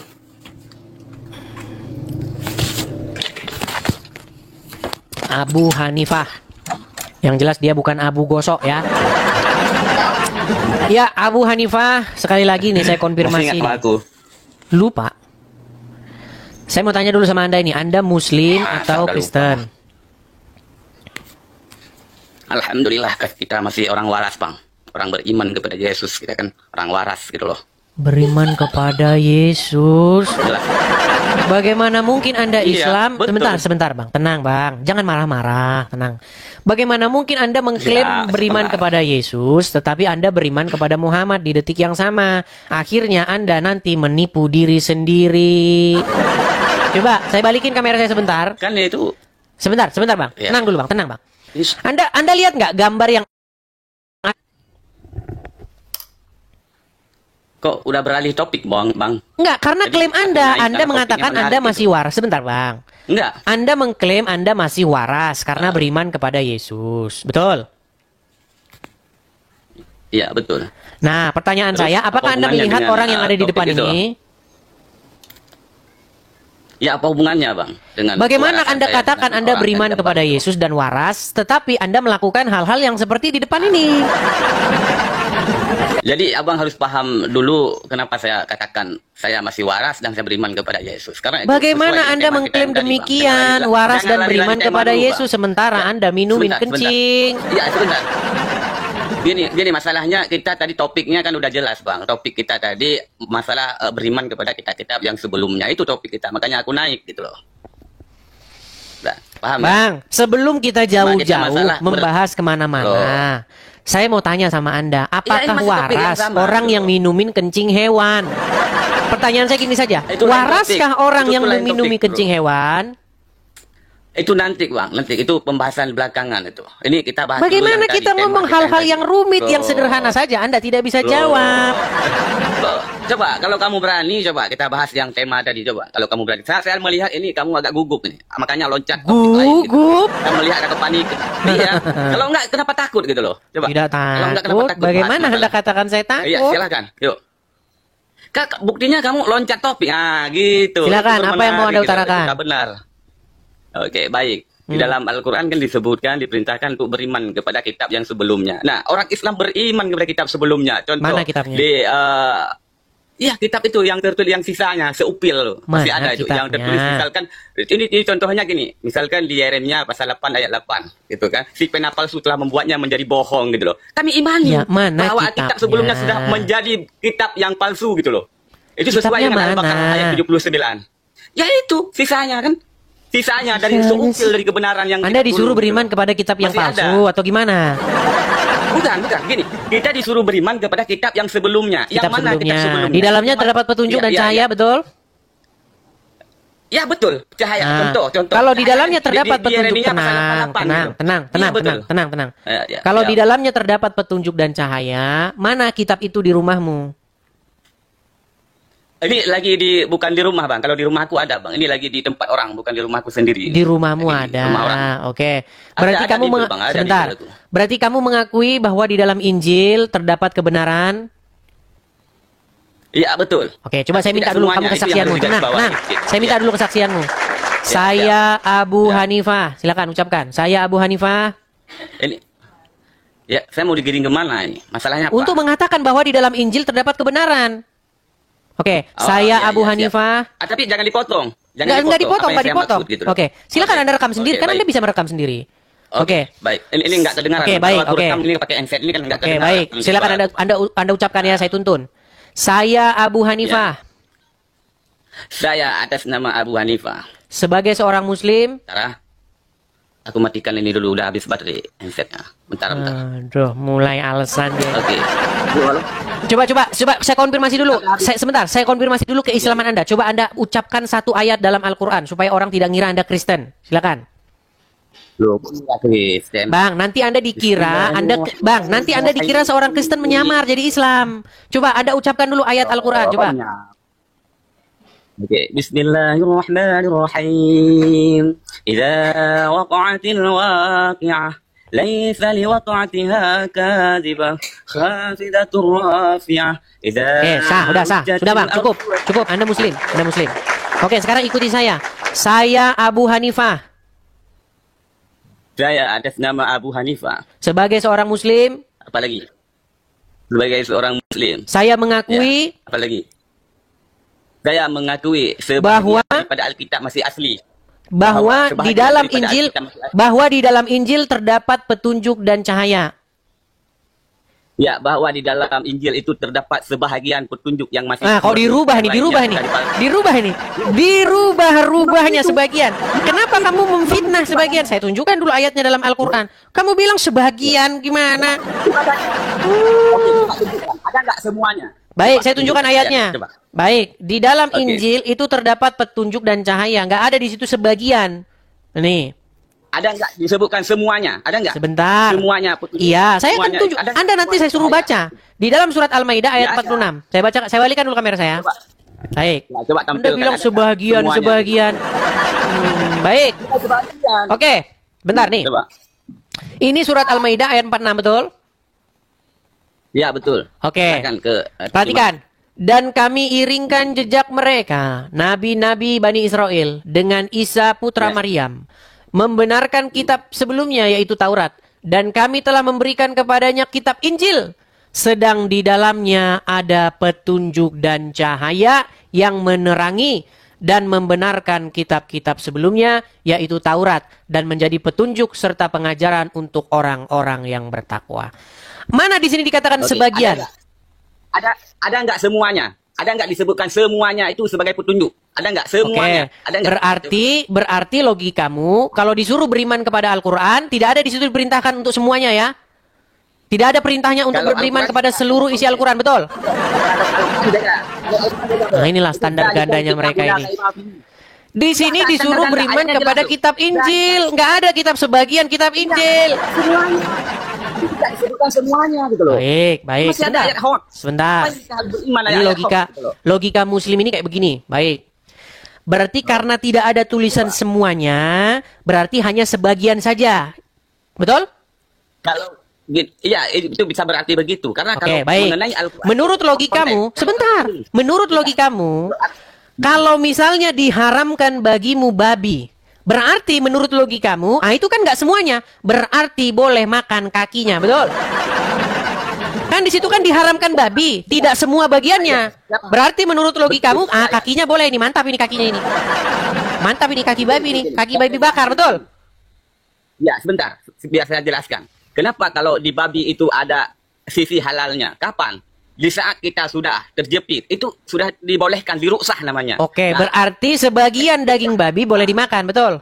Abu Hanifah. Yang jelas dia bukan Abu Gosok ya. Ya, Abu Hanifah, sekali lagi nih saya konfirmasi. Masih ingat sama aku? Lupa. Saya mau tanya dulu sama Anda ini, Anda Muslim atau Kristen? Alhamdulillah kita masih orang waras, Bang. Orang beriman kepada Yesus, kita kan orang waras gitu loh. Beriman kepada Yesus. Bagaimana mungkin Anda Islam? Sebentar Bang, tenang Bang, jangan marah-marah, tenang. Bagaimana mungkin Anda mengklaim beriman kepada Yesus, tetapi Anda beriman kepada Muhammad di detik yang sama? Akhirnya Anda nanti menipu diri sendiri. Coba saya balikin kamera saya sebentar. Kan itu. Sebentar Bang, Ya. tenang dulu Bang, tenang Bang. Anda lihat nggak gambar yang kok udah beralih topik, Bang? Enggak, karena Jadi, klaim Anda karena mengatakan topiknya Anda menarik masih waras. Sebentar, Bang. Enggak. Anda mengklaim Anda masih waras karena beriman kepada Yesus. Betul? Iya, betul. Nah, pertanyaan Terus, saya, apakah apa Anda hubungannya melihat dengan, orang yang ada di topik depan itu? ini? Ya, apa hubungannya, Bang? Dengan Bagaimana kewarasan Anda saya katakan dengan Anda orang beriman yang kepada Yesus dan waras, tetapi Anda melakukan hal-hal yang seperti di depan ini? Jadi abang harus paham dulu kenapa saya katakan saya masih waras dan saya beriman kepada Yesus. Karena itu Bagaimana sesuai Anda tema kita mengklaim yang tadi, Bang. demikian, Jangan waras dan lari-lari beriman tema kepada dulu, Bang. Yesus, sementara Anda minumin kencing? Ya, sebentar. Gini masalahnya kita tadi topiknya kan udah jelas, Bang. Topik kita tadi masalah beriman kepada kitab-kitab yang sebelumnya, itu topik kita. Makanya aku naik gitu loh. Nah, paham? Bang, sebelum kita jauh-jauh masalah membahas kemana-mana, saya mau tanya sama Anda, apakah masih topik yang waras sama, orang gitu. yang minumin kencing hewan? Pertanyaan saya gini saja, Itu lain waraskah topik. orang Itu yang lain minumi topik, kencing hewan? Itu nanti, Bang. Nanti itu pembahasan belakangan itu. Ini kita bahas dulu Bagaimana yang kita tadi, ngomong tema kita hal-hal tadi. yang rumit, yang Loh. sederhana saja, Anda tidak bisa Loh. jawab. Coba kalau kamu berani, coba kita bahas yang tema tadi, coba. Kalau kamu berani. Saya melihat ini kamu agak gugup ini. Makanya loncat topik lain gitu. Gugup? Saya melihat ada panik. Iya. Kalau enggak kenapa takut gitu loh. Coba. Tidak Kalau enggak kenapa takut. takut? Bagaimana Mas, Anda katakan saya takut? Iya, silakan. Yuk. Buktinya kamu loncat topik. Ah, gitu. Silakan, Itu apa yang mau Anda gitu. utarakan? Itu benar. Oke, baik. Di dalam Al-Quran kan disebutkan, diperintahkan untuk beriman kepada kitab yang sebelumnya. Nah, orang Islam beriman kepada kitab sebelumnya. Contoh, Mana kitabnya? Ya, kitab itu yang tertulis yang sisanya seupil masih ada itu yang tertulis misalkan ini contohnya gini, misalkan di Yeremia pasal 8 ayat 8 gitu kan. Si penapal telah membuatnya menjadi bohong gitu loh. Kami imani bahwa kitab sebelumnya sudah menjadi kitab yang palsu gitu loh. Itu sesuai dengan Al-Baqarah ayat 79. Ya itu sisanya kan. Sisanya dari seupil dari kebenaran yang Anda disuruh beriman kepada kitab yang palsu atau gimana? Bukan, gini. Kita disuruh beriman kepada kitab yang sebelumnya. Kitab yang mana sebelumnya. kitab sebelumnya? Di dalamnya terdapat petunjuk dan cahaya, betul? Ya, betul. Cahaya. Contoh. Kalau di dalamnya terdapat petunjuk, tenang. Kalau di dalamnya terdapat petunjuk dan cahaya, mana kitab itu di rumahmu? Ini lagi bukan di rumah, Bang. Kalau di rumahku ada, Bang. Ini lagi di tempat orang, bukan di rumahku sendiri. Di rumahmu ada. Oke. Berarti kamu sebentar. Berarti kamu mengakui bahwa di dalam Injil terdapat kebenaran? Iya, betul. Oke, coba saya minta dulu kamu kesaksianmu. Tenang. Saya minta dulu kesaksianmu. Saya Abu Hanifah. Silakan ucapkan. Saya Abu Hanifah. Ini ya, saya mau digiring kemana ini? Masalahnya apa? Untuk mengatakan bahwa di dalam Injil terdapat kebenaran. Oke, saya Abu Hanifah. Tapi jangan dipotong. Nggak dipotong. Gitu. Oke, silakan Anda rekam sendiri. Kan Anda bisa merekam sendiri. Oke, baik. Ini nggak terdengar. Oke, baik. Oke. Ini pakai handset ini kan nggak terdengar. Oke, baik. Silakan Anda ucapkan ya, saya tuntun. Saya Abu Hanifah. Saya atas nama Abu Hanifah. Sebagai seorang Muslim. Bentar, aku matikan ini dulu, udah habis baterai handsetnya. Bentar. Aduh, mulai alasan dia. Oke. Coba saya konfirmasi dulu. Saya konfirmasi dulu keislaman Anda. Coba Anda ucapkan satu ayat dalam Al-Qur'an supaya orang tidak ngira Anda Kristen. Silakan. Loh, enggak Kristen. Bang, nanti Anda dikira seorang Kristen menyamar jadi Islam. Coba Anda ucapkan dulu ayat Al-Qur'an, coba. Oke, Bismillahirrahmanirrahim. Idza waqa'atil waqi'ah laisa liwaqa'atiha kadhibah khafidatur rafi'ah. Sudah Bang, cukup. Anda Muslim. Oke, sekarang ikuti saya. Saya Abu Hanifah. Saya atas nama Abu Hanifah. Sebagai seorang Muslim. Apalagi? Sebagai seorang Muslim. Saya mengakui. Apalagi? Saya mengakui bahwa daripada Alkitab masih asli. Bahwa di dalam Injil terdapat petunjuk dan cahaya. Ya, bahwa di dalam Injil itu terdapat sebahagian petunjuk yang masih. Nah, kalau dirubahnya sebagian. Kenapa kamu memfitnah sebagian? Saya tunjukkan dulu ayatnya dalam Al-Qur'an. Kamu bilang sebagian gimana? Ada nggak semuanya? Baik, saya tunjukkan ayatnya. Baik, di dalam Injil itu terdapat petunjuk dan cahaya. Nggak ada di situ sebagian. Nih. Ada nggak disebutkan semuanya? Ada nggak? Sebentar. Semuanya. Iya, saya akan tunjuk. Anda nanti saya suruh baca. Di dalam surat Al-Maidah ayat 46. Saya balikan dulu kamera saya. Baik. Coba Anda bilang sebagian. Baik. Oke, bentar nih. Ini surat Al-Maidah ayat 46, betul? Ya, betul. Oke. Perhatikan. Dan kami iringkan jejak mereka, nabi-nabi Bani Israel, dengan Isa putra Maryam, membenarkan kitab sebelumnya yaitu Taurat, dan kami telah memberikan kepadanya kitab Injil, sedang di dalamnya ada petunjuk dan cahaya yang menerangi dan membenarkan kitab-kitab sebelumnya yaitu Taurat, dan menjadi petunjuk serta pengajaran untuk orang-orang yang bertakwa. Mana di sini dikatakan sebagian? Ada nggak semuanya? Ada nggak disebutkan semuanya itu sebagai petunjuk? Ada nggak semuanya? Ada nggak? Berarti logikamu kalau disuruh beriman kepada Al-Qur'an tidak ada di situ diperintahkan untuk semuanya ya? Tidak ada perintahnya untuk beriman kepada seluruh isi Al-Qur'an, betul? Nah, inilah standar gandanya mereka ini. Di sini disuruh beriman kepada kitab Injil, nggak ada kitab sebagian kitab Injil. Tidak disebutkan semuanya gitu loh. Baik. Sebentar. Ini logika Muslim ini kayak begini. Baik. Berarti karena tidak ada tulisan semuanya, berarti hanya sebagian saja. Betul? Iya, itu bisa berarti begitu. Karena kalau baik. mengenai Al-Quran, Menurut logikamu, sebentar. Menurut logikamu, kalau misalnya diharamkan bagimu babi, berarti menurut logikamu, itu kan nggak semuanya. Berarti boleh makan kakinya, betul? Kan di situ kan diharamkan babi, tidak semua bagiannya. Berarti menurut logikamu, kakinya boleh ini, mantap ini kakinya ini. Mantap ini kaki babi nih, kaki babi bakar, betul? Ya, sebentar, biar saya jelaskan. Kenapa kalau di babi itu ada sisi halalnya? Kapan? Di saat kita sudah terjepit, itu sudah dibolehkan, diruksah namanya. Oke, berarti sebagian daging babi boleh dimakan, betul?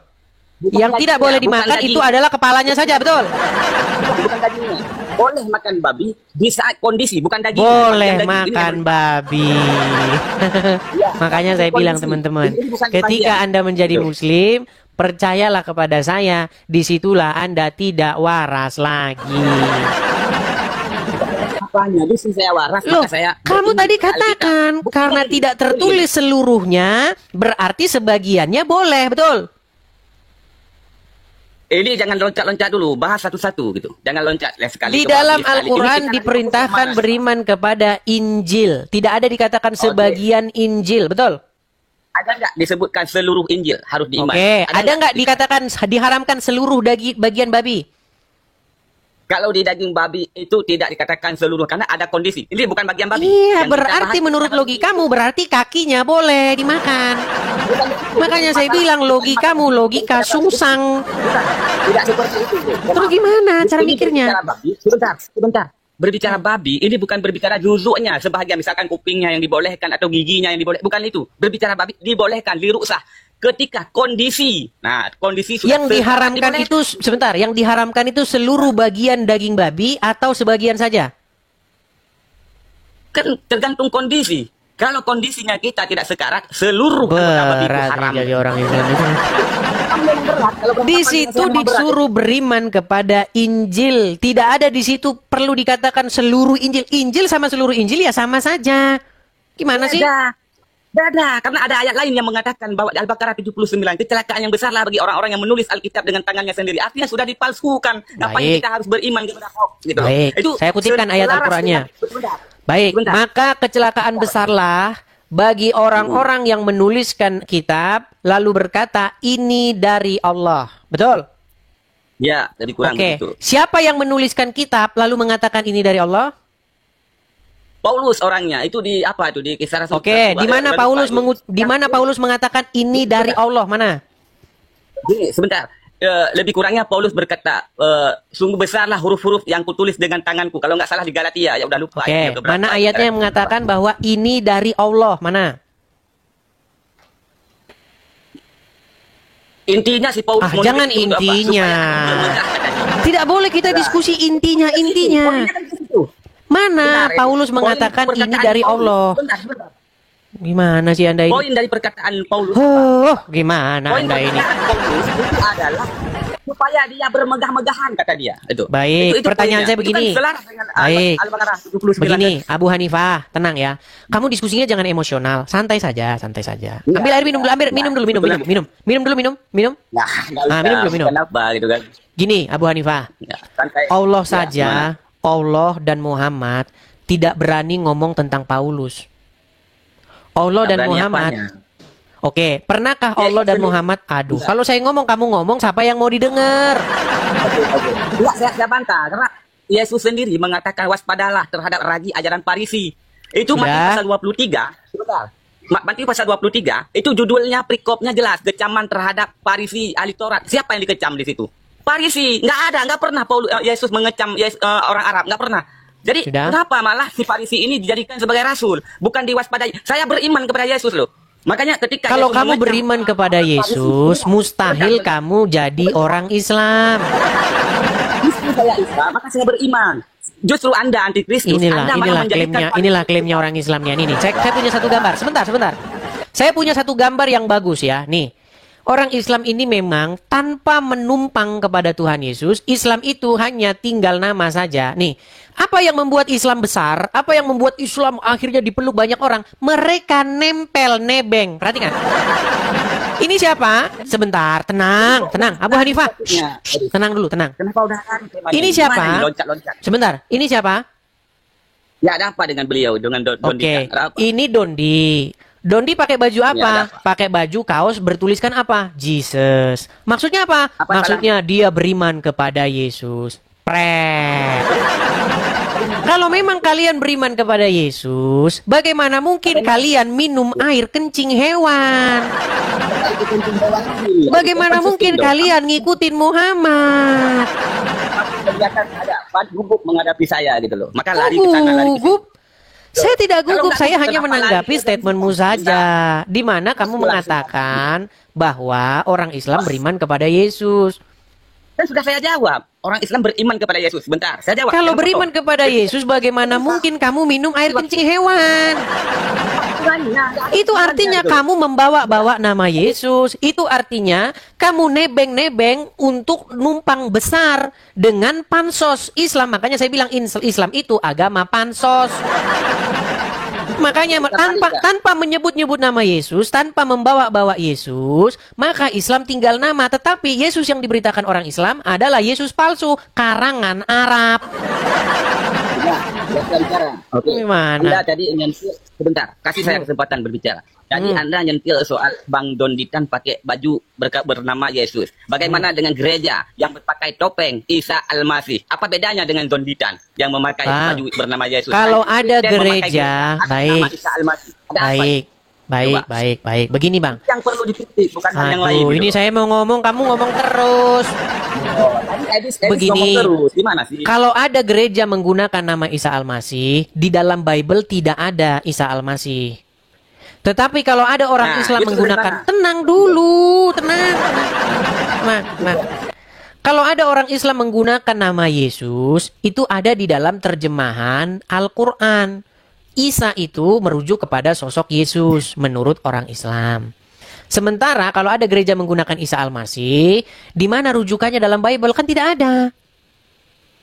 Yang tidak boleh dimakan itu adalah kepalanya saja, betul? Bukan dagingnya. Boleh makan babi di saat kondisi, bukan daging. Boleh makan babi. Makanya saya bilang teman-teman, ketika Anda menjadi muslim, percayalah kepada saya, disitulah Anda tidak waras lagi. Apanya? Justru saya waras, Loh, maka saya kamu tadi katakan karena tidak tertulis seluruhnya, berarti sebagiannya boleh, betul? Ini jangan loncat-loncat dulu, bahas satu-satu gitu. Jangan loncat sekali. Di dalam Al-Quran diperintahkan beriman kepada Injil. Tidak ada dikatakan sebagian Injil, betul? Ada nggak disebutkan seluruh Injil harus diiman? Ada nggak dikatakan diharamkan seluruh bagian babi? Kalau di daging babi itu tidak dikatakan seluruh, karena ada kondisi. Ini bukan bagian babi. Iya, berarti menurut logikamu berarti kakinya boleh dimakan. Makanya saya bilang logikamu logika sungsang. Tidak seperti itu. Terus gimana cara mikirnya? Sebentar. Berbicara babi, ini bukan berbicara juzuknya. Sebahagian misalkan kupingnya yang dibolehkan atau giginya yang dibolehkan. Bukan itu. Berbicara babi dibolehkan, diruksah. Ketika kondisi, kondisi sudah yang diharamkan itu sebentar, yang diharamkan itu seluruh bagian daging babi atau sebagian saja? Kan tergantung kondisi. Kalau kondisinya kita tidak sekarat, seluruh anggota babi itu haram. Jadi orang Islam itu. Di situ disuruh beriman kepada Injil. Tidak ada di situ perlu dikatakan seluruh Injil. Injil sama seluruh Injil ya sama saja. Gimana sih? Beda, karena ada ayat lain yang mengatakan bahwa di Al-Baqarah 79, kecelakaan yang besar lah bagi orang-orang yang menulis Alkitab dengan tangannya sendiri. Artinya sudah dipalsukan. Ngapain kita harus beriman kepada hoax gitu. Baik, itu saya kutipkan ayat Al-Qurannya. Baik, maka kecelakaan besarlah bagi orang-orang yang menuliskan kitab lalu berkata ini dari Allah. Betul? Ya, dari kurang begitu. Siapa yang menuliskan kitab lalu mengatakan ini dari Allah? Paulus orangnya itu di apa itu di Kisah Rasul. Di mana Paulus mengatakan ini dari Allah mana? Gini, sebentar. Lebih kurangnya Paulus berkata sungguh besarlah huruf-huruf yang kutulis dengan tanganku. Kalau nggak salah di Galatia, ya udah lupa. Mana ayatnya yang mengatakan bahwa ini dari Allah mana? Intinya si Paulus. Jangan intinya. Tidak boleh kita diskusi intinya. Mana Paulus mengatakan ini dari Allah? Gimana sih Anda ini? Poin dari perkataan Paulus. Gimana Anda ini? Paulus itu adalah supaya dia bermegah-megahan kata dia. Itu. Baik, pertanyaan saya begini. Baik. Begini, Abu Hanifah, tenang ya. Kamu diskusinya jangan emosional, santai saja. Ambil air minum dulu, minum dulu. Minum. Kenapa gitu kan? Gini, Abu Hanifah. Allah saja, Allah dan Muhammad tidak berani ngomong tentang Paulus. Allah dan Muhammad. Oke, pernahkah Allah dan Muhammad? Kalau saya ngomong, kamu ngomong, siapa yang mau didengar? Saya bantah, karena Yesus sendiri mengatakan waspadalah terhadap raji ajaran Farisi. Itu Matius pasal 23. Matius pasal 23, itu judulnya perikopnya jelas, kecaman terhadap Farisi ahli Taurat. Siapa yang dikecam di situ? Farisi. Nggak pernah Yesus mengecam orang Arab, nggak pernah. Jadi kenapa malah si Farisi ini dijadikan sebagai rasul, bukan diwaspadai? Saya beriman kepada Yesus loh. Makanya ketika kalau kamu beriman kepada Yesus, mustahil kamu jadi orang Islam. Justru saya Islam, maka saya beriman. Justru Anda antikristus. Inilah klaimnya orang Islamnya ini. Saya punya satu gambar. Sebentar. Saya punya satu gambar yang bagus ya. Nih. Orang Islam ini memang tanpa menumpang kepada Tuhan Yesus, Islam itu hanya tinggal nama saja. Nih, apa yang membuat Islam besar? Apa yang membuat Islam akhirnya dipeluk banyak orang? Mereka nempel nebeng. Perhatikan. Ini siapa? Sebentar, tenang. Abu Hanifah. Tenang dulu, tenang. Kenapa udah lari? Ini siapa? Gimana ini loncat-loncat? Sebentar, ini siapa? Ya, ada apa dengan beliau? Dengan Dondi? Oke, ini Dondi. Dondi pakai baju apa? Pakai baju kaos bertuliskan apa? Jesus. Maksudnya apa? Maksudnya dia beriman kepada Yesus. Kalau memang kalian beriman kepada Yesus, bagaimana mungkin kalian minum air kencing hewan? Bagaimana mungkin kalian ngikutin Muhammad? Kelihatan ada gugup menghadapi saya gitu loh. Maka lari ke sana, lari ke sini. Saya tidak gugup, saya hanya menanggapi statementmu saja. Di mana kamu mengatakan bahwa orang Islam beriman kepada Yesus. Kan sudah saya jawab. Orang Islam beriman kepada Yesus. Bentar, saya jawab. Kalau beriman kepada Yesus, bagaimana mungkin kamu minum air kencing hewan? Itu artinya kamu membawa-bawa nama Yesus. Itu artinya kamu nebeng-nebeng untuk numpang besar dengan pansos Islam. Makanya saya bilang Islam itu agama pansos. Makanya tanpa menyebut-nyebut nama Yesus, tanpa membawa-bawa Yesus, maka Islam tinggal nama. Tetapi Yesus yang diberitakan orang Islam adalah Yesus palsu, karangan Arab. Gimana? Anda tadi nyentil, sebentar, kasih saya kesempatan berbicara. Jadi Anda nyentil soal Bang Donditan pakai baju bernama Yesus. Bagaimana dengan gereja yang berpakai topeng Isa Al-Masih? Apa bedanya dengan Donditan yang memakai baju bernama Yesus? Kalau ada gereja, baik. Begini Bang. Yang perlu dititik, bukan hal yang lain. Ini saya mau ngomong, kamu ngomong terus. Begini, kalau ada gereja menggunakan nama Isa Al-Masih, di dalam Bible tidak ada Isa Al-Masih. Tetapi kalau ada orang Islam menggunakan, tenang dulu, tenang. Kalau ada orang Islam menggunakan nama Yesus, itu ada di dalam terjemahan Al-Quran. Isa itu merujuk kepada sosok Yesus menurut orang Islam. Sementara kalau ada gereja menggunakan Isa Al-Masih, di mana rujukannya dalam Bible? Kan tidak ada.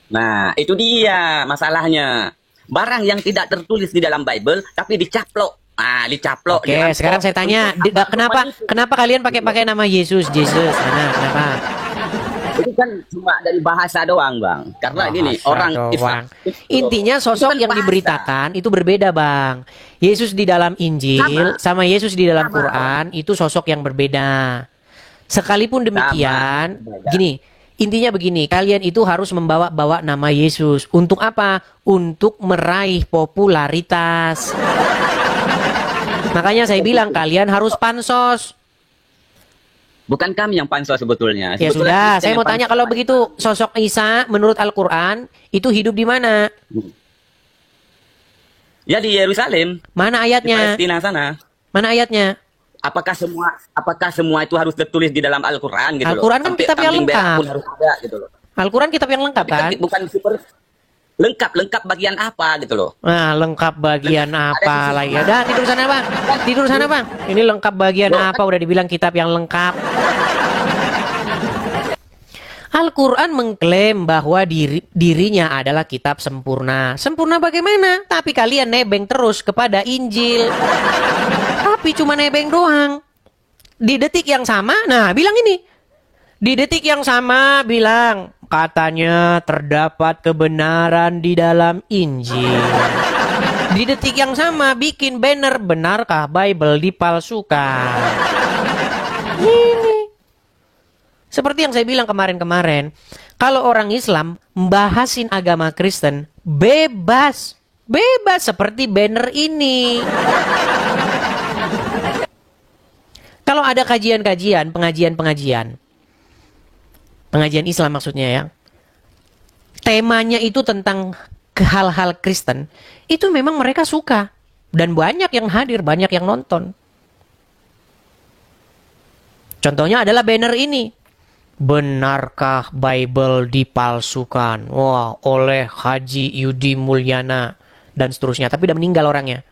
Nah, itu dia masalahnya. Barang yang tidak tertulis di dalam Bible, tapi dicaplok. Dicaplok. Oke, sekarang saya tanya, kenapa kalian pakai nama Yesus? Kenapa? Itu kan cuma dari bahasa doang, Bang. Karena gini, orang Islam. Intinya sosok yang diberitakan itu berbeda, Bang. Yesus di dalam Injil sama Yesus di dalam Quran itu sosok yang berbeda. Sekalipun demikian, gini, intinya begini, kalian itu harus membawa-bawa nama Yesus. Untuk apa? Untuk meraih popularitas. Makanya saya bilang kalian harus pansos. Bukan kami yang pansos sebetulnya. Ya sudah, saya mau tanya, kalau begitu sosok Isa menurut Al-Quran itu hidup di mana? Ya di Yerusalem. Mana ayatnya? Di Palestina sana. Mana ayatnya? Apakah semua itu harus tertulis di dalam Al-Quran gitu Al-Quran kan kitab yang lengkap. Gitu loh. Al-Quran kitab yang lengkap kan? Bukan super lengkap bagian apa gitu loh. Nah, lengkap bagian apa lagi? Ada tidur sana Bang. Tidur sana Bang. Ini lengkap bagian apa? Udah dibilang kitab yang lengkap. Al-Quran mengklaim bahwa dirinya adalah kitab sempurna. Sempurna bagaimana? Tapi kalian nebeng terus kepada Injil. Tapi cuma nebeng doang. Di detik yang sama, bilang ini. Di detik yang sama bilang, katanya terdapat kebenaran di dalam Injil. Di detik yang sama bikin banner, benarkah Bible dipalsukan? Ini. Seperti yang saya bilang kemarin-kemarin, kalau orang Islam membahasin agama Kristen, bebas. Bebas seperti banner ini. Kalau ada kajian-kajian, pengajian Islam maksudnya ya, temanya itu tentang hal-hal Kristen, itu memang mereka suka. Dan banyak yang hadir, banyak yang nonton. Contohnya adalah banner ini. Benarkah Bible dipalsukan? Wah, oleh Haji Yudi Mulyana. Dan seterusnya. Tapi udah meninggal orangnya.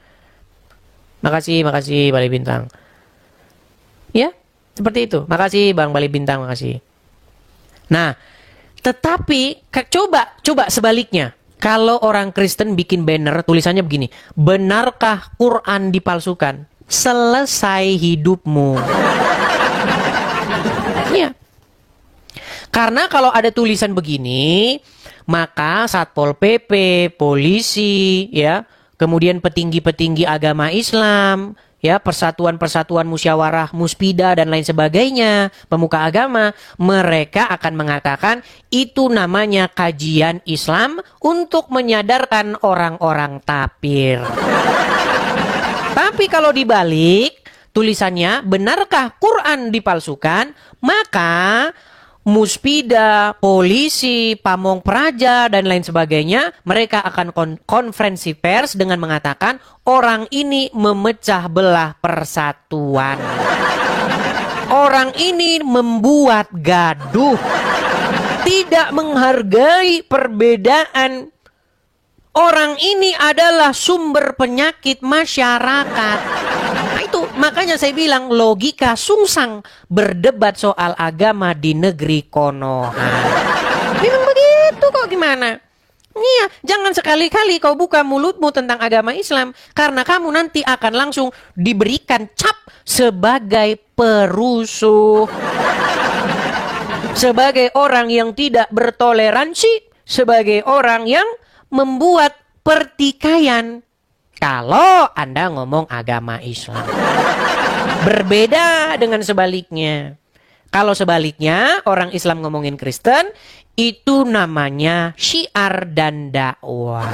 Makasih Bali Bintang. Ya, seperti itu. Makasih Bang Bali Bintang, makasih. Nah, tetapi coba sebaliknya. Kalau orang Kristen bikin banner tulisannya begini, benarkah Quran dipalsukan? Selesai hidupmu. Iya. Karena kalau ada tulisan begini, maka Satpol PP, polisi, ya, kemudian petinggi-petinggi agama Islam, ya, persatuan-persatuan musyawarah, muspida dan lain sebagainya, pemuka agama, mereka akan mengatakan itu namanya kajian Islam untuk menyadarkan orang-orang tapir. Tapi kalau dibalik tulisannya, benarkah Quran dipalsukan? Maka muspida, polisi, pamong praja, dan lain sebagainya, mereka akan konferensi pers dengan mengatakan orang ini memecah belah persatuan. Orang ini membuat gaduh, tidak menghargai perbedaan. Orang ini adalah sumber penyakit masyarakat. Nah, itu makanya saya bilang logika sungsang berdebat soal agama di negeri Konoha. Memang begitu kok, gimana? Iya, jangan sekali-kali kau buka mulutmu tentang agama Islam, karena kamu nanti akan langsung diberikan cap sebagai perusuh, sebagai orang yang tidak bertoleransi, sebagai orang yang membuat pertikaian. Kalau Anda ngomong agama Islam, berbeda dengan sebaliknya. Kalau sebaliknya, orang Islam ngomongin Kristen, itu namanya syiar dan dakwah.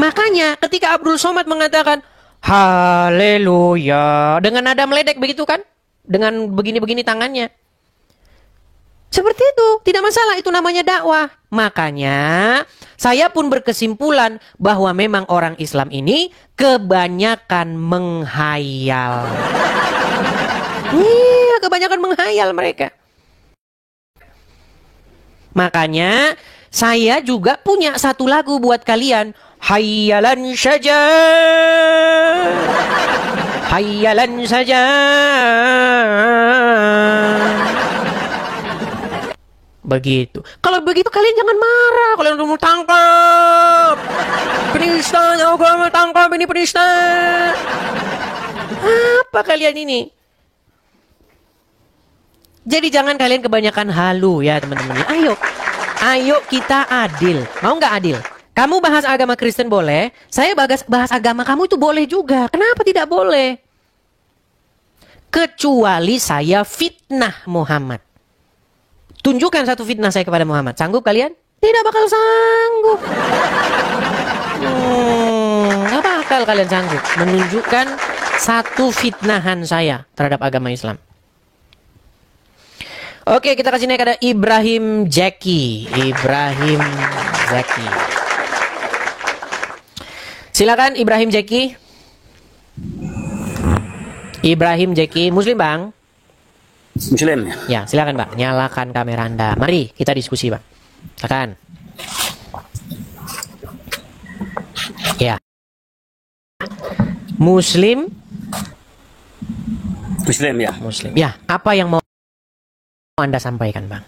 Makanya ketika Abdul Somad mengatakan haleluya dengan nada meledek begitu kan, dengan begini-begini tangannya, seperti itu, tidak masalah, itu namanya dakwah. Makanya saya pun berkesimpulan bahwa memang orang Islam ini kebanyakan menghayal. Iya, kebanyakan menghayal mereka. Makanya saya juga punya satu lagu buat kalian. Hayyalan saja, hayyalan saja. Begitu. Kalau begitu kalian jangan marah. Kalian udah mau tangkap penista, aku mau tangkap ini penista. Apa kalian ini? Jadi jangan kalian kebanyakan halu ya teman-teman. Ayo kita adil. Mau nggak adil? Kamu bahas agama Kristen boleh, saya bahas agama kamu itu boleh juga. Kenapa tidak boleh? Kecuali saya fitnah Muhammad. Tunjukkan satu fitnah saya kepada Muhammad. Sanggup kalian? Tidak bakal sanggup. Gak bakal kalian sanggup menunjukkan satu fitnahan saya terhadap agama Islam. Oke, kita kasih naik ada Ibrahim Jackie. Ibrahim Jackie. Silakan Ibrahim Jackie. Ibrahim Jackie, Muslim bang? Muslim. Ya, silakan Bang, nyalakan kamera Anda. Mari kita diskusi, Bang. Silakan. Ya. Muslim. Muslim ya. Muslim. Ya, apa yang mau Anda sampaikan, Bang?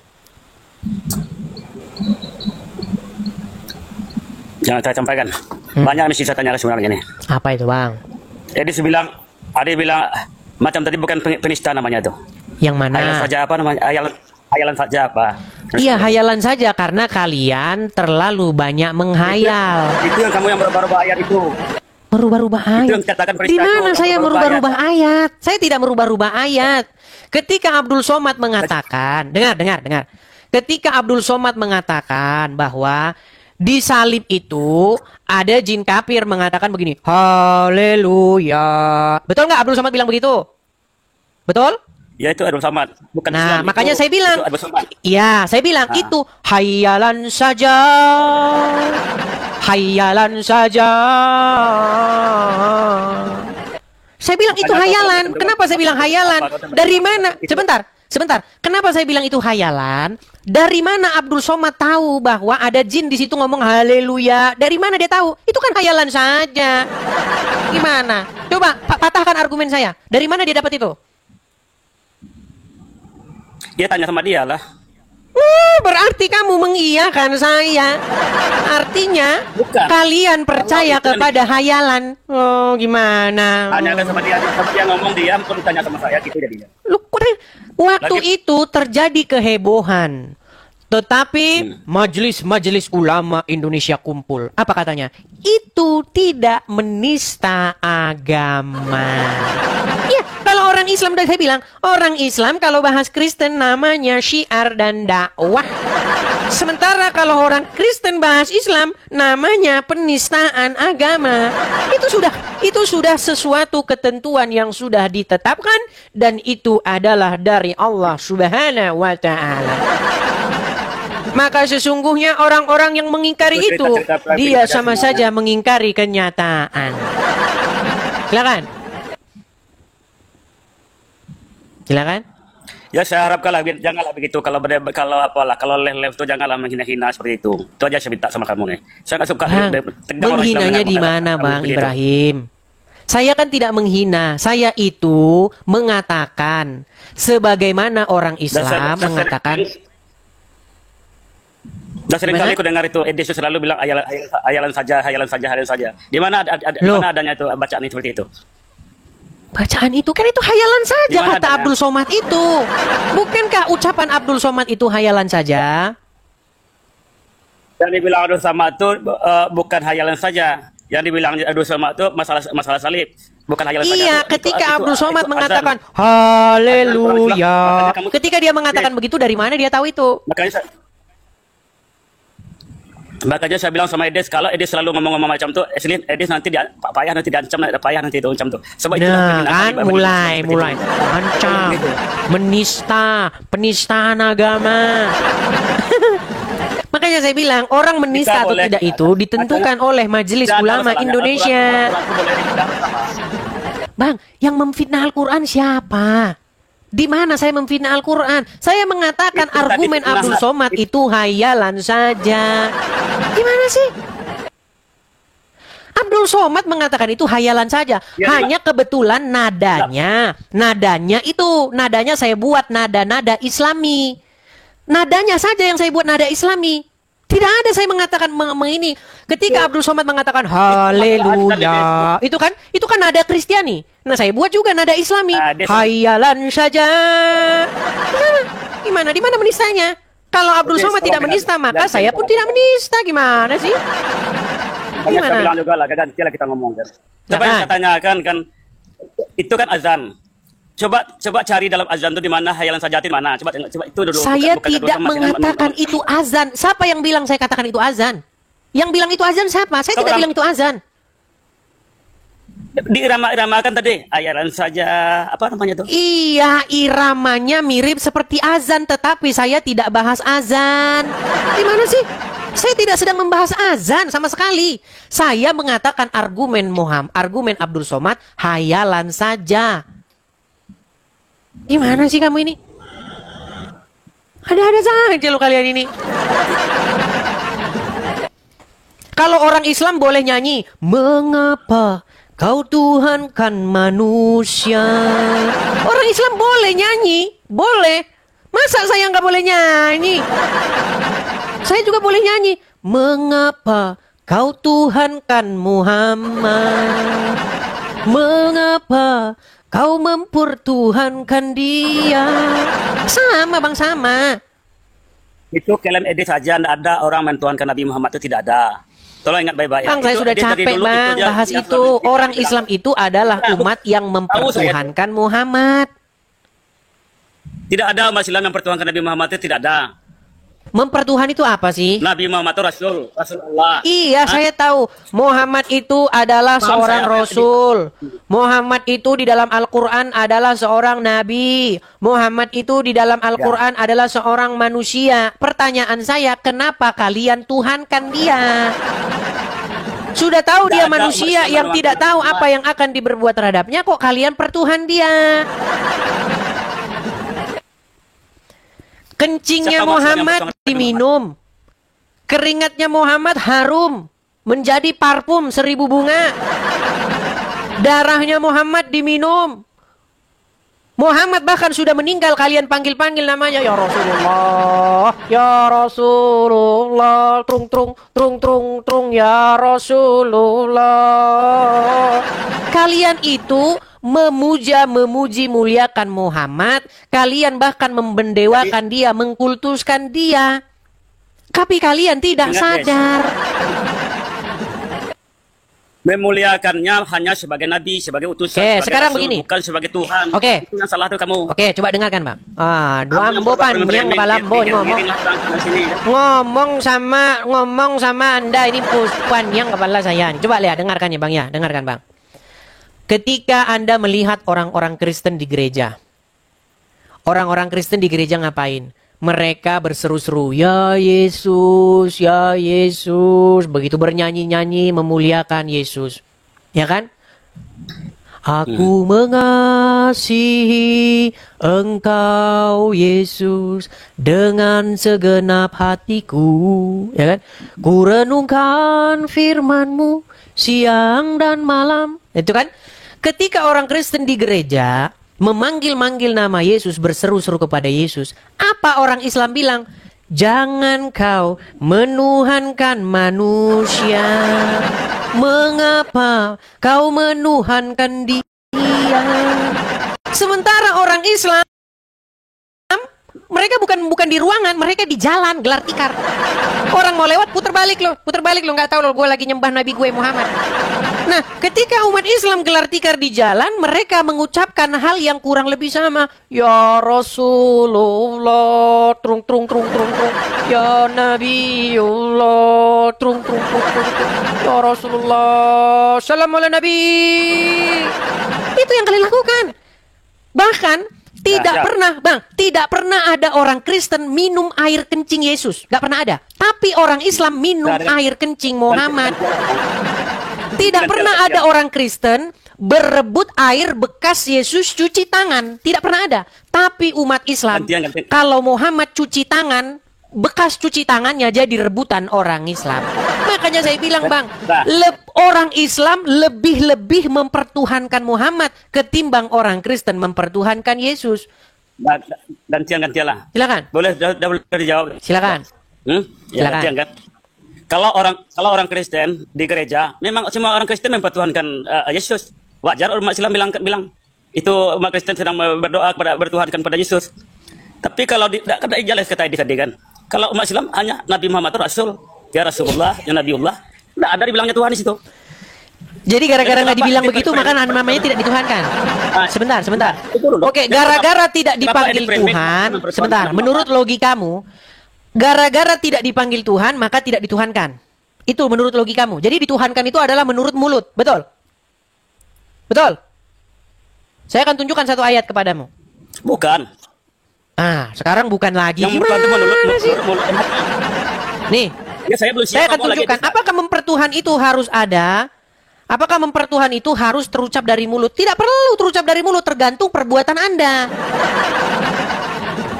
Yang saya sampaikan. Banyak mesti saya tanya sebenarnya nih. Apa itu, Bang? Jadi ada bilang macam tadi bukan penista namanya tuh. Yang mana? Hayalan saja apa namanya? Hayalan saja apa? Iya, hayalan saja karena kalian terlalu banyak menghayal. Itu yang kamu yang merubah-rubah ayat itu. Merubah-rubah ayat? Di mana saya merubah-rubah ayat? Saya tidak merubah-rubah ayat. Ketika Abdul Somad mengatakan, dengar. Ketika Abdul Somad mengatakan bahwa di salib itu ada jin kafir mengatakan begini, haleluya. Betul nggak Abdul Somad bilang begitu? Betul? Ya itu Abdul Somad, bukan Nah, Islam, makanya itu, saya bilang, iya, saya bilang itu hayalan saja, hayalan saja. Saya bilang itu hayalan. Kenapa saya bilang hayalan? Dari mana? Sebentar. Kenapa saya bilang itu hayalan? Dari mana Abdul Somad tahu bahwa ada jin di situ ngomong haleluya? Dari mana dia tahu? Itu kan hayalan saja. Gimana? Coba patahkan argumen saya. Dari mana dia dapat itu? Dia tanya sama dia lah. Berarti kamu mengiyakan saya. Artinya kalian percaya kepada hayalan. Oh, gimana? Tanya sama dia ngomong diam, kok ditanya sama saya gitu jadinya. Waktu itu terjadi kehebohan. Tetapi majelis-majelis ulama Indonesia kumpul. Apa katanya? Itu tidak menista agama. Ya, kalau orang Islam, dan saya bilang, orang Islam kalau bahas Kristen namanya syiar dan dakwah. Sementara kalau orang Kristen bahas Islam namanya penistaan agama. Itu sudah sesuatu ketentuan yang sudah ditetapkan dan itu adalah dari Allah Subhanahu wa taala. Maka sesungguhnya orang-orang yang mengingkari itu, dia sama saja mengingkari kenyataan. Silakan. Ya saya harapkanlah janganlah begitu kalau level itu janganlah menghina-hina seperti itu. Itu aja saya minta sama kamu nih. Saya nggak suka menghinanya di mana, Bang Ibrahim? Saya kan tidak menghina. Saya itu mengatakan sebagaimana orang Islam mengatakan. Dan seringkali aku dengar itu Edis selalu bilang hayalan saja. Di mana adanya itu bacaan seperti itu? Bacaan itu kan itu hayalan saja kata Abdul Somad itu. Bukankah ucapan Abdul Somad itu hayalan saja? Yang dibilang Abdul Somad itu bukan hayalan saja. Yang dibilang Abdul Somad itu masalah salib, bukan hayalan saja. Iya, ketika Abdul Somad mengatakan haleluya. Ketika dia mengatakan begitu, dari mana dia tahu itu? Makanya saya bilang sama Edis, kalau Edis selalu ngomong-ngomong macam itu, Edis nanti Pak Payah nanti diancam, Payah nanti diancam tuh. Sebab kan mulai ancam, menista, penistaan agama. Makanya saya bilang orang menista atau tidak itu ditentukan oleh Majelis Ulama Indonesia. Bang, yang memfitnah Al-Quran siapa? Di mana saya memfitnah Al-Quran? Saya mengatakan argumen Abdul Somad itu hayalan saja. Gimana sih? Abdul Somad mengatakan itu hayalan saja. Hanya kebetulan nadanya saya buat nada-nada Islami. Nadanya saja yang saya buat nada Islami. Tidak ada saya mengatakan ini. Ketika Abdul Somad mengatakan haleluya, itu kan nada Kristiani. Nah, saya buat juga nada Islami. Hayalan saja. Gimana? Di mana menistanya? Kalau Abdul Somad tidak menista, maka saya pun tidak menista. Gimana sih? Gimana? Saya bilang juga lah, gantilah kita ngomong kan. Coba yang saya tanyakan kan, itu kan azan. Coba cari dalam azan itu di mana hayalan sajati mana. Coba itu dulu. Saya tidak mengatakan itu azan. Siapa yang bilang saya katakan itu azan? Yang bilang itu azan siapa? Saya tidak bilang itu azan. Diirama-iramakan tadi hayalan saja, apa namanya tuh? Iya, iramanya mirip seperti azan, tetapi saya tidak bahas azan. Gimana sih? Saya tidak sedang membahas azan sama sekali. Saya mengatakan argumen Abdul Somad hayalan saja. Gimana sih kamu ini? Ada-ada saja lo kalian ini. Kalau orang Islam boleh nyanyi, mengapa kau Tuhan kan manusia? Orang Islam boleh nyanyi, boleh. Masa saya nggak boleh nyanyi? Saya juga boleh nyanyi. Mengapa kau Tuhan kan Muhammad? Mengapa kau mempertuhankan dia? Sama bang, sama. Itu klaim Edis saja, tidak ada orang mentuhankan Nabi Muhammad, itu tidak ada. Tolong ingat baik-baik. Bang, saya sudah capek bang bahas itu. Orang Islam itu adalah umat yang mempertuhankan Muhammad. Tidak ada umat Islam yang mempertuhankan Nabi Muhammad, itu tidak ada. Mempertuhan itu apa sih? Nabi Muhammad itu Rasulullah. Iya, saya tahu. Muhammad itu adalah seorang Rasul. Muhammad itu di dalam Al-Quran adalah seorang Nabi. Muhammad itu di dalam Al-Quran adalah seorang manusia. Pertanyaan saya, kenapa kalian tuhankan dia? Sudah tahu dia manusia yang tidak tahu apa yang akan diberbuat terhadapnya, kok kalian pertuhan dia? Kencingnya Muhammad diminum, keringatnya Muhammad harum menjadi parfum 1000 bunga, darahnya Muhammad diminum, Muhammad bahkan sudah meninggal, kalian panggil-panggil namanya, ya Rasulullah, ya Rasulullah, trung trung trung trung trung, ya Rasulullah. Kalian itu memuja, memuji, muliakan Muhammad, kalian bahkan membendewakan dia, mengkultuskan dia. Tapi kalian tidak sadar. Memuliakannya hanya sebagai nabi, sebagai utusan. Oke, sebagai sekarang rasul, begini. bukan sebagai Tuhan. Oke. Itu yang salah tuh kamu. Oke, coba dengarkan, Bang. Dua ambo panjang kepala ambo ngomong sama Anda ini panjang kepala saya. Coba lihat, dengarkan ya, Bang ya. Dengarkan, Bang. Ketika Anda melihat orang-orang Kristen di gereja. Orang-orang Kristen di gereja ngapain? Mereka berseru-seru, ya Yesus, ya Yesus. Begitu bernyanyi-nyanyi memuliakan Yesus. Ya kan? Aku mengasihi Engkau Yesus dengan segenap hatiku. Ya kan? Ku renungkan firman-Mu siang dan malam. Itu kan? Ketika orang Kristen di gereja memanggil-manggil nama Yesus, berseru-seru kepada Yesus, apa orang Islam bilang? Jangan kau menuhankan manusia. Mengapa kau menuhankan dia? Sementara orang Islam, mereka bukan di ruangan, mereka di jalan gelar tikar. Orang mau lewat putar balik lo, nggak tahu lo, gue lagi nyembah Nabi gue Muhammad. Nah, ketika umat Islam gelar tikar di jalan, mereka mengucapkan hal yang kurang lebih sama. Ya Rasulullah, trung trung trung trung trung. Ya Nabiullah, trung trung trung trung. Ya Rasulullah, salam ala Nabi. Itu yang kalian lakukan. Bahkan tidak pernah ada orang Kristen minum air kencing Yesus. Gak pernah ada. Tapi orang Islam minum air kencing Muhammad. Tidak pernah ada orang Kristen berebut air bekas Yesus cuci tangan. Tidak pernah ada. Tapi umat Islam, kalau Muhammad cuci tangan, bekas cuci tangannya jadi rebutan orang Islam. Makanya saya bilang, Bang, orang Islam lebih mempertuhankan Muhammad ketimbang orang Kristen mempertuhankan Yesus. Gantian-gantianlah. Silakan. Boleh dijawab. Silakan. Ya, gantian kan. Kalau orang Kristen di gereja, memang semua orang Kristen mempertuhankan Yesus. Wajar umat Islam bilang itu umat Kristen sedang berdoa bertuhankan pada Yesus. Tapi kalau tidak jelas kata tadi kan, kalau umat Islam hanya Nabi Muhammad itu Rasul, ya Rasulullah, ya Nabiullah, tidak ada dibilangnya Tuhan di situ. Jadi gara-gara nggak dibilang begitu, maka namanya tidak dituhankan. Sebentar. Oke, gara-gara tidak dipanggil Tuhan, sebentar. Menurut logikamu, gara-gara tidak dipanggil Tuhan, maka tidak dituhankan. Itu menurut logikamu. Jadi dituhankan itu adalah menurut mulut. Betul? Betul? Saya akan tunjukkan satu ayat kepadamu. Bukan. Sekarang bukan lagi. Yang mulut Nih, ya, saya akan tunjukkan. Apakah mempertuhan itu harus ada? Apakah mempertuhan itu harus terucap dari mulut? Tidak perlu terucap dari mulut, tergantung perbuatan Anda.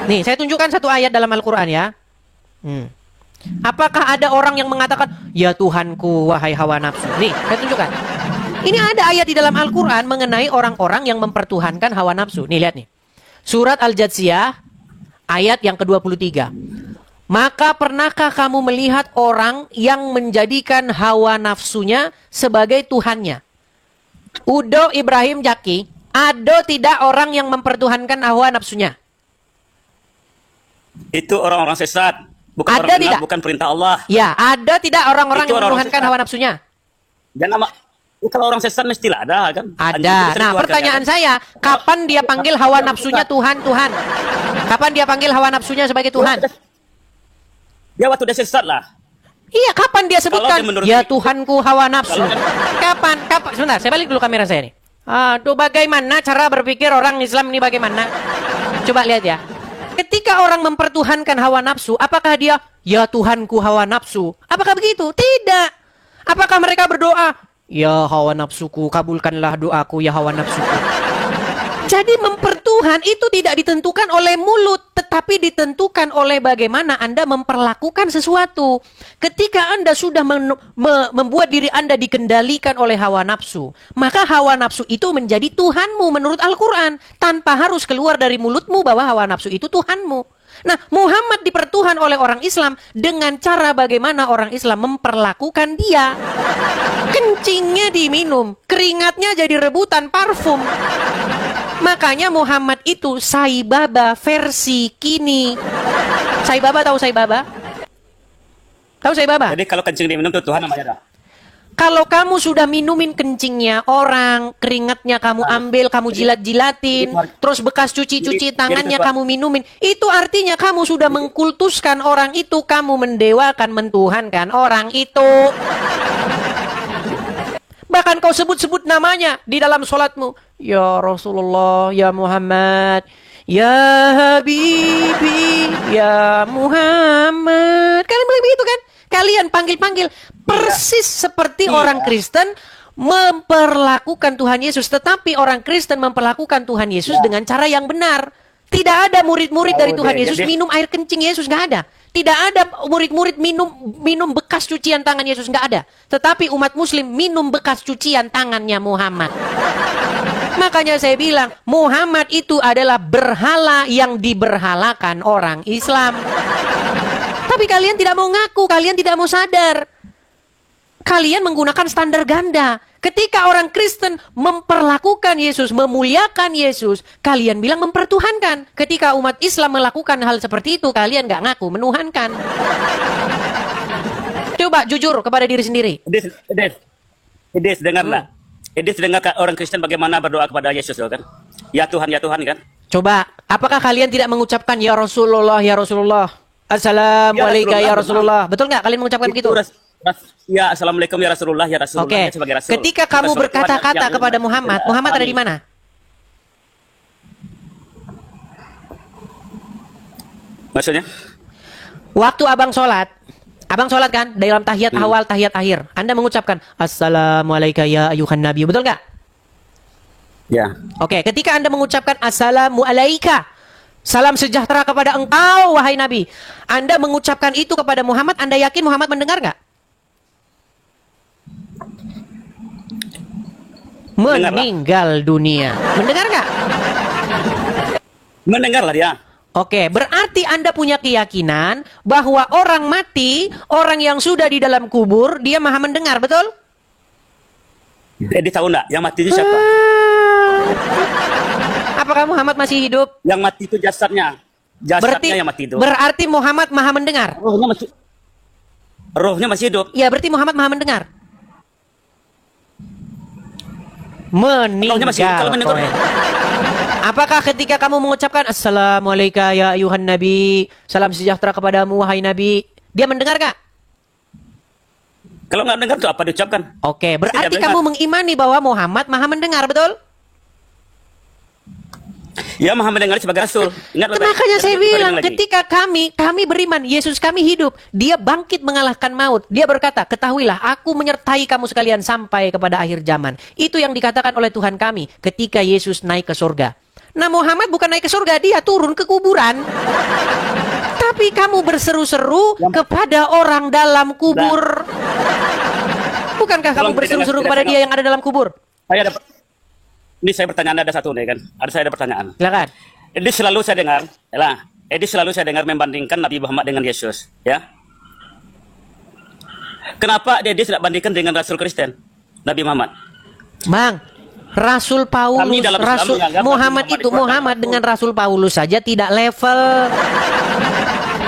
Nih, saya tunjukkan satu ayat dalam Al-Quran ya. Apakah ada orang yang mengatakan, ya Tuhanku, wahai hawa nafsu? Nih, saya tunjukkan. Ini ada ayat di dalam Al-Quran mengenai orang-orang yang mempertuhankan hawa nafsu. Nih, lihat nih. Surat Al-Jathiyah, ayat yang ke-23. Maka pernahkah kamu melihat orang yang menjadikan hawa nafsunya sebagai Tuhannya? Udo Ibrahim Jaki, ada tidak orang yang mempertuhankan hawa nafsunya? Itu orang-orang sesat. Bukan ada orang tidak? Bukan perintah Allah. Ya, ada tidak orang-orang yang mempertuhankan hawa nafsunya? Dan kalau orang sesat mestilah ada kan? Ada. Nah, pertanyaan saya, kapan dia panggil hawa nafsunya Tuhan? Kapan dia panggil hawa nafsunya sebagai Tuhan? Ya waktu dia sesat lah. Iya, kapan dia sebutkan? Ya Tuhanku hawa nafsu. Kapan? Sebentar, saya balik dulu kamera saya nih. Aduh, bagaimana cara berpikir orang Islam ini bagaimana? Coba lihat ya. Ketika orang mempertuhankan hawa nafsu, apakah dia, ya Tuhanku hawa nafsu? Apakah begitu? Tidak. Apakah mereka berdoa, ya hawa nafsuku, kabulkanlah doaku, ya hawa nafsuku? Jadi mempertuhan itu tidak ditentukan oleh mulut, tetapi ditentukan oleh bagaimana Anda memperlakukan sesuatu. Ketika Anda sudah membuat diri Anda dikendalikan oleh hawa nafsu, maka hawa nafsu itu menjadi Tuhanmu menurut Al-Quran. Tanpa harus keluar dari mulutmu bahwa hawa nafsu itu Tuhanmu. Nah, Muhammad dipertuhan oleh orang Islam dengan cara bagaimana orang Islam memperlakukan dia. Kencingnya diminum, keringatnya jadi rebutan parfum. Makanya Muhammad itu Sai Baba versi kini. Sai Baba, tahu Sai Baba? Tahu Sai Baba? Jadi kalau kencing diminum itu Tuhan namanya dah. Kalau kamu sudah minumin kencingnya orang, keringatnya kamu ambil, kamu jilat-jilatin, terus bekas cuci-cuci tangannya kamu minumin, itu artinya kamu sudah mengkultuskan orang itu, kamu mendewakan, mentuhankan orang itu. Bahkan kau sebut-sebut namanya di dalam sholatmu. Ya Rasulullah, ya Muhammad, ya Habibi, ya Muhammad. Kalian boleh begitu kan? Kalian panggil-panggil. Persis seperti orang Kristen memperlakukan Tuhan Yesus. Tetapi orang Kristen memperlakukan Tuhan Yesus dengan cara yang benar. Tidak ada murid-murid dari Tuhan Yesus minum air kencing Yesus, nggak ada. Tidak ada murid-murid minum bekas cucian tangan Yesus, nggak ada. Tetapi umat muslim minum bekas cucian tangannya Muhammad. Makanya saya bilang, Muhammad itu adalah berhala yang diberhalakan orang Islam. Tapi kalian tidak mau ngaku, kalian tidak mau sadar. Kalian menggunakan standar ganda. Ketika orang Kristen memperlakukan Yesus, memuliakan Yesus, kalian bilang mempertuhankan. Ketika umat Islam melakukan hal seperti itu, kalian nggak ngaku menuhankan. Coba jujur kepada diri sendiri. Edis, dengarlah. Edis dengar orang Kristen bagaimana berdoa kepada Yesus kan? Ya Tuhan kan? Coba, apakah kalian tidak mengucapkan ya Rasulullah, ya Rasulullah? Assalamualaikum ya Rasulullah. Betul nggak kalian mengucapkan begitu? Ya, assalamualaikum ya Rasulullah, ya Rasulullah. Oke. Ketika kamu berkata-kata kepada Muhammad, Muhammad ada di mana? Maksudnya? Waktu abang sholat kan dalam tahiyat awal, tahiyat akhir. Anda mengucapkan Assalamualaikum ya ayuhan nabi, betul nggak? Ya. Oke. Ketika Anda mengucapkan Assalamualaikum, salam sejahtera kepada engkau wahai nabi, Anda mengucapkan itu kepada Muhammad. Anda yakin Muhammad mendengar nggak? Meninggal dunia. Mendengar nggak? Mendengarlah dia. Oke, berarti Anda punya keyakinan bahwa orang mati, orang yang sudah di dalam kubur, dia maha mendengar, betul? Jadi tahu nggak yang mati itu siapa? Apakah Muhammad masih hidup? Yang mati itu jasadnya. Jasadnya yang mati itu. Berarti Muhammad maha mendengar. Rohnya masih hidup. Ya, berarti Muhammad maha mendengar. Meninggal. Apakah ketika kamu mengucapkan Assalamualaikum ya ayuhan nabi, salam sejahtera kepadamu wahai nabi, dia mendengar gak? Kalau nggak mendengar itu apa diucapkan? Oke, berarti kamu mengimani bahwa Muhammad maha mendengar, betul? Ya, maha mendengar sebagai rasul. Ingat, makanya saya bilang ketika kami beriman, Yesus kami hidup, dia bangkit mengalahkan maut. Dia berkata, ketahuilah aku menyertai kamu sekalian sampai kepada akhir zaman. Itu yang dikatakan oleh Tuhan kami ketika Yesus naik ke surga. Nah, Muhammad bukan naik ke surga, dia turun ke kuburan. Tapi kamu berseru-seru kepada orang dalam kubur. Bukankah kamu berseru-seru kepada dia yang ada dalam kubur? Ini saya bertanya, ada satu nih kan. Saya ada pertanyaan. Silakan. Ini selalu saya dengar membandingkan Nabi Muhammad dengan Yesus, ya. Kenapa dia tidak bandingkan dengan Rasul Kristen, Nabi Muhammad? Bang, Rasul Paulus, Muhammad dengan Rasul Paulus saja tidak level.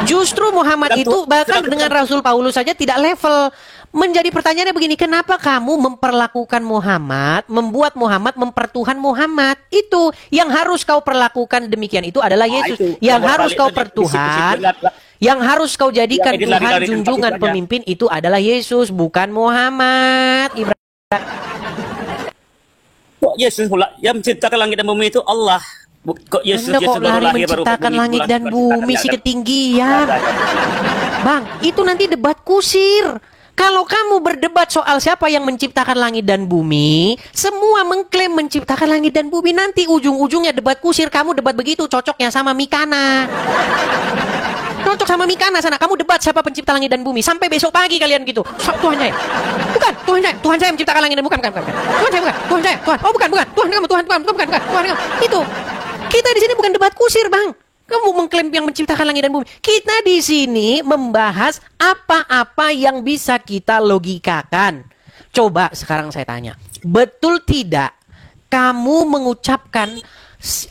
Justru Muhammad itu bahkan dengan Rasul Paulus saja tidak level. Menjadi pertanyaannya begini, kenapa kamu memperlakukan Muhammad, membuat Muhammad mempertuhan Muhammad? Itu yang harus kau perlakukan demikian itu adalah Yesus. Yang harus kau pertuhan, yang harus kau jadikan Tuhan junjungan pemimpin itu adalah Yesus, bukan Muhammad. Kok Yesus pula yang menciptakan langit dan bumi itu Allah? Kok Yesus lari menciptakan langit dan bumi si ketinggian? Bang, itu nanti debat kusir. Kalau kamu berdebat soal siapa yang menciptakan langit dan bumi, semua mengklaim menciptakan langit dan bumi. Nanti ujung-ujungnya debat kusir, kamu debat begitu cocoknya sama Mikana. Cocok sama Mikana sana. Kamu debat siapa pencipta langit dan bumi. Sampai besok pagi kalian gitu. Tuhan saya. Bukan, Tuhan saya menciptakan langit dan bumi. Bukan. Tuhan saya bukan. Tuhan saya. Tuhan. Oh bukan. Tuhan kamu. Tuhan kamu. Itu. Kita di sini bukan debat kusir, Bang. Kamu mengklaim yang menciptakan langit dan bumi. Kita di sini membahas apa-apa yang bisa kita logikakan. Coba sekarang saya tanya. Betul tidak kamu mengucapkan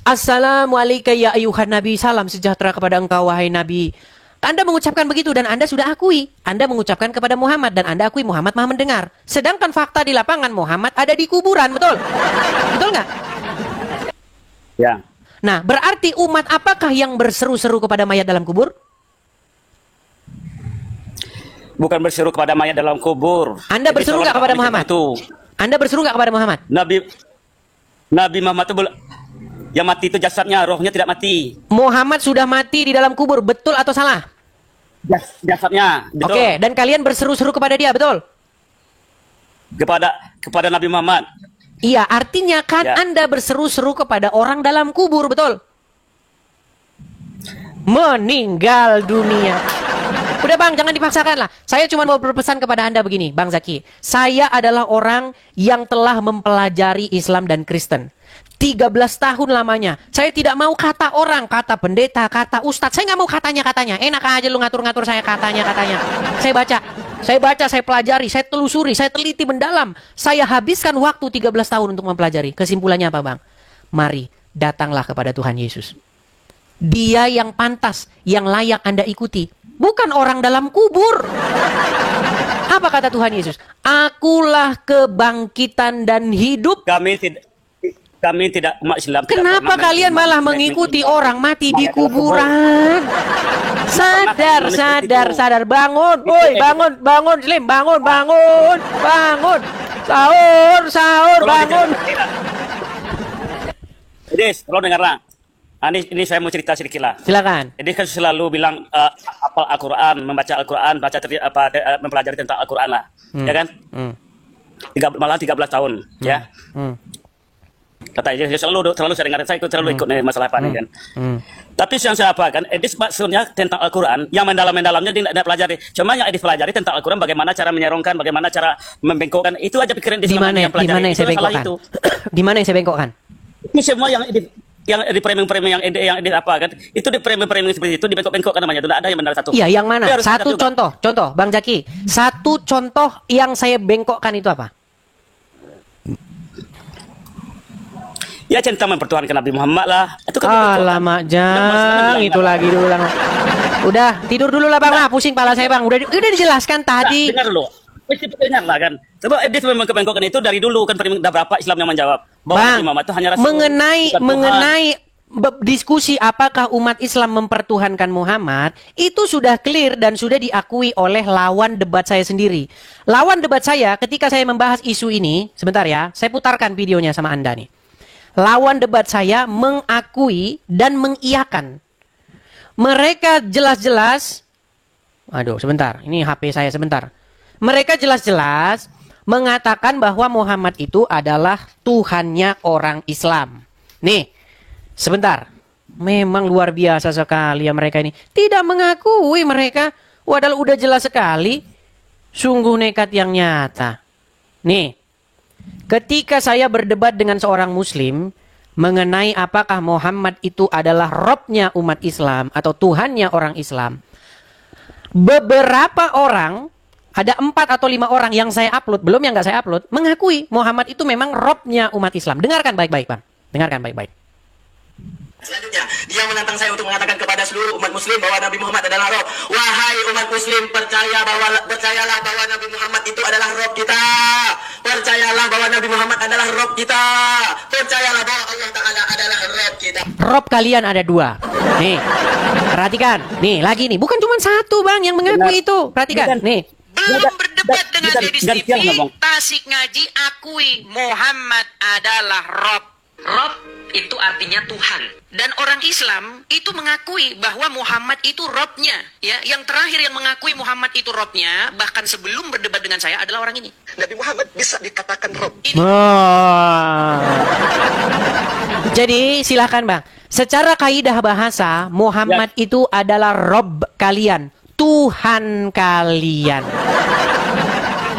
Assalamualaikum ya ayuhan Nabi, salam sejahtera kepada engkau wahai Nabi. Anda mengucapkan begitu dan Anda sudah akui. Anda mengucapkan kepada Muhammad dan Anda akui Muhammad Maha mendengar. Sedangkan fakta di lapangan Muhammad ada di kuburan, betul? Betul nggak? Ya. Nah, berarti umat apakah yang berseru-seru kepada mayat dalam kubur? Bukan berseru kepada mayat dalam kubur. Anda berseru nggak kepada Muhammad? Anda berseru nggak kepada Muhammad? Nabi Muhammad itu yang mati itu jasadnya, rohnya tidak mati. Muhammad sudah mati di dalam kubur, betul atau salah? Jasadnya, betul. Oke, dan kalian berseru-seru kepada dia, betul? Kepada Nabi Muhammad. Iya, artinya kan Ya. Anda berseru-seru kepada orang dalam kubur, betul? Meninggal dunia. Udah Bang, jangan dipaksakan lah. Saya cuma mau berpesan kepada Anda begini, Bang Zaki. Saya adalah orang yang telah mempelajari Islam dan Kristen. 13 tahun lamanya. Saya tidak mau kata orang, kata pendeta, kata ustadz. Saya nggak mau katanya-katanya. Enak aja lu ngatur-ngatur saya katanya-katanya. Saya baca, saya pelajari, saya telusuri, saya teliti mendalam. Saya habiskan waktu 13 tahun untuk mempelajari. Kesimpulannya apa Bang? Mari, datanglah kepada Tuhan Yesus. Dia yang pantas, yang layak Anda ikuti. Bukan orang dalam kubur. Apa kata Tuhan Yesus? Akulah kebangkitan dan hidup. Kami tidak umat Islam. Kenapa kalian malah mengikuti orang mati di kuburan? Sadar, bangun. Woi, bangun, Slim, bangun. Sahur, bangun. Des, tolong dengarlah. Ini saya mau cerita sedikit lah. Silakan. Jadi kan selalu bilang hafal Al-Quran, membaca Al-Quran, mempelajari tentang Al-Quran lah, ya kan? Malah 13 tahun, ya. Katanya selalu saya dengar, saya selalu ikut masalah apa nih kan. Tapi yang saya apa kan, Edis maksudnya tentang Al-Quran, yang mendalamnya dia tidak pelajari. Cuma yang Edis pelajari tentang Al-Quran, bagaimana cara menyerongkan, bagaimana cara membengkokkan, itu aja pikiran Edis. Di mana yang saya bengkokkan? Di mana yang saya bengkokkan? Ini semua yang di framing yang Edis apa kan, itu di framing seperti itu dibengkok-bengkokkan namanya, tidak ada yang benar satu. Iya, yang mana? Satu contoh, Bang Zaki. Satu contoh yang saya bengkokkan itu apa? Ya cinta mempertuhankan Nabi Muhammad lah. Itu kan alamak Jang, itu lagi dulu lah. Udah, tidur dulu lah Bang, pusing pala saya Bang. Udah dijelaskan tadi. Dengar dulu. Dengar lah kan. Sebab dia memang kebengkokan itu dari dulu kan, udah berapa Islam yang menjawab bahwa Bang, Nabi Muhammad itu hanya rasul. Mengenai diskusi apakah umat Islam mempertuhankan Muhammad, itu sudah clear dan sudah diakui oleh lawan debat saya sendiri. Lawan debat saya ketika saya membahas isu ini, sebentar ya, saya putarkan videonya sama Anda nih. Lawan debat saya mengakui dan mengiyakan. Mereka jelas-jelas, aduh sebentar, ini HP saya sebentar. Mereka jelas-jelas mengatakan bahwa Muhammad itu adalah Tuhannya orang Islam. Nih, sebentar. Memang luar biasa sekali ya mereka ini. Tidak mengakui mereka, padahal udah jelas sekali. Sungguh nekat yang nyata. Nih. Ketika saya berdebat dengan seorang muslim mengenai apakah Muhammad itu adalah Robnya umat Islam atau Tuhannya orang Islam, beberapa orang, ada 4 atau 5 orang yang saya upload, belum yang nggak saya upload, mengakui Muhammad itu memang Robnya umat Islam. Dengarkan baik-baik Bang, dengarkan baik-baik. Selanjutnya, dia menantang saya untuk mengatakan kepada seluruh umat muslim bahwa Nabi Muhammad adalah Rob. Wahai umat muslim, percayalah bahwa Nabi Muhammad itu adalah Rob kita. Percayalah bahwa Nabi Muhammad adalah Rob kita. Percayalah bahwa Allah Ta'ala adalah Rob kita. Rob kalian ada 2. Nih, perhatikan. Nih, lagi nih. Bukan cuma 1 Bang yang mengakui itu. Perhatikan, nih. Belum berdebat dengan Dedis TV, Tasik Ngaji akui Muhammad adalah Rob. Rob itu artinya Tuhan. Dan orang Islam itu mengakui bahwa Muhammad itu Robnya, ya. Yang terakhir yang mengakui Muhammad itu Robnya, bahkan sebelum berdebat dengan saya, adalah orang ini. Nabi Muhammad bisa dikatakan Rob. Jadi silakan Bang. Secara kaidah bahasa, Muhammad itu adalah Rob kalian, Tuhan kalian.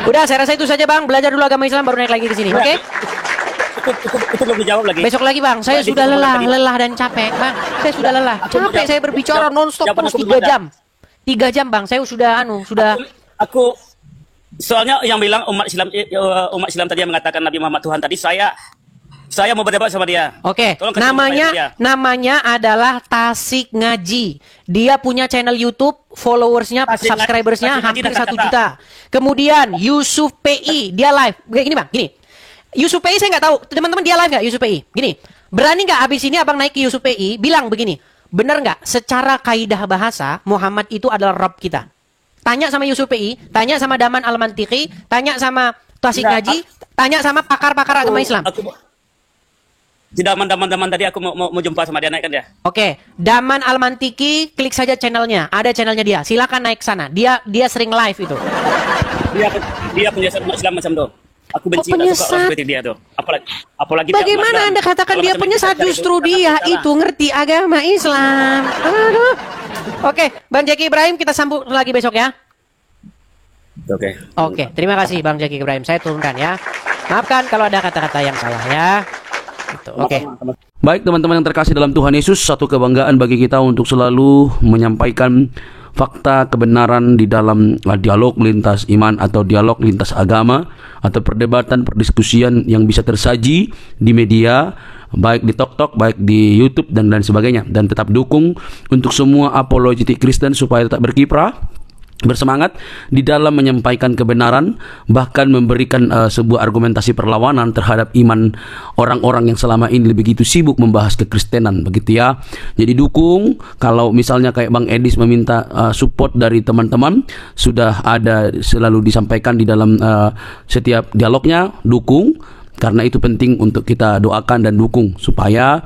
Udah, saya rasa itu saja Bang. Belajar dulu agama Islam baru naik lagi ke sini, oke? Itu belum dijawab lagi. Besok lagi Bang, saya sudah lelah dan capek Bang. Saya sudah lelah, capek saya berbicara nonstop terus 3 jam. 3 jam Bang, saya sudah Aku soalnya yang bilang umat Islam tadi yang mengatakan Nabi Muhammad Tuhan tadi, saya mau berdebat sama dia. Oke, namanya adalah Tasik Ngaji. Dia punya channel YouTube, followersnya, subscribersnya hampir 1 juta. Kemudian Yusuf PI, dia live. Gini Bang, gini. Yusuf PI saya nggak tahu, teman-teman dia live nggak Yusuf PI? Gini, berani nggak abis ini abang naik ke Yusuf PI, bilang begini, benar nggak? Secara kaidah bahasa, Muhammad itu adalah Rabb kita. Tanya sama Yusuf PI, tanya sama Daman Al-Mantiki, tanya sama Tasik Ngaji, tanya sama pakar-pakar agama Islam. Di Daman tadi aku mau jumpa sama dia, naik kan dia. Oke, Daman Al-Mantiki, klik saja channelnya, ada channelnya dia, silakan naik sana. Dia sering live itu. Dia punya Islam macam tuh. Aku benci seperti dia tuh. Apalagi bagaimana Anda katakan dia penyesat? Justru dia itu ngerti agama Islam. Aduh. Oke, Bang Jeki Ibrahim, kita sambung lagi besok ya. Oke, terima kasih Bang Jeki Ibrahim. Saya turunkan ya. Maafkan kalau ada kata-kata yang salah ya. Gitu. Oke. Baik teman-teman yang terkasih dalam Tuhan Yesus, satu kebanggaan bagi kita untuk selalu menyampaikan fakta kebenaran di dalam dialog lintas iman atau dialog lintas agama atau perdebatan perdiskusian yang bisa tersaji di media, baik di TokTok, baik di YouTube dan lain sebagainya. Dan tetap dukung untuk semua apologetik Kristen supaya tetap berkiprah, bersemangat di dalam menyampaikan kebenaran, bahkan memberikan sebuah argumentasi perlawanan terhadap iman orang-orang yang selama ini begitu sibuk membahas kekristenan, begitu ya. Jadi dukung, kalau misalnya kayak Bang Edis meminta support dari teman-teman, sudah ada selalu disampaikan di dalam setiap dialognya, dukung. Karena itu penting untuk kita doakan dan dukung supaya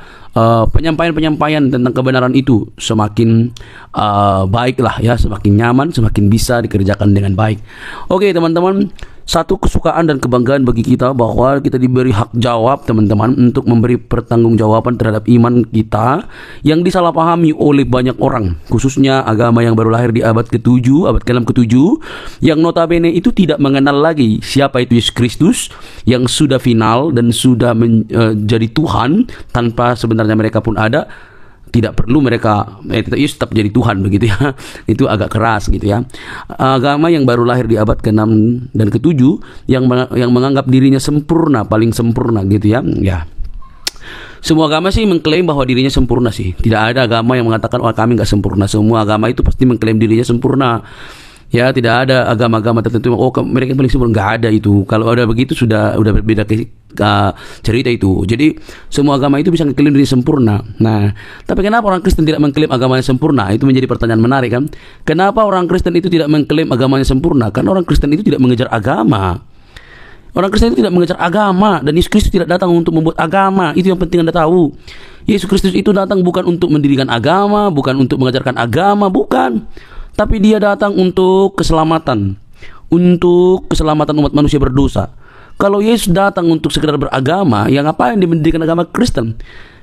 penyampaian-penyampaian tentang kebenaran itu semakin baiklah ya, semakin nyaman, semakin bisa dikerjakan dengan baik. Oke teman-teman, satu kesukaan dan kebanggaan bagi kita bahwa kita diberi hak jawab teman-teman untuk memberi pertanggungjawaban terhadap iman kita yang disalahpahami oleh banyak orang, khususnya agama yang baru lahir di abad ke-7, abad ke-6 ke-7, yang notabene itu tidak mengenal lagi siapa itu Yesus Kristus yang sudah final dan sudah menjadi Tuhan tanpa sebenarnya mereka pun ada. Tidak perlu mereka tetap jadi Tuhan begitu ya. Itu agak keras gitu ya. Agama yang baru lahir di abad ke-6 dan ke-7 yang menganggap dirinya sempurna, paling sempurna gitu ya. Ya. Semua agama sih mengklaim bahwa dirinya sempurna sih. Tidak ada agama yang mengatakan kami nggak sempurna. Semua agama itu pasti mengklaim dirinya sempurna. Ya, tidak ada agama-agama tertentu mereka paling sempurna, nggak ada itu. Kalau ada begitu sudah berbeda cerita itu. Jadi semua agama itu bisa mengklaim diri sempurna. Nah, tapi kenapa orang Kristen tidak mengklaim agamanya sempurna? Itu menjadi pertanyaan menarik kan? Kenapa orang Kristen itu tidak mengklaim agamanya sempurna? Karena orang Kristen itu tidak mengejar agama. Orang Kristen itu tidak mengejar agama, dan Yesus Kristus tidak datang untuk membuat agama. Itu yang penting Anda tahu. Yesus Kristus itu datang bukan untuk mendirikan agama, bukan untuk mengajarkan agama, bukan. Tapi dia datang untuk keselamatan, untuk keselamatan umat manusia berdosa. Kalau Yesus datang untuk sekedar beragama, yang ngapain dia mendirikan agama Kristen?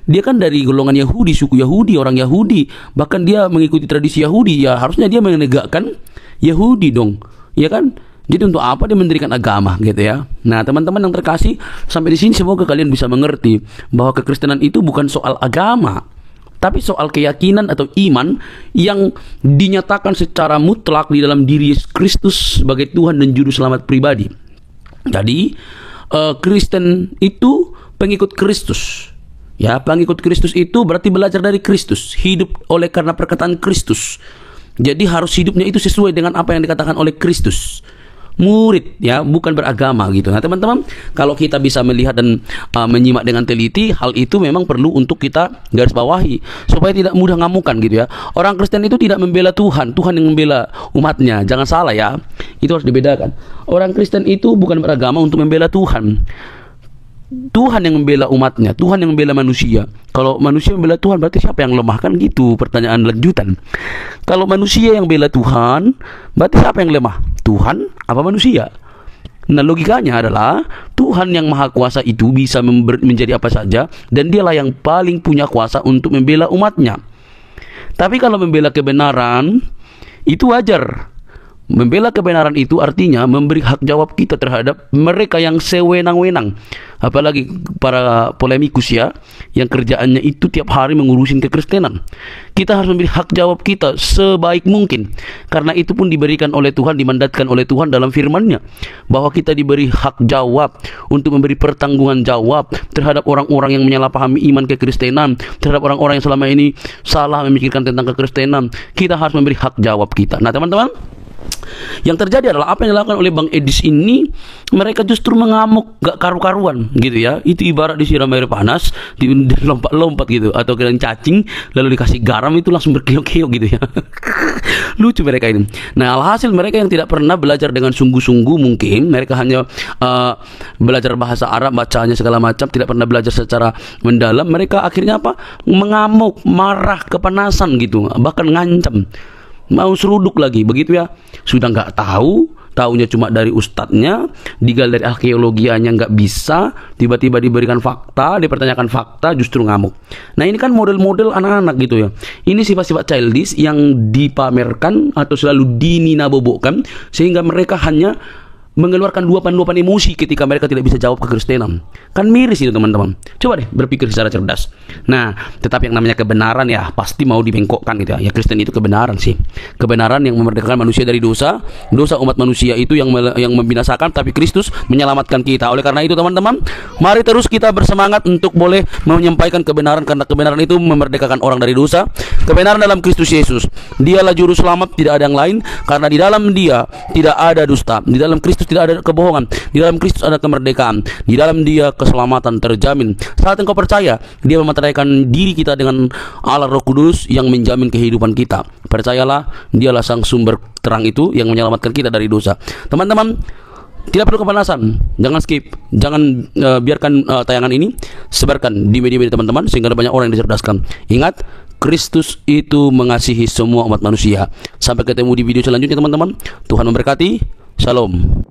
Dia kan dari golongan Yahudi, suku Yahudi, orang Yahudi. Bahkan dia mengikuti tradisi Yahudi. Ya harusnya dia menegakkan Yahudi dong, ya kan? Jadi untuk apa dia mendirikan agama gitu ya? Nah teman-teman yang terkasih, sampai di sini semoga kalian bisa mengerti bahwa kekristenan itu bukan soal agama, tapi soal keyakinan atau iman yang dinyatakan secara mutlak di dalam diri Yesus Kristus sebagai Tuhan dan Juru Selamat pribadi. Jadi Kristen itu pengikut Kristus. Ya, pengikut Kristus itu berarti belajar dari Kristus, hidup oleh karena perkataan Kristus. Jadi harus hidupnya itu sesuai dengan apa yang dikatakan oleh Kristus. Murid ya, bukan beragama gitu. Nah teman-teman, kalau kita bisa melihat dan menyimak dengan teliti, hal itu memang perlu untuk kita garis bawahi supaya tidak mudah ngamukan gitu ya. Orang Kristen itu tidak membela Tuhan, Tuhan yang membela umatnya. Jangan salah ya, itu harus dibedakan. Orang Kristen itu bukan beragama untuk membela Tuhan. Tuhan yang membela umatnya, Tuhan yang membela manusia. Kalau manusia membela Tuhan, berarti siapa yang lemah? Kan gitu pertanyaan lanjutan. Kalau manusia yang bela Tuhan, berarti siapa yang lemah? Tuhan apa manusia? Nah, logikanya adalah Tuhan yang maha kuasa itu bisa menjadi apa saja, dan dialah yang paling punya kuasa untuk membela umatnya. Tapi kalau membela kebenaran, itu wajar. Membela kebenaran itu artinya memberi hak jawab kita terhadap mereka yang sewenang-wenang. Apalagi para polemikus ya, yang kerjaannya itu tiap hari mengurusin kekristenan. Kita harus memberi hak jawab kita sebaik mungkin. Karena itu pun diberikan oleh Tuhan, dimandatkan oleh Tuhan dalam firman-Nya, bahwa kita diberi hak jawab untuk memberi pertanggungan jawab terhadap orang-orang yang menyalahpahami iman kekristenan, terhadap orang-orang yang selama ini salah memikirkan tentang kekristenan. Kita harus memberi hak jawab kita. Nah, teman-teman, yang terjadi adalah apa yang dilakukan oleh Bang Edis ini, mereka justru mengamuk gak karu-karuan gitu ya. Itu ibarat disiram air panas, lompat-lompat gitu, atau kalian cacing lalu dikasih garam itu langsung berkeok-keok gitu ya. Lucu mereka ini. Nah, alhasil mereka yang tidak pernah belajar dengan sungguh-sungguh, mungkin mereka hanya belajar bahasa Arab, bacanya segala macam, tidak pernah belajar secara mendalam. Mereka akhirnya apa? Mengamuk, marah, kepanasan gitu, bahkan ngancam, mau seruduk lagi begitu ya. Sudah nggak tahu, taunya cuma dari ustadznya, digal dari arkeologianya nggak bisa, tiba-tiba diberikan fakta, dipertanyakan fakta, justru ngamuk. Nah, ini kan model-model anak-anak gitu ya. Ini sifat-sifat childish yang dipamerkan atau selalu dininabobokan, sehingga mereka hanya mengeluarkan luapan-luapan emosi ketika mereka tidak bisa jawab kekristenan. Kan miris itu, teman-teman. Coba deh berpikir secara cerdas. Nah, tetapi yang namanya kebenaran ya pasti mau dibengkokkan gitu ya. Ya, Kristen itu kebenaran sih. Kebenaran yang memerdekakan manusia dari dosa. Dosa umat manusia itu yang membinasakan, tapi Kristus menyelamatkan kita. Oleh karena itu, teman-teman, mari terus kita bersemangat untuk boleh menyampaikan kebenaran, karena kebenaran itu memerdekakan orang dari dosa. Kebenaran dalam Kristus Yesus. Dialah juru selamat, tidak ada yang lain, karena di dalam Dia tidak ada dusta. Di dalam Kristus tidak ada kebohongan. Di dalam Kristus ada kemerdekaan. Di dalam Dia keselamatan terjamin. Saat engkau percaya, Dia mematahkan diri kita dengan Allah Roh Kudus yang menjamin kehidupan kita. Percayalah, Dialah sang sumber terang itu yang menyelamatkan kita dari dosa. Teman-teman, tidak perlu kepanasan. Jangan skip. Jangan biarkan tayangan ini. Sebarkan di media-media teman-teman sehingga ada banyak orang yang dicerdaskan. Ingat, Kristus itu mengasihi semua umat manusia. Sampai ketemu di video selanjutnya, teman-teman. Tuhan memberkati. Shalom.